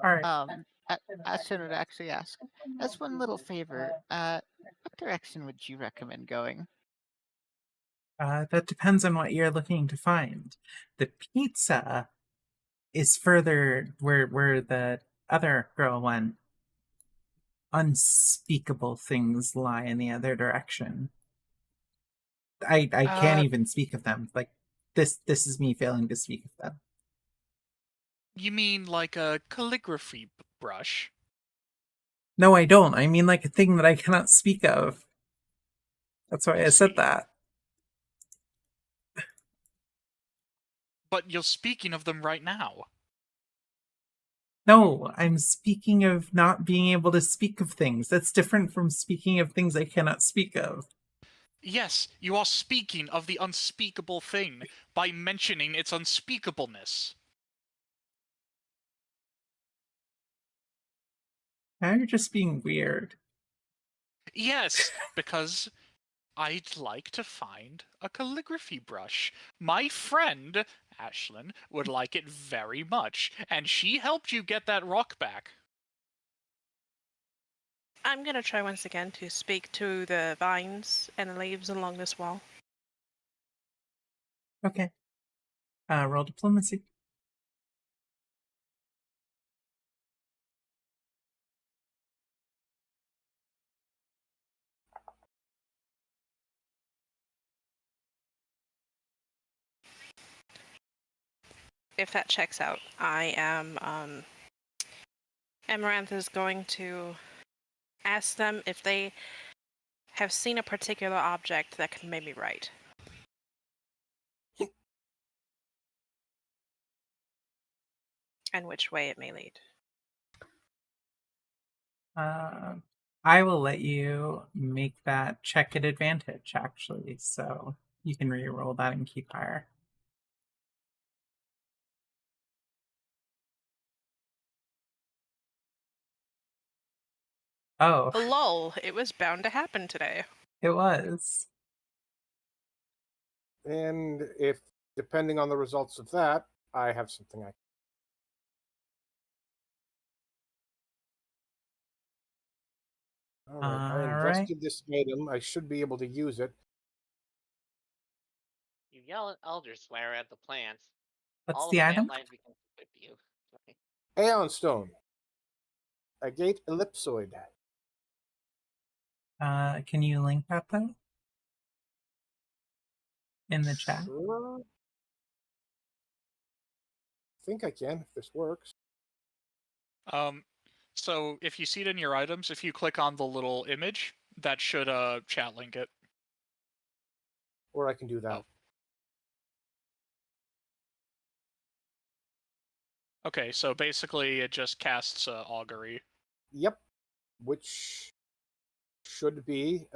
All right. Ashton would actually ask, as one little favor, what direction would you recommend going? That depends on what you're looking to find. The pizza is further where the other girl went. Unspeakable things lie in the other direction. I can't even speak of them. Like this is me failing to speak of them. You mean like a calligraphy brush? No, I don't. I mean like a thing that I cannot speak of. That's why I said see. that. But you're speaking of them right now. No, I'm speaking of not being able to speak of things. That's different from speaking of things I cannot speak of. Yes, you are speaking of the unspeakable thing by mentioning its unspeakableness. Now you're just being weird. Yes, because I'd like to find a calligraphy brush. My friend, Ashlyn, would like it very much, and she helped you get that rock back. I'm gonna try once again to speak to the vines and the leaves along this wall. Okay. Roll diplomacy. If that checks out, I am Amaranth is going to ask them if they have seen a particular object that can make me right. And which way it may lead. I will let you make that check at advantage, actually. So you can re-roll that and keep higher. Oh, Lol, it was bound to happen today. it was. And if, depending on the results of that, I have something I. All right, I All right. invested this item. I should be able to use it. You yell at Elder Swear at the plants. What's All the plant item? life becomes equipped to you. Sorry. Aeon Stone. Agate ellipsoid. Can you link that though? In the chat? Sure. I think I can if this works. So if you see it in your items, if you click on the little image, that should chat link it. Or I can do that. Oh. Okay, so basically it just casts augury. Yep. Which should be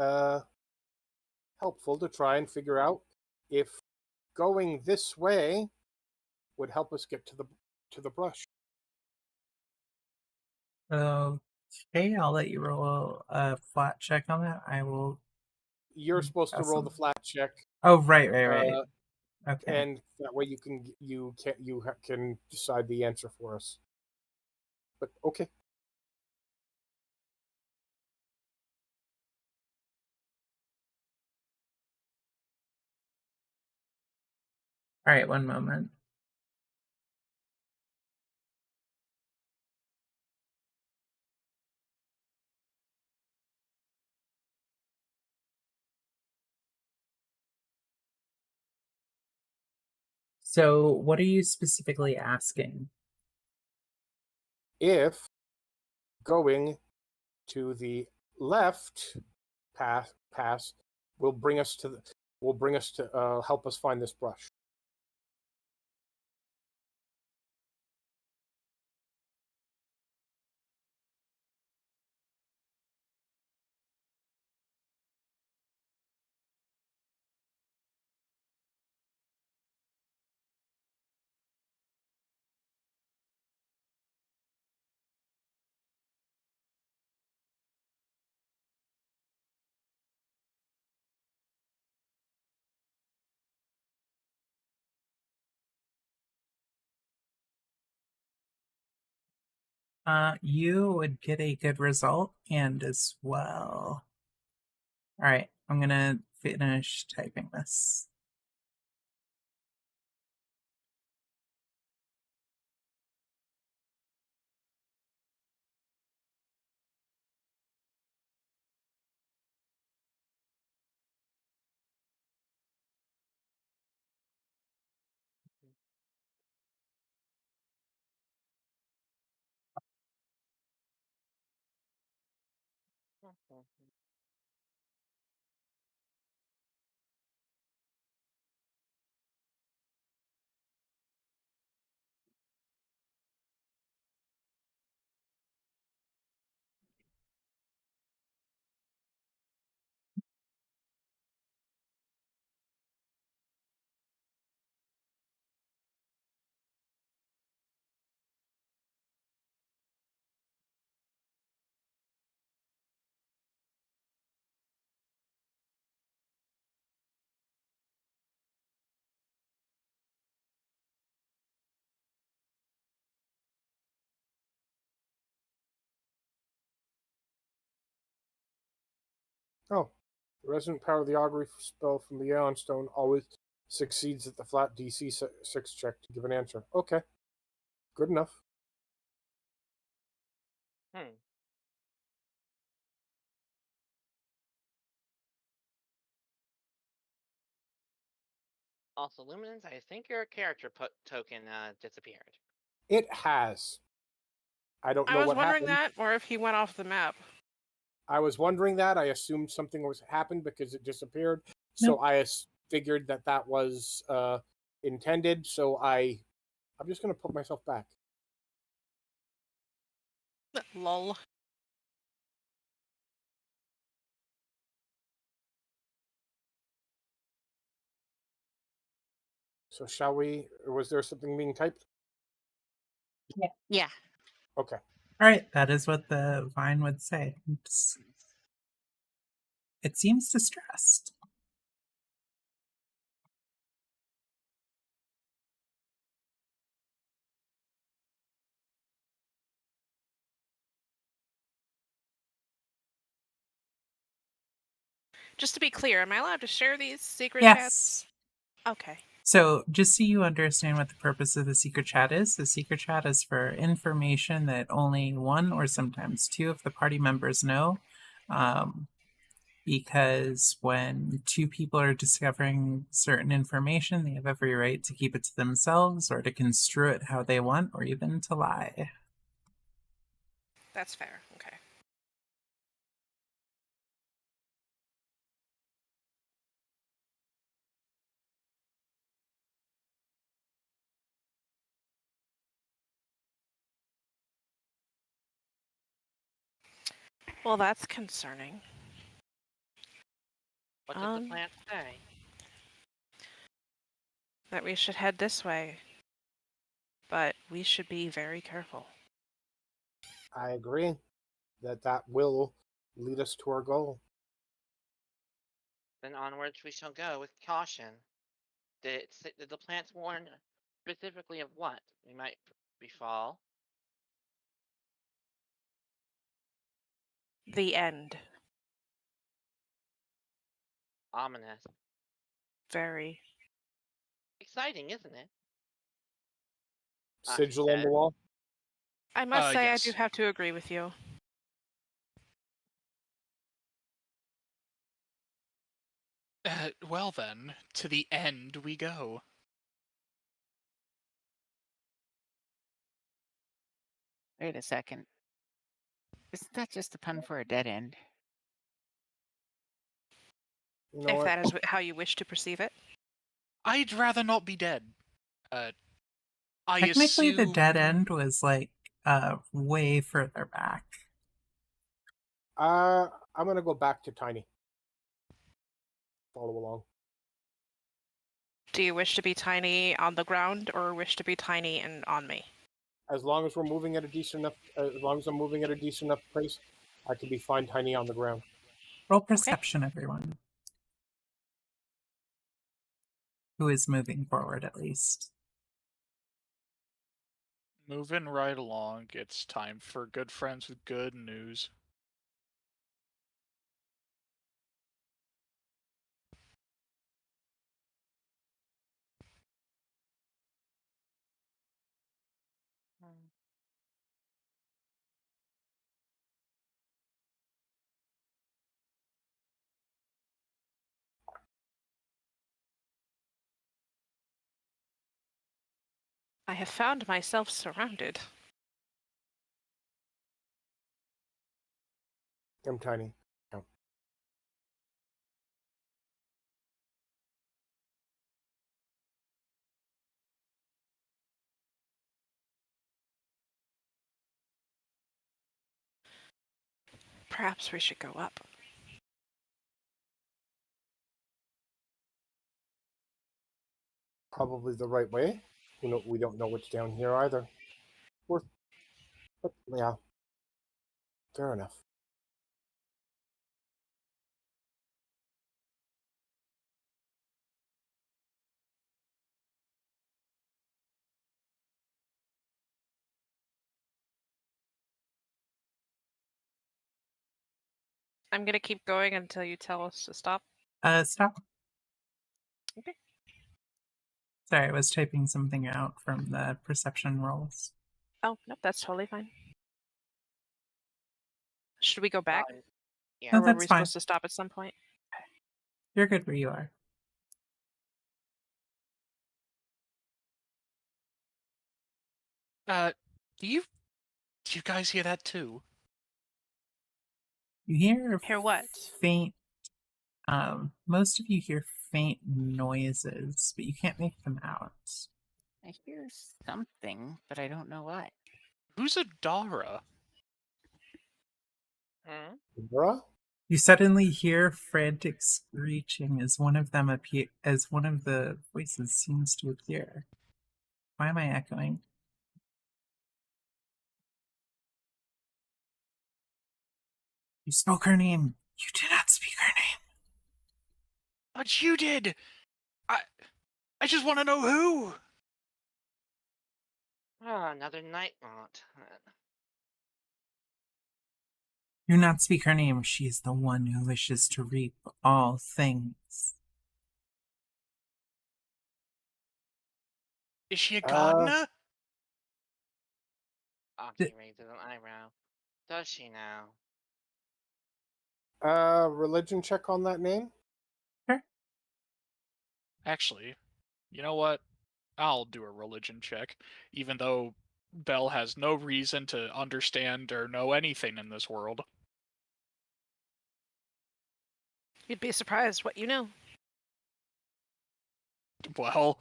helpful to try and figure out if going this way would help us get to the brush. Okay, I'll let you roll a flat check on that. I will. You're supposed to roll the Awesome. flat check, Oh, right. Okay. and that way you can decide the answer for us. But okay. All right, one moment. So, what are you specifically asking? If going to the left pass will bring us to help us find this brush. You would get a good result, and as well. All right, I'm gonna finish typing this. Oh, the resident power of the augury spell from the Aeon Stone always succeeds at the flat DC 6 check to give an answer. Okay, good enough. Hmm. Also, Luminance, I think your character token disappeared. It has. I don't I know was what wondering happened. that, or if he went off the map. I was wondering that. I assumed something was happened because it disappeared. So Nope. I figured that was intended. So I'm just going to put myself back. Lol. So shall we? Or was there something being typed? Yeah. Okay. All right, that is what the vine would say. It seems distressed. Just to be clear, am I allowed to share these secret Yes. chats? Okay. So, just so you understand what the purpose of the secret chat is, the secret chat is for information that only one or sometimes two of the party members know. Because when two people are discovering certain information, they have every right to keep it to themselves or to construe it how they want or even to lie. That's fair. Okay. Well, that's concerning. What did the plant say? That we should head this way. But we should be very careful. I agree that will lead us to our goal. Then onwards we shall go with caution. Did the plants warn specifically of what we might befall? The end. Ominous. Very. Exciting, isn't it? Sigil on the wall. I must say, yes. I do have to agree with you. Well then, to the end we go. Wait a second. Isn't that just a pun for a dead end? You know If what? that is how you wish to perceive it. I'd rather not be dead. I Technically, the dead assume- end was like way further back. I'm gonna go back to Tiny. Follow along. Do you wish to be tiny on the ground or wish to be tiny and on me? As long as we're moving at a decent enough, as long as I'm moving at a decent enough pace, I can be fine Tiny on the ground. Roll perception, everyone. Who is moving forward, at least. Moving right along, it's time for good friends with good news. I have found myself surrounded. I'm Tiny. No. Perhaps we should go up. Probably the right way. We don't know what's down here either. But yeah, fair enough. I'm gonna keep going until you tell us to stop. Stop. Okay. Sorry, I was typing something out from the perception rolls. Oh, nope, that's totally fine. Should we go back? Yeah. Or No, were that's we fine. supposed to stop at some point? You're good where you are. Do you guys hear that too? You hear Hear what? faint. Most of you hear faint noises, but you can't make them out. I hear something, but I don't know what. Who's Adara? Hmm? Bruh? You suddenly hear frantic screeching as one of the voices seems to appear. Why am I echoing? You spoke her name. You did not speak her name. But you did. I just want to know who. Oh, another night mount. Do not speak her name. She is the one who wishes to reap all things. Is she a gardener? Aki raises an eyebrow. Does she now? Religion check on that name? Actually, you know what? I'll do a religion check, even though Belle has no reason to understand or know anything in this world. You'd be surprised what you know. Well,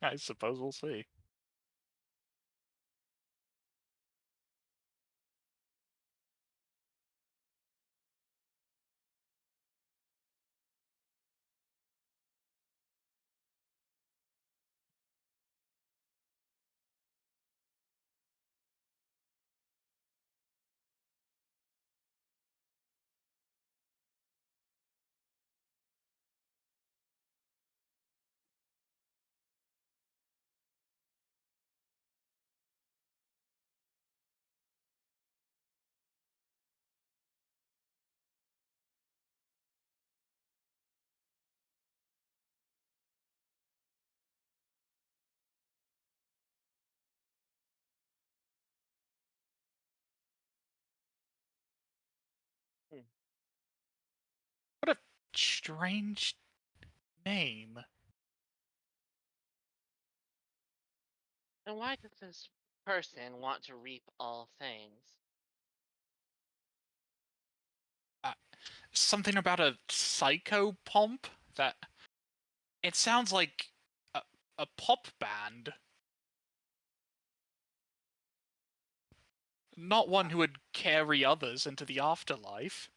I suppose we'll see. Hmm. What a strange name. And why does this person want to reap all things? Something about a psychopomp that it sounds like a pop band. Not one who would carry others into the afterlife.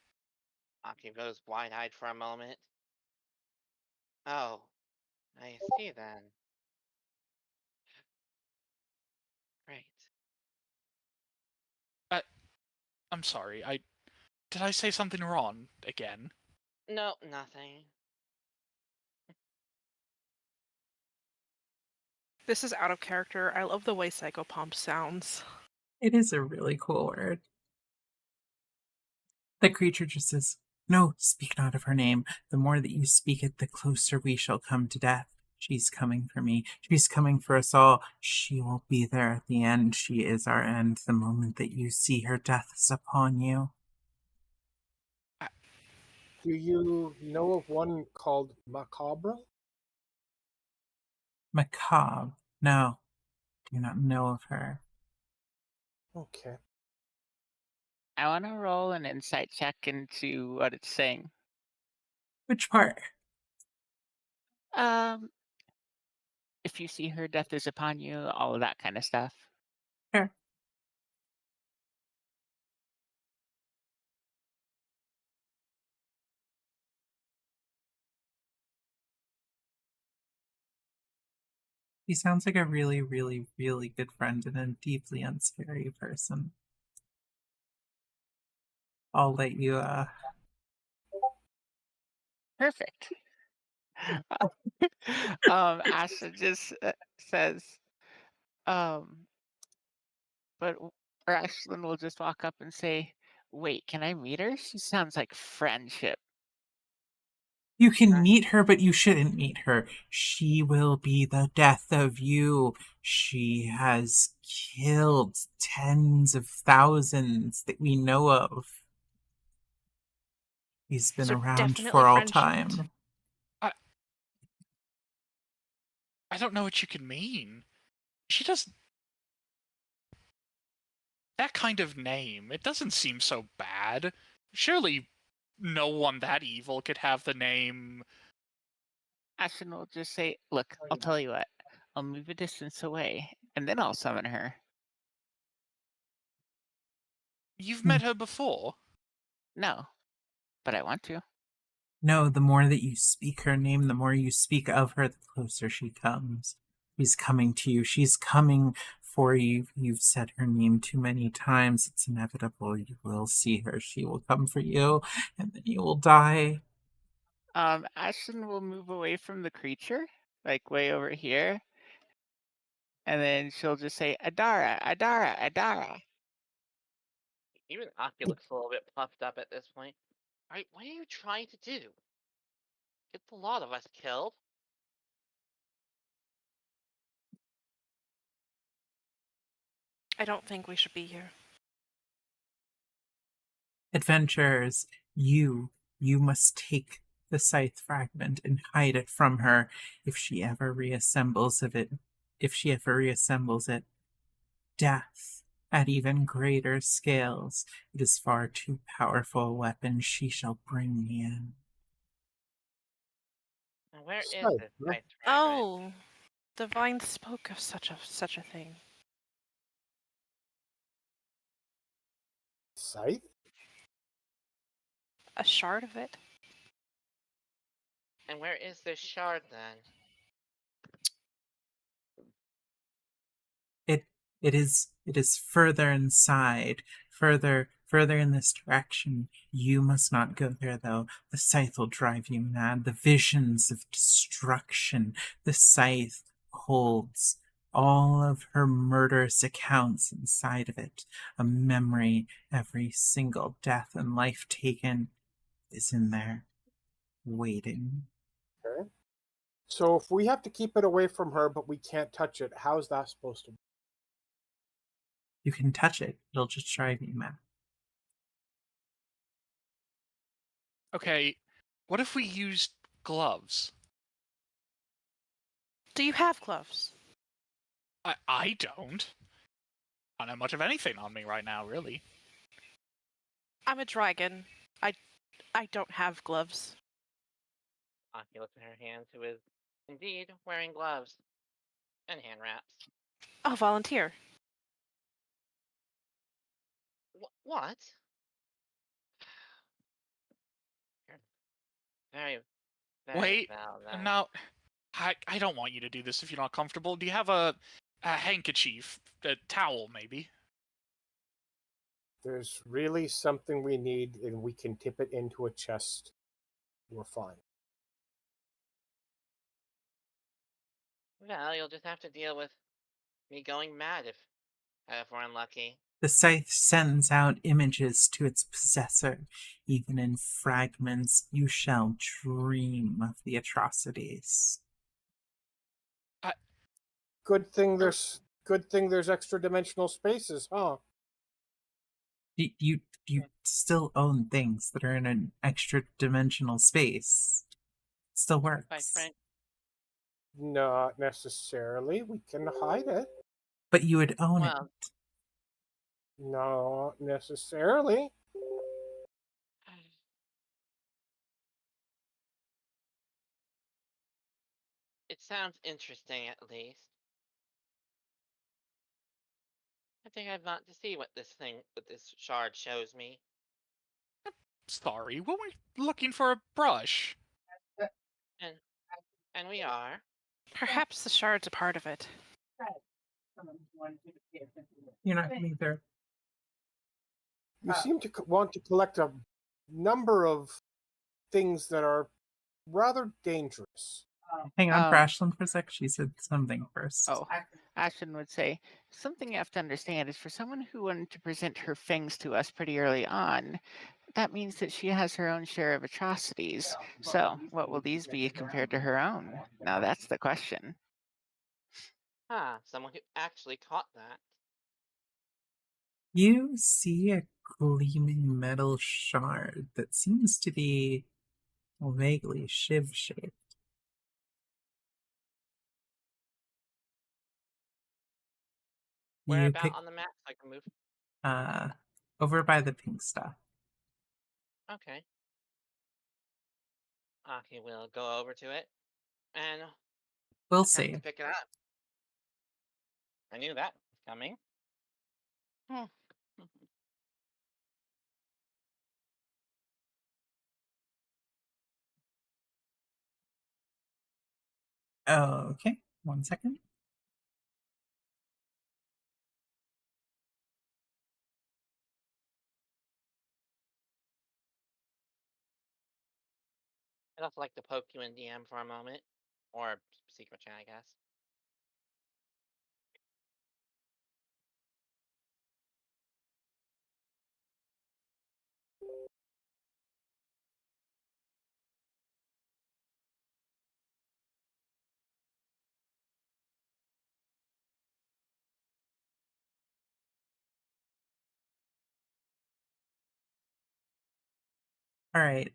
Aki goes wide-eyed for a moment. Oh, I see then. Great. I'm sorry, did I say something wrong again? No, nothing. This is out of character. I love the way psychopomp sounds. It is a really cool word. The creature just says, "No, speak not of her name. The more that you speak it, the closer we shall come to death. She's coming for me. She's coming for us all. She will be there at the end. She is our end. The moment that you see her, death is upon you." Do you know of one called Macabre? Macabre. No, do not know of her. Okay. I want to roll an insight check into what it's saying. Which part? Um, if you see her, death is upon you, all of that kind of stuff. Sure. He sounds like a really, really, really good friend and a deeply unscary person. I'll let you, Perfect. Asha just says, but or Ashlyn will just walk up and say, Wait, can I meet her? She sounds like friendship. You can meet her, but you shouldn't meet her. She will be the death of you. She has killed tens of thousands that we know of. He's been So around definitely for all friendship. time. I don't know what you can mean. She doesn't. That kind of name, it doesn't seem so bad. Surely no one that evil could have the name. Ashton will just say, "Look, I'll tell you what. I'll move a distance away, and then I'll summon her." You've met her before? No, but I want to. No, the more that you speak her name, the more you speak of her, the closer she comes. She's coming to you. She's coming for you. You've said her name too many times. It's inevitable. You will see her. She will come for you, and then you will die. Ashton will move away from the creature, like way over here, and then she'll just say, "Adara, Adara, Adara." Even Aki looks a little bit puffed up at this point. Alright, what are you trying to do? Get the lot of us killed? I don't think we should be here. Adventurers, you must take the scythe fragment and hide it from her if she ever reassembles it. Death at even greater scales. It is far too powerful a weapon. She shall bring me in. Now where is Scythe, this huh? nice fragment? Oh, the vine spoke of such a thing. Scythe? A shard of it. And where is this shard then? It is further inside, further in this direction. You must not go there, though. The scythe will drive you mad. The visions of destruction. The scythe holds all of her murderous accounts inside of it. A memory. Every single death and life taken is in there, waiting. Okay. So if we have to keep it away from her, but we can't touch it, how's that supposed to be? You can touch it. It'll just drive you mad. Okay, what if we used gloves? Do you have gloves? I don't. I don't have much of anything on me right now, really. I'm a dragon. I don't have gloves. Aki looks at her hands, who is indeed wearing gloves and hand wraps. I'll volunteer. What? You're very, very Wait, foul, then. now, I don't want you to do this if you're not comfortable. Do you have a handkerchief, a towel, maybe? There's really something we need, and we can tip it into a chest. We're fine. Well, you'll just have to deal with me going mad if we're unlucky. The scythe sends out images to its possessor. Even in fragments, you shall dream of the atrocities. Good thing there's extra dimensional spaces, huh? You still own things that are in an extra dimensional space. It still Quite works. frank, Not necessarily. We can hide it. But you would own Well- it. Not necessarily. it sounds interesting at least. I think I'd want to see what this shard shows me. Sorry, we're looking for a brush. And we are. Perhaps the shard's a part of it. You're not either. You seem to want to collect a number of things that are rather dangerous. Hang on for Um, Ashlyn for a sec. She said something first. Oh, Ashton would say, something you have to understand is for someone who wanted to present her fangs to us pretty early on, that means that she has her own share of atrocities. So, what will these be compared to her own? Now that's the question. Huh, someone who actually caught that. You see a gleaming metal shard that seems to be vaguely shiv shaped. Where You about pick on the map so I can move? uh over by the pink stuff. Okay. Okay, we'll go over to it and We'll attempt to save. pick it up. I knew that was coming. Hmm. Okay, 1 second. I'd also like to poke you in DM for a moment. Or secret chat, I guess. All right.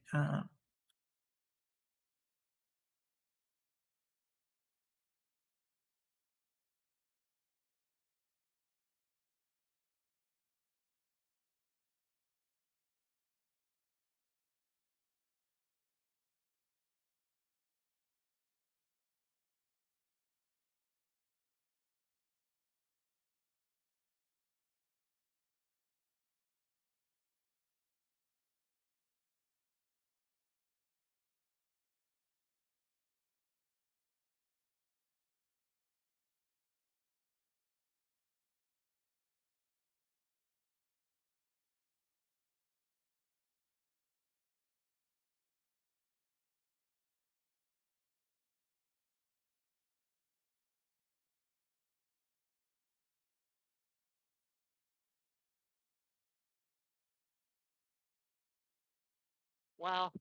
Well,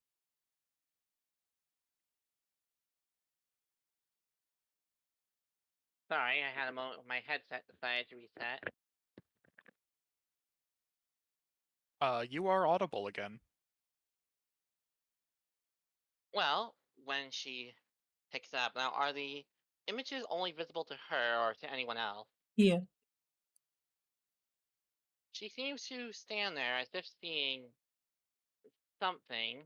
sorry, I had a moment with my headset decided to reset. You are audible again. Well, when she picks up, now are the images only visible to her or to anyone else? Yeah. She seems to stand there as if seeing something.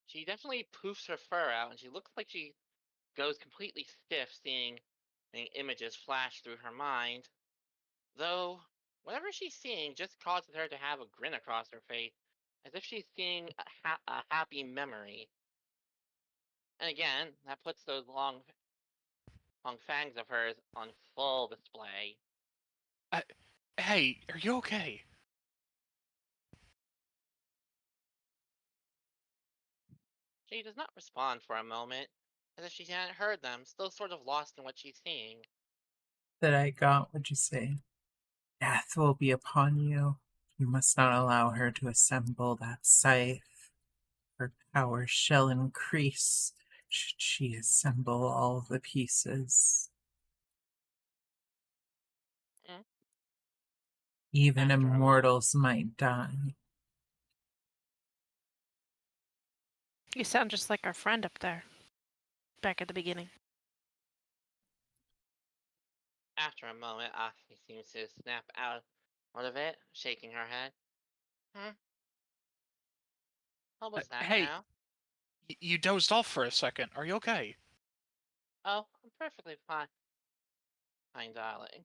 She definitely poofs her fur out, and she looks like she goes completely stiff seeing the images flash through her mind. Though, whatever she's seeing just causes her to have a grin across her face, as if she's seeing a happy memory. And again, that puts those long fangs of hers on full display. Hey, are you okay? She does not respond for a moment, as if she hadn't heard them, still sort of lost in what she's seeing. That I got what you say. Death will be upon you. You must not allow her to assemble that scythe. Her power shall increase should she assemble all the pieces. Mm. Even After a moment. immortals might die. You sound just like our friend up there, back at the beginning. After a moment, Aki seems to snap out of it, shaking her head. Hmm? What was that Hey, now? you dozed off for a second. Are you okay? Oh, I'm perfectly fine. Fine, darling.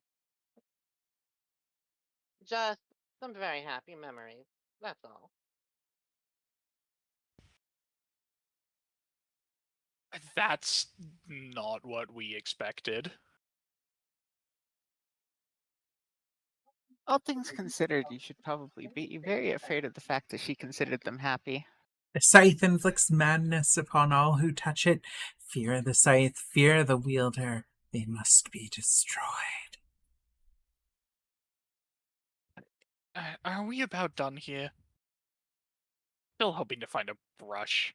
Just some very happy memories. That's all. That's not what we expected. All things considered, you should probably be very afraid of the fact that she considered them happy. The scythe inflicts madness upon all who touch it. Fear the scythe, fear the wielder. They must be destroyed. Are we about done here? Still hoping to find a brush.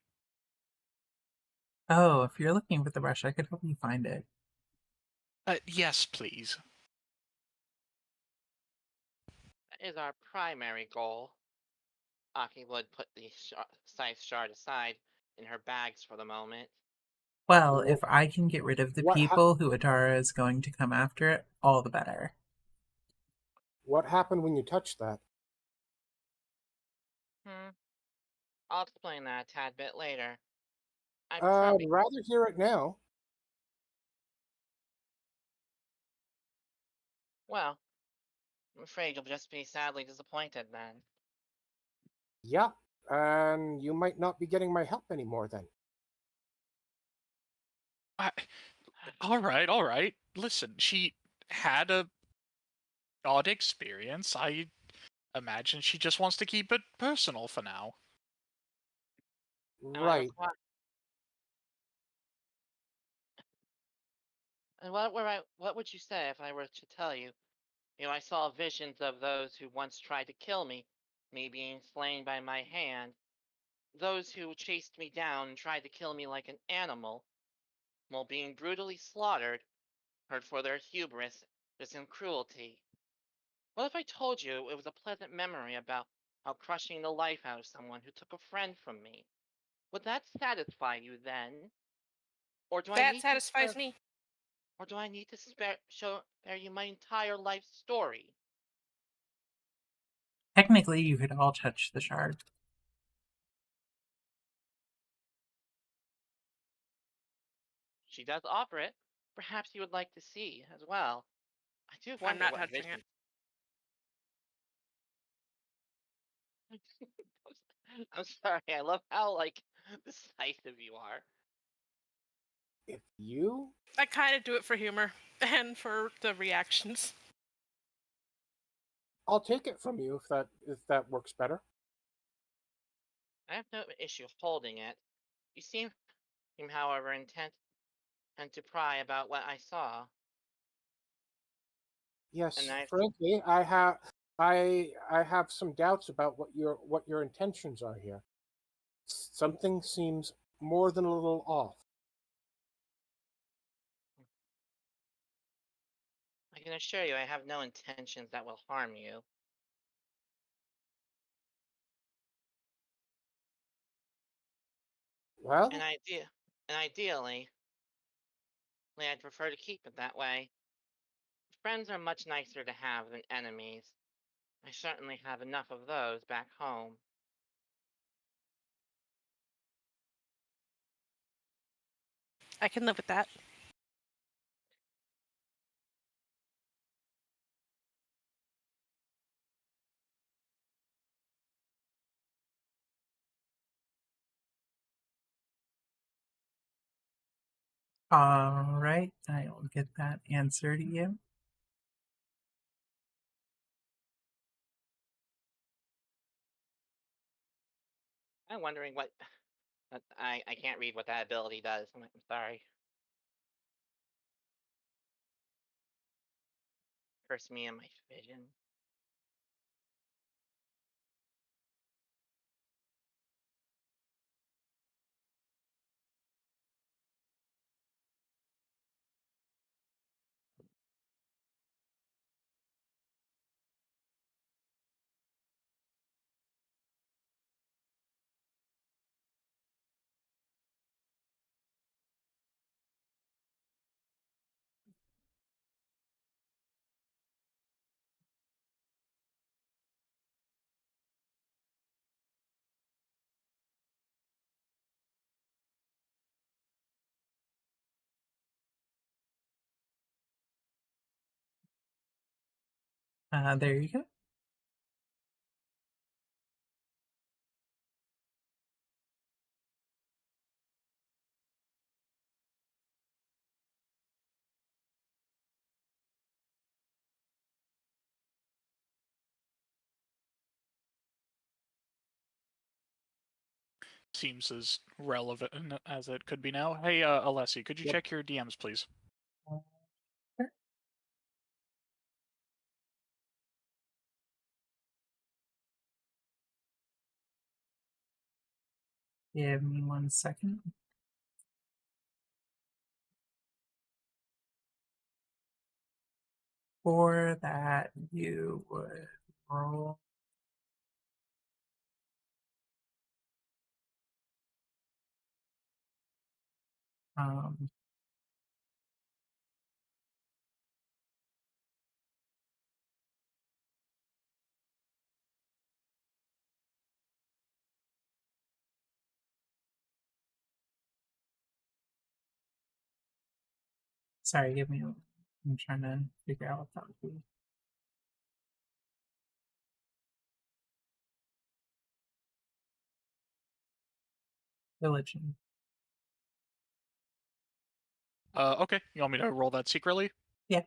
Oh, if you're looking for the brush, I could help you find it. Yes, please. That is our primary goal. Aki would put the scythe shard aside in her bags for the moment. Well, if I can get rid of the What people who Adara is going to come after it, all the better. What happened when you touched that? I'll explain that a tad bit later. I'd I'd prefer rather hear it now. Well, I'm afraid you'll just be sadly disappointed then. Yeah, and you might not be getting my help anymore then. All right. Listen, she had a odd experience. I imagine she just wants to keep it personal for now. Right. And what would you say if I were to tell you? I saw visions of those who once tried to kill me being slain by my hand, those who chased me down and tried to kill me like an animal, while being brutally slaughtered, heard for their hubris, and cruelty. What if I told you it was a pleasant memory about how crushing the life out of someone who took a friend from me? Would that satisfy you then? Or do I That need to satisfies me. Or do I need to spare you my entire life story? Technically, you could all touch the shard. She does offer it. Perhaps you would like to see as well. I do I'm wonder not what touching vision. I'm sorry. I love how decisive you are. If you I kind of do it for humor and for the reactions. I'll take it from you if that works better. I have no issue holding it. You seem, however, intent and to pry about what I saw. Yes, And I, frankly, I have some doubts about what your intentions are here. Something seems more than a little off. I can assure you, I have no intentions that will harm you. Well, And ideally, I'd prefer to keep it that way. Friends are much nicer to have than enemies. I certainly have enough of those back home. I can live with that. All right, I will get that answer to you. I'm wondering what. I can't read what that ability does. I'm sorry. Curse me in my vision. There you go. seems as relevant as it could be now. Hey, Alessi, could you Yep. check your DMs, please? Give me 1 second. For that, you would roll. Um, sorry, give me. I'm trying to figure out what that would be. Religion. Okay. You want me to roll that secretly? Yeah.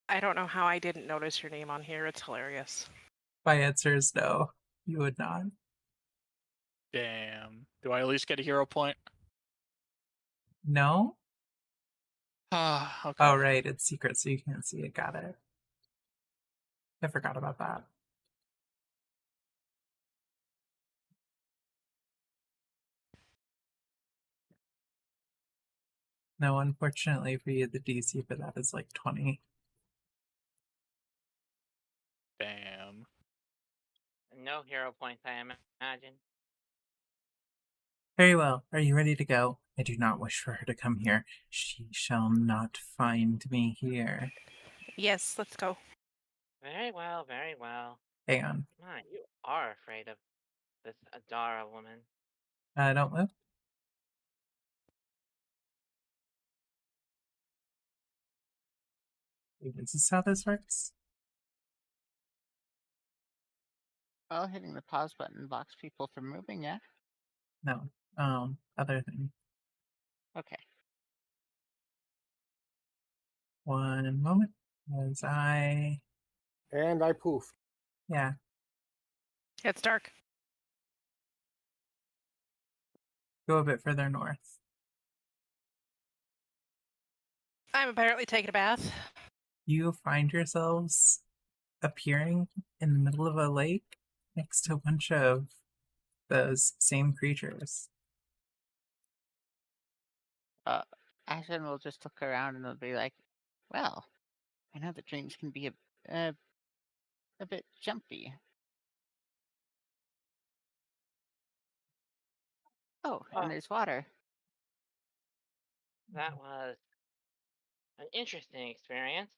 I don't know how I didn't notice your name on here. It's hilarious. My answer is no. You would not. Damn. Do I at least get a hero point? No? Ah, okay. Oh, right. It's secret, so you can't see it. Got it. I forgot about that. No, unfortunately for you, the DC for that is like 20. Damn. No hero points, I imagine. Very well. Are you ready to go? I do not wish for her to come here. She shall not find me here. Yes, let's go. Very well, very well. Hang on. My, you are afraid of this Adara woman. Don't move. Is this how this works? Well, hitting the pause button blocks people from moving, yeah? No. Other thing. Okay. 1 moment. As I. And I poofed. Yeah. It's dark. Go a bit further north. I'm apparently taking a bath. You find yourselves appearing in the middle of a lake next to a bunch of those same creatures. Ashen will just look around and will be like, well, I know that dreams can be a bit jumpy. Oh, Oh. and there's water. That was an interesting experience.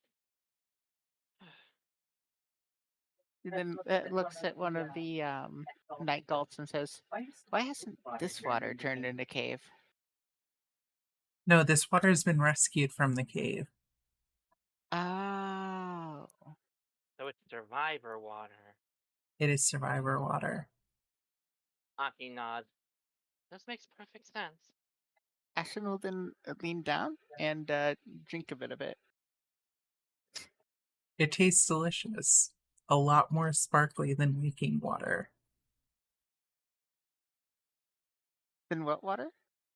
He then looks at one of the night galts and says, why hasn't this water turned into cave? No, this water has been rescued from the cave. Oh. So it's survivor water. It is survivor water. Aki nods. This makes perfect sense. Ashen will then lean down and drink a bit of it. It tastes delicious. A lot more sparkly than waking water. Then what water?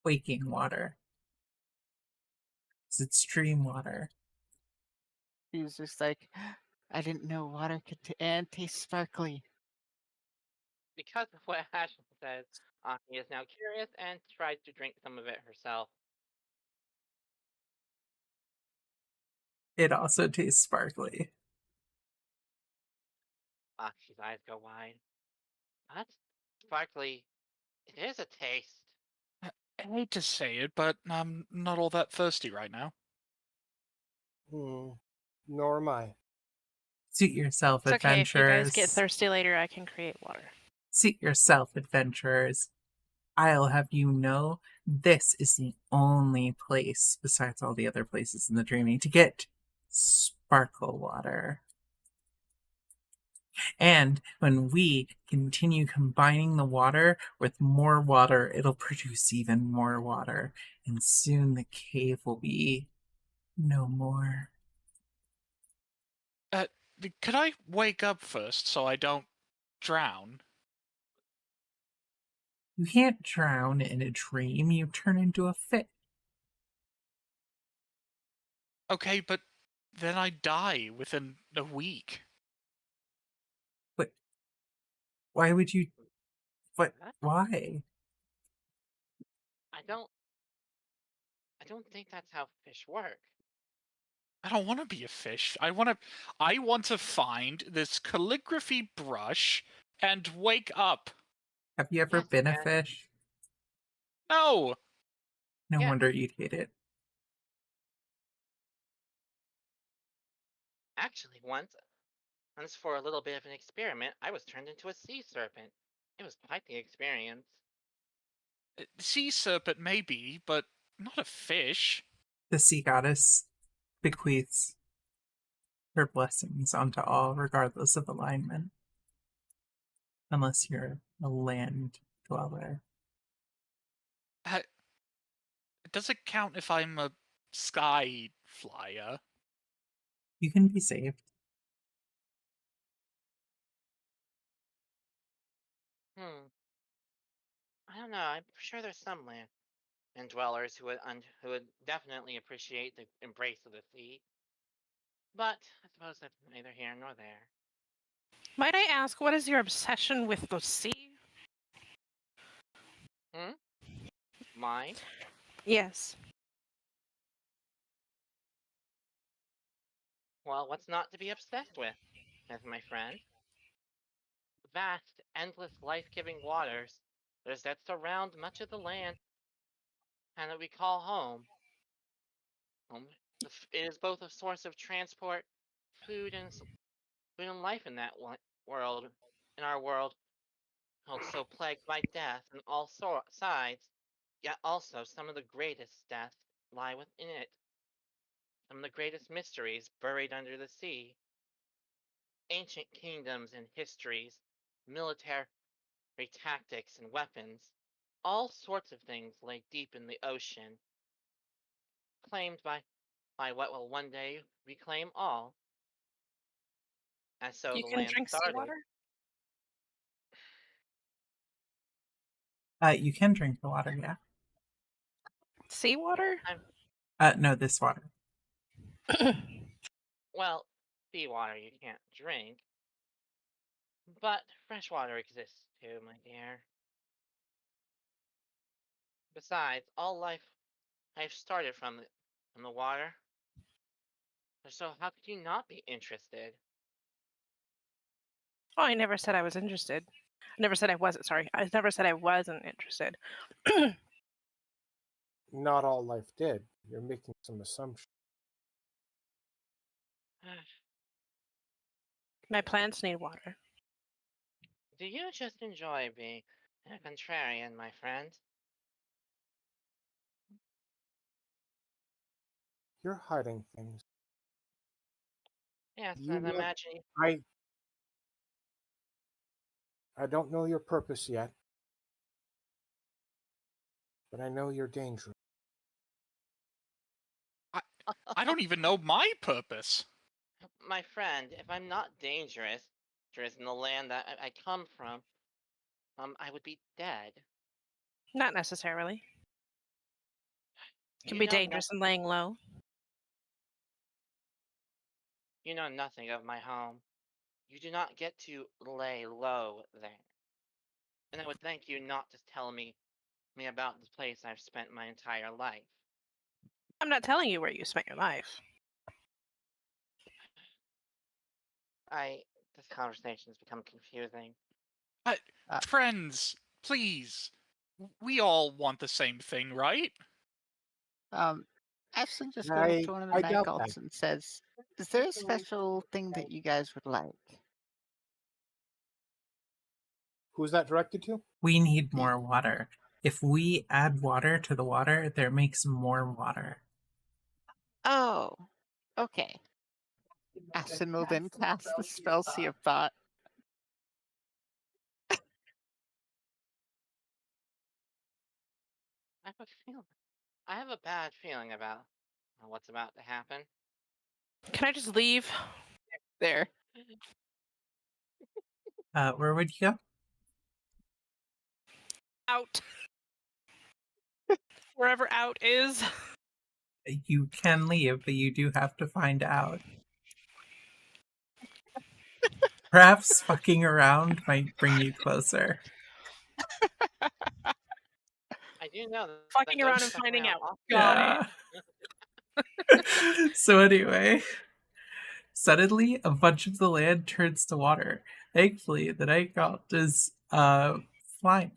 Waking water. It's stream water. He was just like, I didn't know water could and taste sparkly. Because of what Ashley says, Aki is now curious and tries to drink some of it herself. It also tastes sparkly. Aki's eyes go wide. That's sparkly. It is a taste. I hate to say it, but I'm not all that thirsty right now. Nor am I. Suit yourself, It's okay. If you guys adventurers. get thirsty later, I can create water. Suit yourself, adventurers. I'll have you know, this is the only place, besides all the other places in the Dreamy, to get sparkle water. And when we continue combining the water with more water, it'll produce even more water. And soon the cave will be no more. Could I wake up first so I don't drown? You can't drown in a dream, you turn into a fish. Okay, but then I die within a week. But why would you? What? What? Why? I don't think that's how fish work. I don't want to be a fish. I want to find this calligraphy brush and wake up. Have you ever Yes, been a and fish? No. No Yeah. wonder you'd hate it. actually once for a little bit of an experiment, I was turned into a sea serpent. It was quite the experience. Sea serpent maybe, but not a fish. The sea goddess bequeaths her blessings onto all, regardless of alignment. Unless you're a land dweller. Does it count if I'm a sky flyer? You can be saved. I don't know. I'm sure there's some land and dwellers who would definitely appreciate the embrace of the sea. But I suppose that's neither here nor there. Might I ask, what is your obsession with the sea? Mine? Yes. Well, what's not to be obsessed with, as my friend? Vast, endless, life-giving waters that surround much of the land and that we call home. It is both a source of transport, food, and life in that world, in our world, so plagued by death on all sides. Yet also some of the greatest deaths lie within it. Some of the greatest mysteries buried under the sea. Ancient kingdoms and histories, military tactics and weapons, all sorts of things lay deep in the ocean, claimed by what will one day reclaim all. And so You the can land drink started. seawater? You can drink the water, yeah. Seawater? No, this water. Well, seawater you can't drink, but freshwater exists too, my dear. Besides, all life I've started from the water. So how could you not be interested? Oh, I never said I was interested. I never said I wasn't. Sorry. I never said I wasn't interested. Not all life did. You're making some assumptions. My plants need water. Do you just enjoy being a contrarian, my friend? You're hiding things. Yes, You as I know, imagine. I don't know your purpose yet, but I know you're dangerous. I don't even know my purpose. My friend, if I'm not dangerous in the land that I come from, I would be dead. Not necessarily. It can You be know dangerous and laying low. You know nothing of my home. You do not get to lay low there. And I would thank you not to tell me about the place I've spent my entire life. I'm not telling you where you spent your life. This conversation has become confusing. Friends, please. We all want the same thing, right? Ashley just goes up to one of the I night doubt cults that. and says, "Is there a special thing that you guys would like?" Who's that directed to? We need more water. If we add water to the water, there makes more water. Oh, okay. Ashen will then cast the spell Sea of Thought I have a bad feeling about what's about to happen. Can I just leave? There. Where would you go? Out. Wherever out is. You can leave, but you do have to find out. Perhaps fucking around might bring you closer. I do know that Fucking ghosts around and check finding around out. often. Got Yeah. So anyway, suddenly a bunch of the land turns to water. Thankfully, the night god is flying.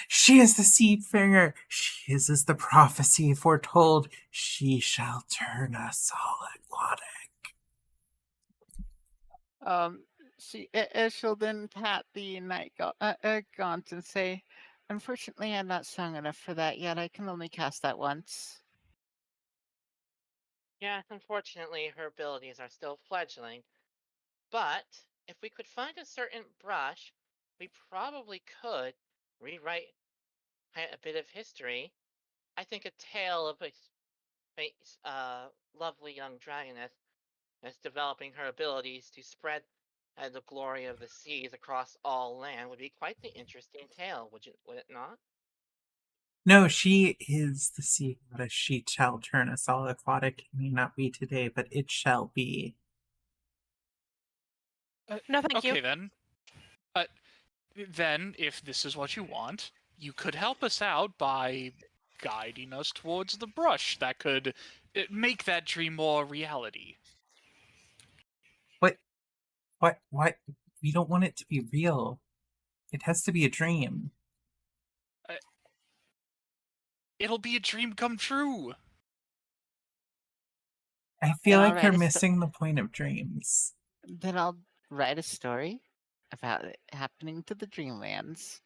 She is the seedbringer. She is as the prophecy foretold. She shall turn us all aquatic. She'll then pat the gaunt and say, "Unfortunately, I'm not strong enough for that yet. I can only cast that once." Yes, unfortunately, her abilities are still fledgling. But if we could find a certain brush, we probably could rewrite a bit of history. I think a tale of a lovely young dragoness that's developing her abilities to spread the glory of the seas across all land would be quite the interesting tale, would it not? No, she is the sea goddess. She shall turn us all aquatic. It may not be today, but it shall be. No, thank you. Okay, then. Then, if this is what you want, you could help us out by guiding us towards the brush that could make that dream more reality. What? We don't want it to be real. It has to be a dream. It'll be a dream come true. I feel Then I'll like write you're a missing the point of dreams. Then I'll write a story about it happening to the Dreamlands.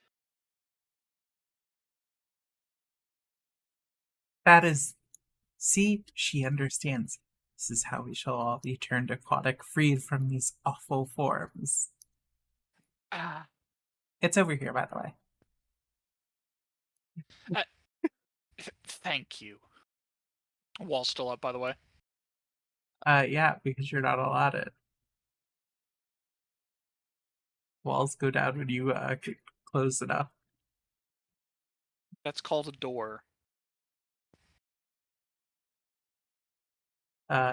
That is. See, she understands. This is how we shall all be turned aquatic, freed from these awful forms. Ah, It's over here, by the way. thank you. Wall's still up, by the way. Yeah, because you're not allowed it. Walls go down when you close it up. That's called a door.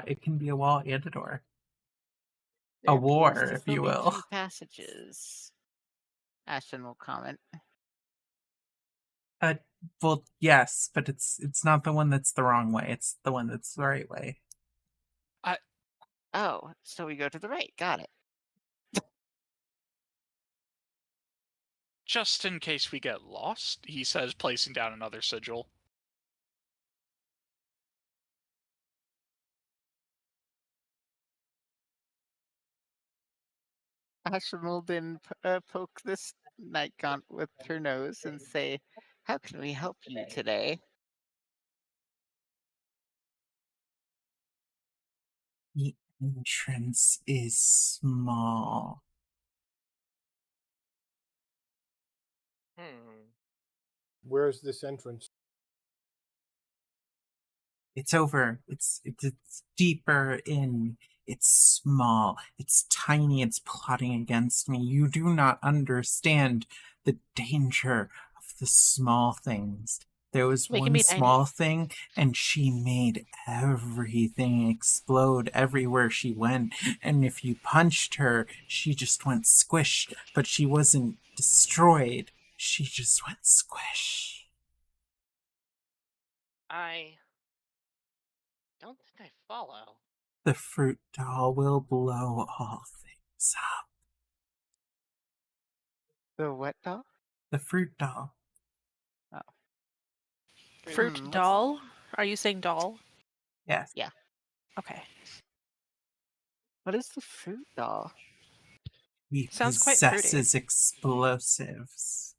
It can be a wall and a door. There A appears war, to if still you be will. 2 passages. Ashton will comment. Well, yes, but it's not the one that's the wrong way. It's the one that's the right way. Oh, so we go to the right. Got it. Just in case we get lost, he says, placing down another sigil. Ashton will then poke this night gaunt with her nose and say, "How can we help you today?" The entrance is small. Where's this entrance? It's over. It's deeper in. It's small. It's tiny. It's plotting against me. You do not understand the danger of the small things. There was We can one be small tiny. thing, and she made everything explode everywhere she went. And if you punched her, she just went squish. But she wasn't destroyed. She just went squish. I don't think I follow. The fruit doll will blow all things up. The what doll? The fruit doll. Fruit what's- doll? Are you saying doll? Yes. Yeah. Okay. What is the fruit doll? He Sounds quite fruity. possesses explosives.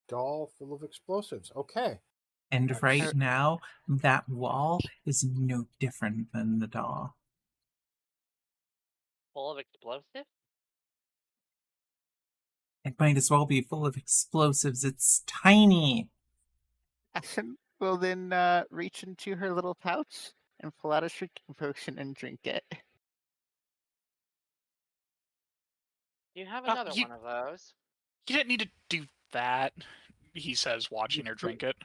Doll full of explosives. Okay. And That's- right now, that wall is no different than the doll. Full of explosives? It might as well be full of explosives. It's tiny. Ashen will then reach into her little pouch and pull out a shrinking potion and drink it. Do you have Uh, another you- one of those? You didn't need to do that, he says, watching her drink it.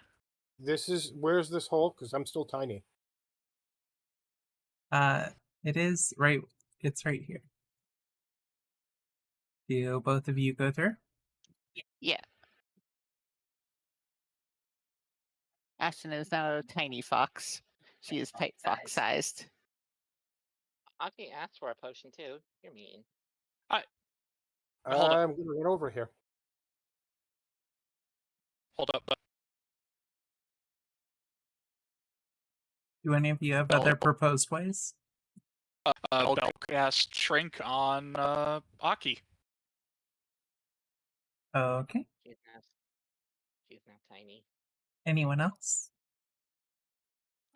Where's this hole? Because I'm still tiny. It is right. It's right here. Do both of you go through? Yeah. Ashen is now a tiny fox. She is tight fox sized. Aki asked for a potion too. You're mean. Hold up. I'm gonna run over here. Hold up. Do any of you have other proposed ways? I'll cast Shrink on Aki. Okay. She's now tiny. Anyone else?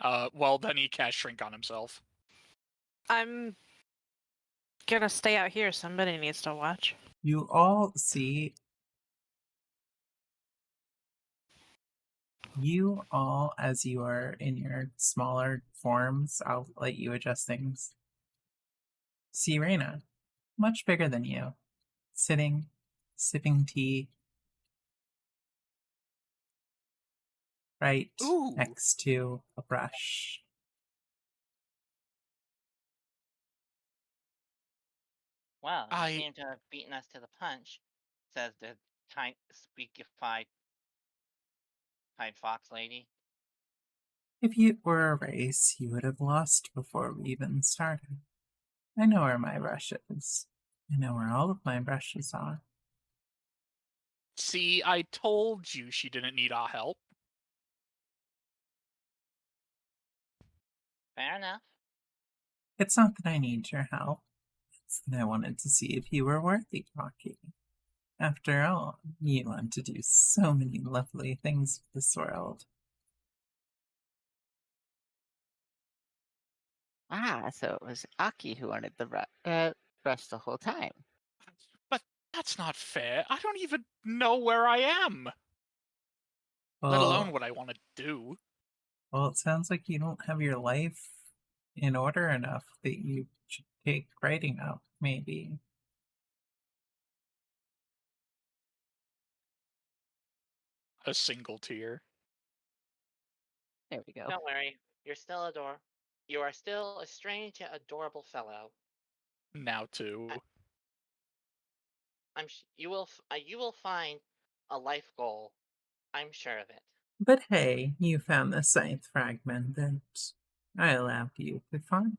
Well, then he cast Shrink on himself. I'm gonna stay out here. Somebody needs to watch. You all see. You all, as you are in your smaller forms, I'll let you adjust things. See Reina, much bigger than you, sitting, sipping tea, right Ooh. next to a brush. Well, you I- seem to have beaten us to the punch, says the speakified fox lady. If it were a race, you would have lost before we even started. I know where my brush is. I know where all of my brushes are. See, I told you she didn't need our help. Fair enough. It's not that I need your help. It's that I wanted to see if you were worthy, Rocky. After all, you want to do so many lovely things with this world. Ah, so it was Aki who wanted the brush the whole time. But that's not fair. I don't even know where I am, let Well, alone what I want to do. well, it sounds like you don't have your life in order enough that you should take writing up, maybe. A single tear. There we go. Don't worry. You are still a strange yet adorable fellow. Now too. You will find a life goal. I'm sure of it. But hey, you found the scythe fragment that I allowed you to find.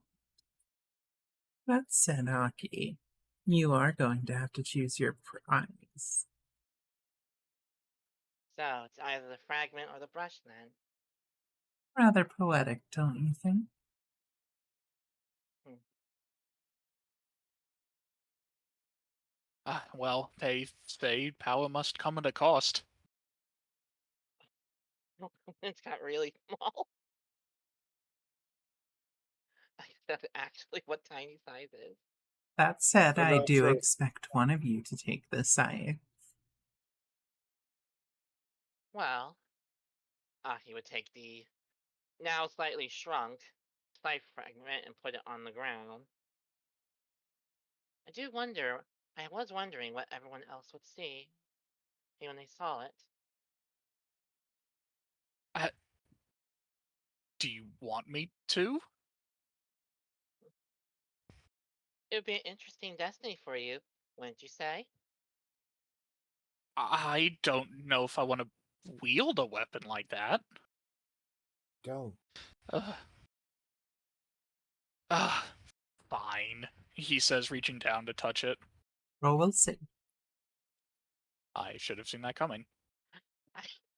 That said, Aki, you are going to have to choose your prize. So it's either the fragment or the brush then. Rather poetic, don't you think? Well, they say power must come at a cost. It's got really small. That's actually what tiny size is. That said, Oh, I no, do true. expect one of you to take the scythe. Well, he would take the now slightly shrunk scythe fragment and put it on the ground. I was wondering what everyone else would see when they saw it. Do you want me to? It would be an interesting destiny for you, wouldn't you say? I don't know if I want to wield a weapon like that. Don't. Ugh. Ugh. Fine, he says, reaching down to touch it. Roll will see. I should have seen that coming.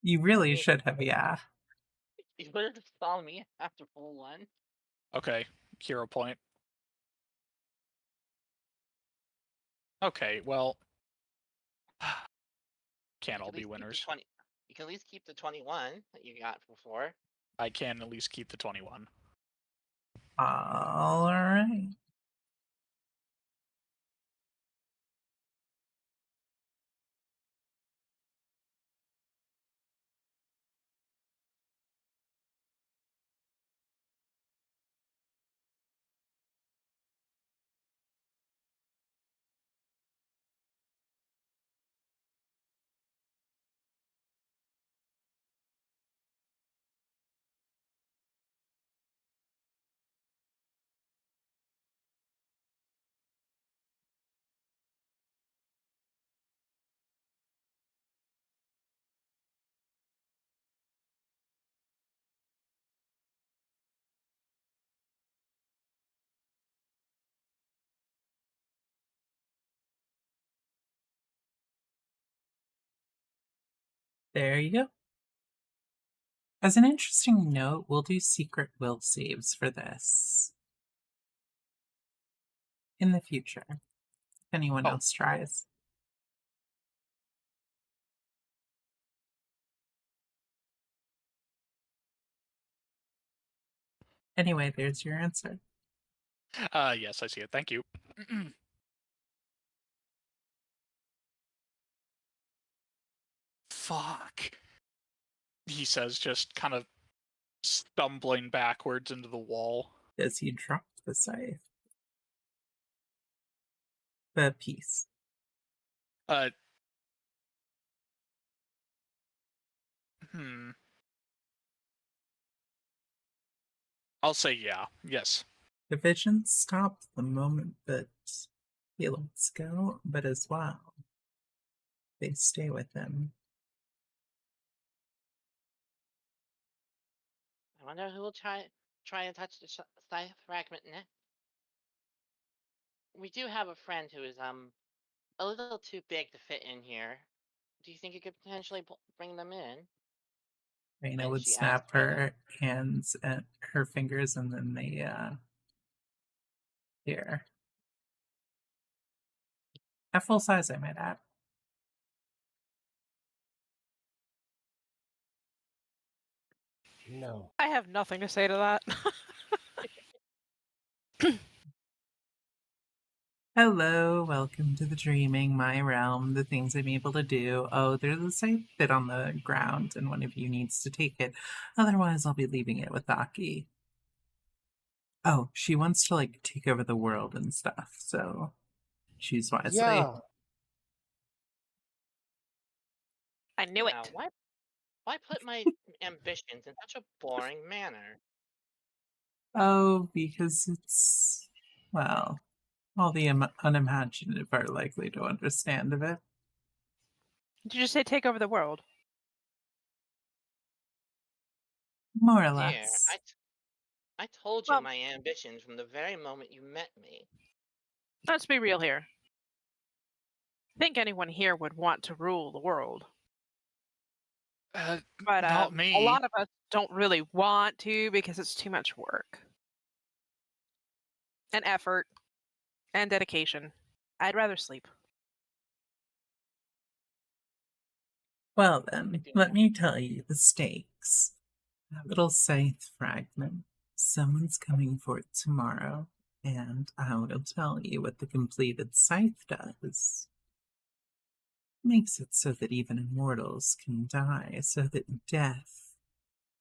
You really Yeah. should have, yeah. You would have saw me after full one. Okay, hero point. Okay, well, can't all be winners. You can at least keep the 21 that you got before. I can at least keep the 21. Alright. There you go. As an interesting note, we'll do secret will saves for this in the future, if anyone else tries. Anyway, there's your answer. Yes, I see it. Thank you. Fuck. He says, just kind of stumbling backwards into the wall. Does he drop the scythe? The piece. Hmm. I'll say yeah. Yes. The vision stopped the moment that he lets go, but as well, they stay with him. I wonder who will try and touch the scythe fragment next. We do have a friend who is a little too big to fit in here. Do you think you could potentially bring them in? Raina And would she asked snap her hands and her fingers, and then they here. At full size, I might add. No. I have nothing to say to that. Hello, welcome to the dreaming, my realm, the things I'm able to do. Oh, there's a safe bit on the ground, and one of you needs to take it. Otherwise, I'll be leaving it with Aki. Oh, she wants to, like, take over the world and stuff, so choose wisely. Yeah. I knew Yeah, it. why put my ambitions in such a boring manner? Oh, because it's, well, all the unimaginative are likely to understand of it. Did you just say take over the world? More or Dear, less. I told you my ambitions from the very moment you met me. Let's be real here. I think anyone here would want to rule the world. But not me. a lot of us don't really want to because it's too much work. And effort. And dedication. I'd rather sleep. Well then, let me tell you the stakes. That little scythe fragment. Someone's coming for it tomorrow, and I will tell you what the completed scythe does. Makes it so that even immortals can die, so that death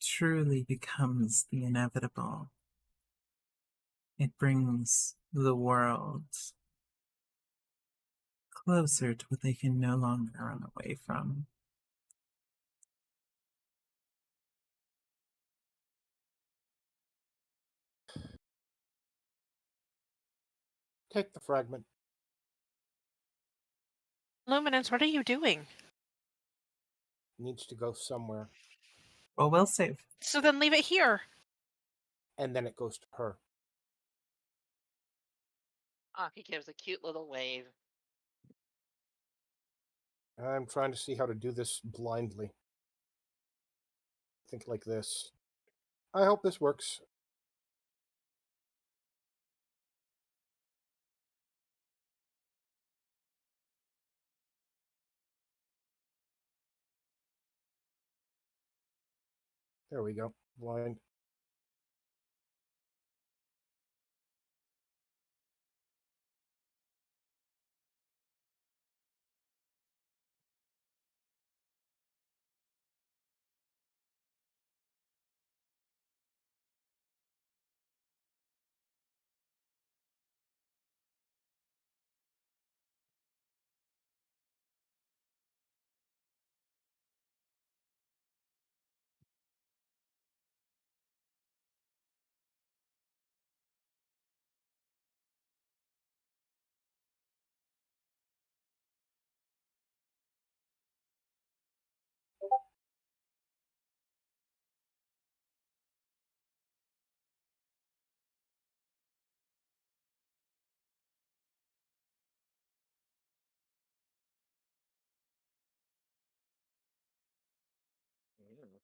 truly becomes the inevitable. It brings the world closer to what they can no longer run away from. Take the fragment. Luminance, what are you doing? Needs to go somewhere. Well, we'll save. So then leave it here. And then it goes to her. He gives a cute little wave. I'm trying to see how to do this blindly. Think like this. I hope this works. There we go. Blind.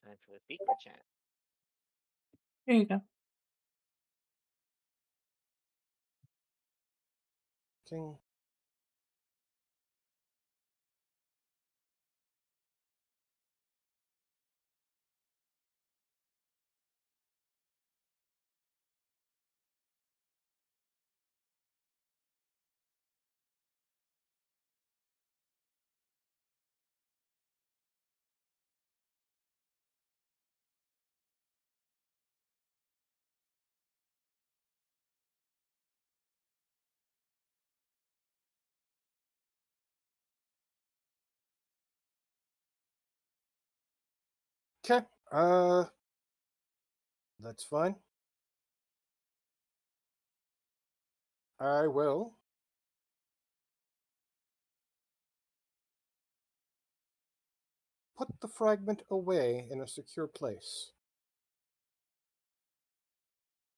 Time for the secret chat. Here you go. King. Okay. That's fine. I will put the fragment away in a secure place.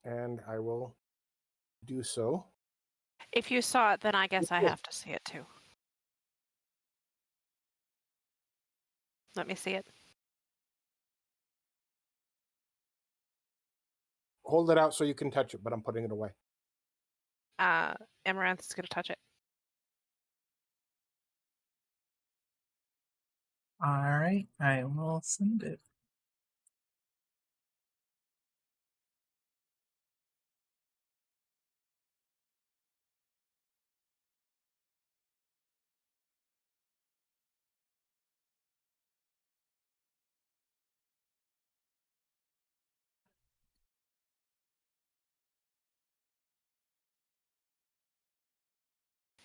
And I will do so. If you saw it, then I guess I have to see it too. Let me see it. Hold it out so you can touch it, but I'm putting it away. Amaranth is going to touch it. All right, I will send it.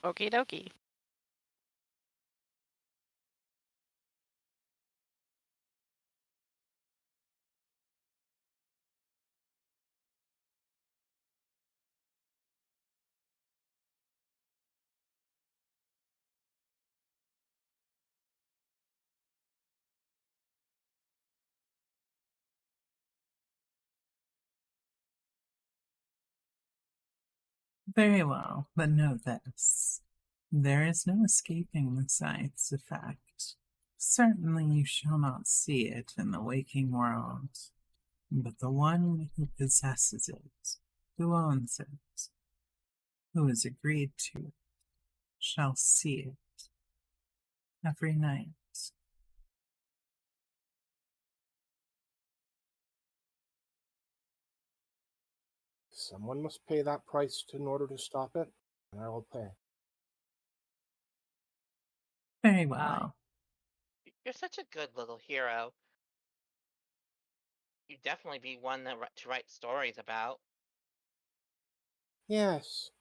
Okie dokie. Very well, but know this. There is no escaping the sight's effect. Certainly you shall not see it in the waking world, but the one who possesses it, who owns it, who has agreed to it, shall see it every night. Someone must pay that price in order to stop it, and I will pay. Very well. You're such a good little hero. You'd definitely be one to write stories about. Yes.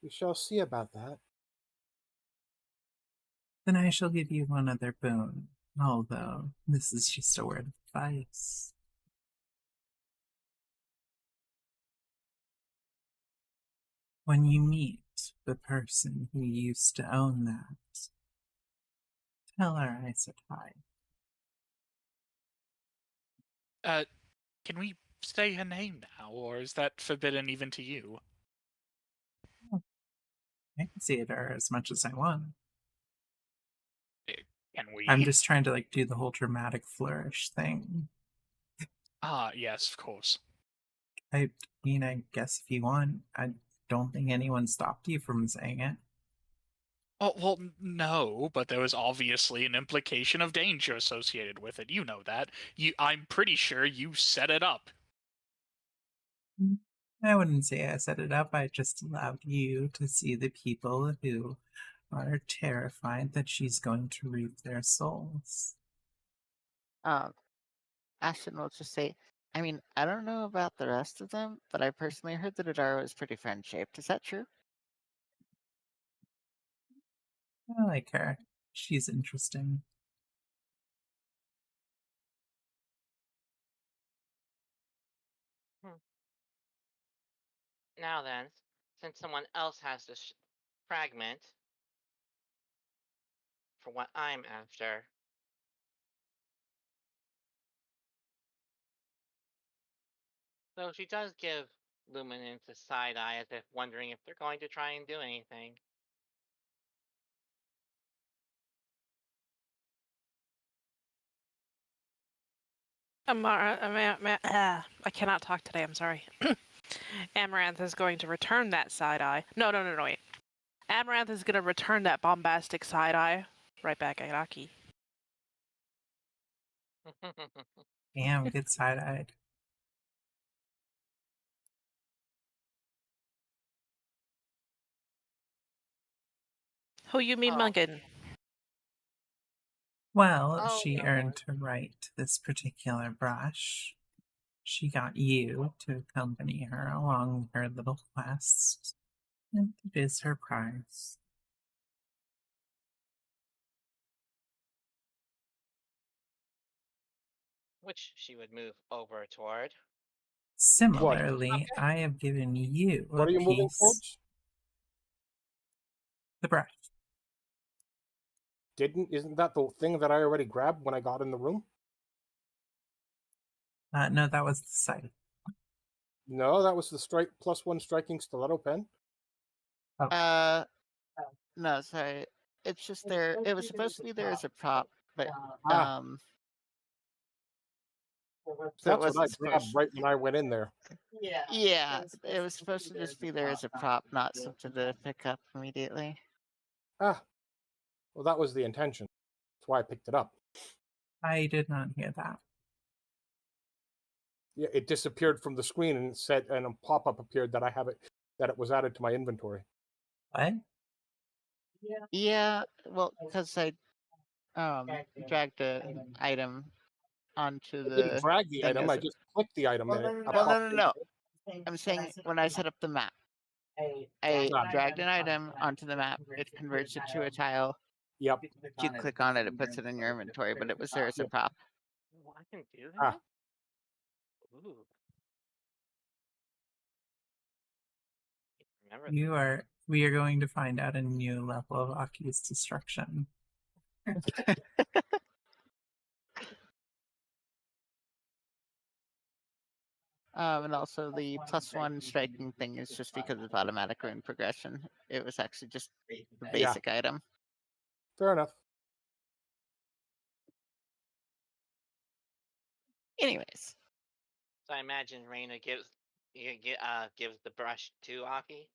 We shall see about that. Then I shall give you one other boon, although this is just a word of advice. When you meet the person who used to own that, tell her I said hi. Can we say her name now, or is that forbidden even to you? I can see it her as much as I want. Can we? I'm just trying to do the whole dramatic flourish thing. Ah, yes, of course. I mean, I guess if you want, I don't think anyone stopped you from saying it. Oh, well, no, but there was obviously an implication of danger associated with it. You know that. I'm pretty sure you set it up. I wouldn't say I set it up. I just allowed you to see the people who are terrified that she's going to reap their souls. Ashton will just say, I mean, I don't know about the rest of them, but I personally heard that Adara was pretty friend-shaped. Is that true? I like her. She's interesting. Now then, since someone else has this fragment for what I'm after. So she does give Luminance a side eye as if wondering if they're going to try and do anything. I cannot talk today. I'm sorry. Amaranth is going to return that side eye. No, wait. Amaranth is going to return that bombastic side eye right back at Aki. Damn, good side-eyed. Who you mean, Oh. Munkin? Well, Oh, she no. earned her right to this particular brush. She got you to accompany her along her little quest, and it is her prize. Which she would move over toward. Similarly, I have given you What a are you moving piece. towards? The brush. Isn't that the thing that I already grabbed when I got in the room? No, that was the site. No, that was the strike +1 striking stiletto pen. No, sorry. It's just there. It was supposed to be there as a prop, but Ah, so it that's what I wasn't grabbed supposed. right when I went in there. Yeah, it was supposed to just be there as a prop, not something to pick up immediately. Ah, well, that was the intention. That's why I picked it up. I did not hear that. Yeah, it disappeared from the screen and it said, and a pop-up appeared that I have it, that it was added to my inventory. What? Yeah, well, because I dragged an item onto I didn't the drag the thing item. as I just clicked the item and it well, popped. no. I'm saying when I set up the map, I dragged an item onto the map. It converts it to a tile. Yep. You click on it, it puts it in your inventory, but it was there as a prop. Oh, I can do that? Ah. Ooh. Remember We are going to find out a new level of Aki's destruction. And also the +1 striking thing is just because of automatic rune progression. It was actually just the basic item. Fair enough. Anyways, So I imagine Reina gives the brush to Aki.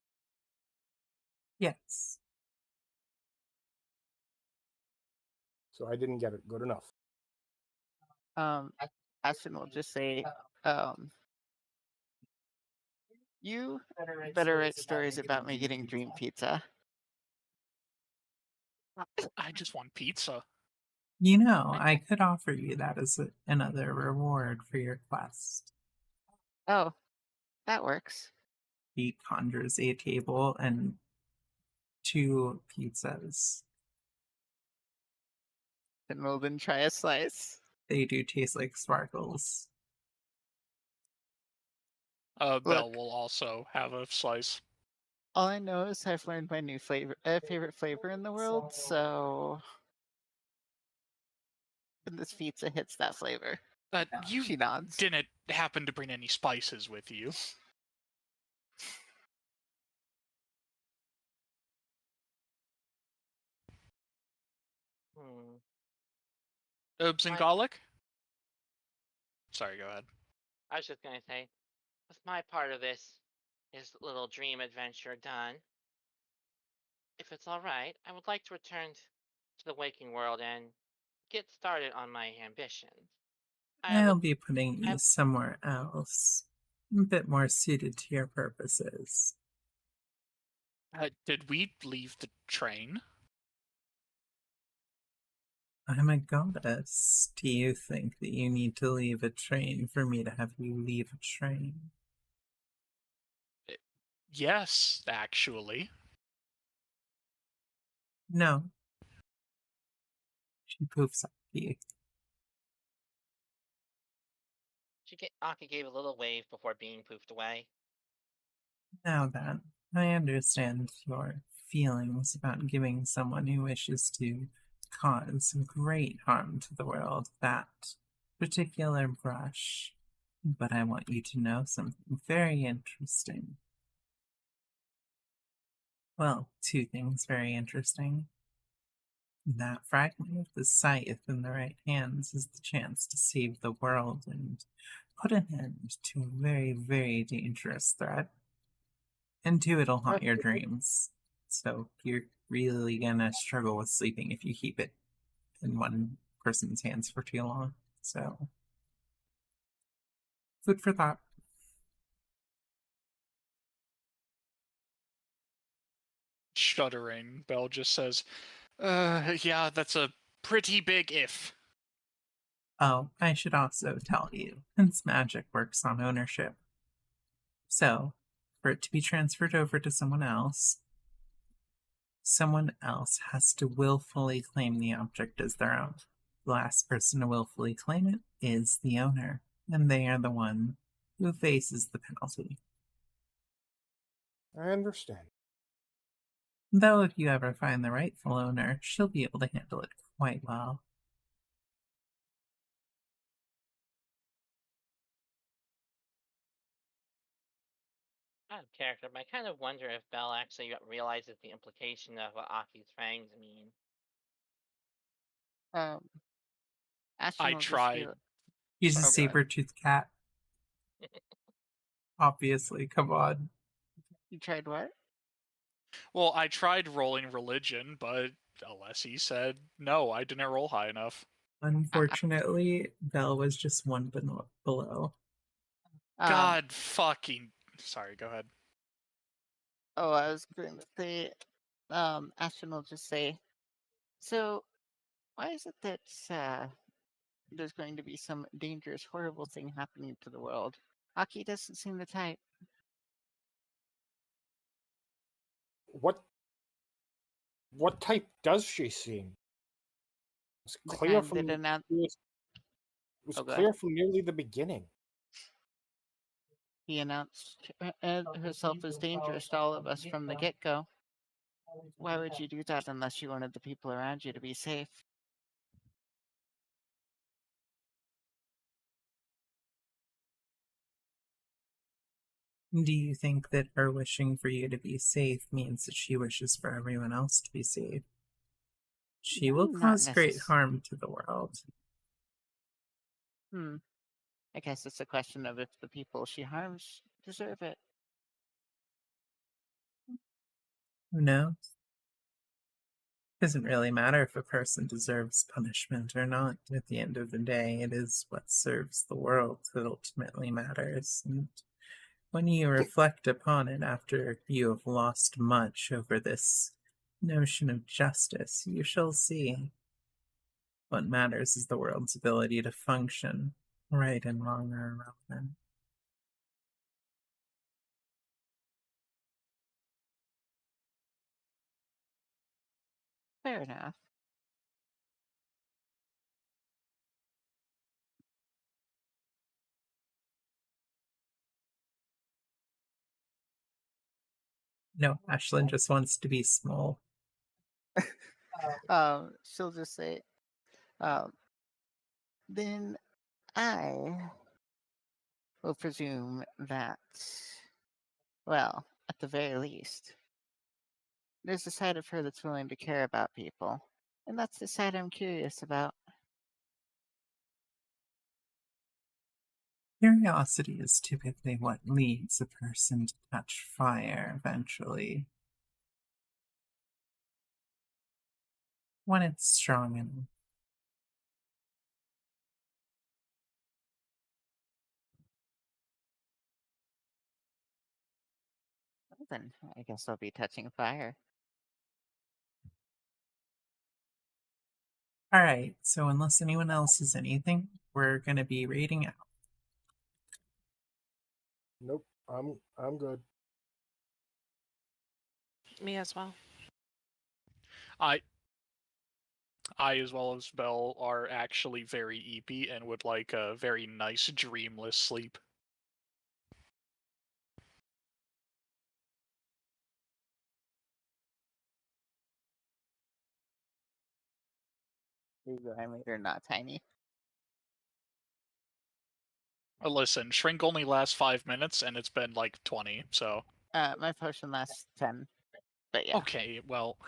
Yes. So I didn't get it. Good enough. Aston will just say, you better write stories about me getting dream pizza. I just want pizza. You know, I could offer you that as another reward for your quest. Oh, that works. He conjures a table and 2 pizzas. Then we'll then try a slice. They do taste like sparkles. Belle will also have a slice. All I know is I've learned my new favorite flavor in the world, so when this pizza hits that flavor, You she nods. didn't happen to bring any spices with you. Herbs and garlic? Sorry, go ahead. I was just gonna say, with my part of this little dream adventure done, if it's all right, I would like to return to the waking world and get started on my ambitions. I'll be putting you somewhere else, a bit more suited to your purposes. Did we leave the train? I'm a goddess. Do you think that you need to leave a train for me to have you leave a train? Yes, actually. No. She poofs up at you. Aki gave a little wave before being poofed away. Now then, I understand your feelings about giving someone who wishes to cause great harm to the world that particular brush. But I want you to know something very interesting. Well, 2 things very interesting. That fragment of the scythe in the right hands is the chance to save the world and put an end to a very, very dangerous threat. And two, it'll haunt your dreams. So you're really gonna struggle with sleeping if you keep it in one person's hands for too long. So, food for thought. Shuddering, Bell just says, yeah, that's a pretty big if. Oh, I should also tell you, since magic works on ownership. So, for it to be transferred over to someone else has to willfully claim the object as their own. The last person to willfully claim it is the owner, and they are the one who faces the penalty. I understand. Though if you ever find the rightful owner, she'll be able to handle it quite well. Out of character, but I kind of wonder if Belle actually realizes the implication of what Aki's fangs mean. Ashton I will just be tried. like, He's a Oh, God. saber-toothed cat. Obviously, come on. You tried what? Well, I tried rolling religion, but Alessi said, no, I didn't roll high enough. Unfortunately, Belle was just one below. God fucking... Sorry, go ahead. Oh, I was going to say, Ashton will just say, so why is it that there's going to be some dangerous, horrible thing happening to the world? Aki doesn't seem the type. What type does she seem? It's The clear kind from that announced. it was Oh, go clear ahead. from nearly the beginning. He announced herself as dangerous to all of us from the get-go. Why would you do that unless you wanted the people around you to be safe? Do you think that her wishing for you to be safe means that she wishes for everyone else to be safe? She will Not cause great harm to the world. I guess it's a question of if the people she harms deserve it. Who knows? Doesn't really matter if a person deserves punishment or not. At the end of the day, it is what serves the world that ultimately matters. And when you reflect upon it after you have lost much over this notion of justice, you shall see what matters is the world's ability to function. Right and wrong are irrelevant. Fair enough. No, Ashlyn just wants to be small. She'll just say, then I will presume that, well, at the very least, there's a side of her that's willing to care about people. And that's the side I'm curious about. Curiosity is typically what leads a person to touch fire eventually. When it's strong enough. Well, then I guess I'll be touching fire. Alright, so unless anyone else has anything, we're going to be reading out. Nope, I'm good. Me as well. I, as well as Belle, are actually very eepy and would like a very nice dreamless sleep. I made her not tiny. Listen, shrink only lasts 5 minutes, and it's been like 20, so... My potion lasts 10. But yeah. Okay, well...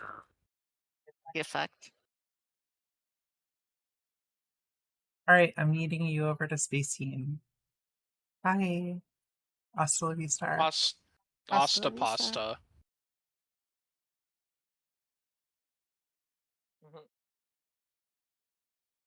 Get fucked. All right, I'm meeting you over to Space Team. Bye. Hasta la vista. Pasta, Hasta la vista. pasta.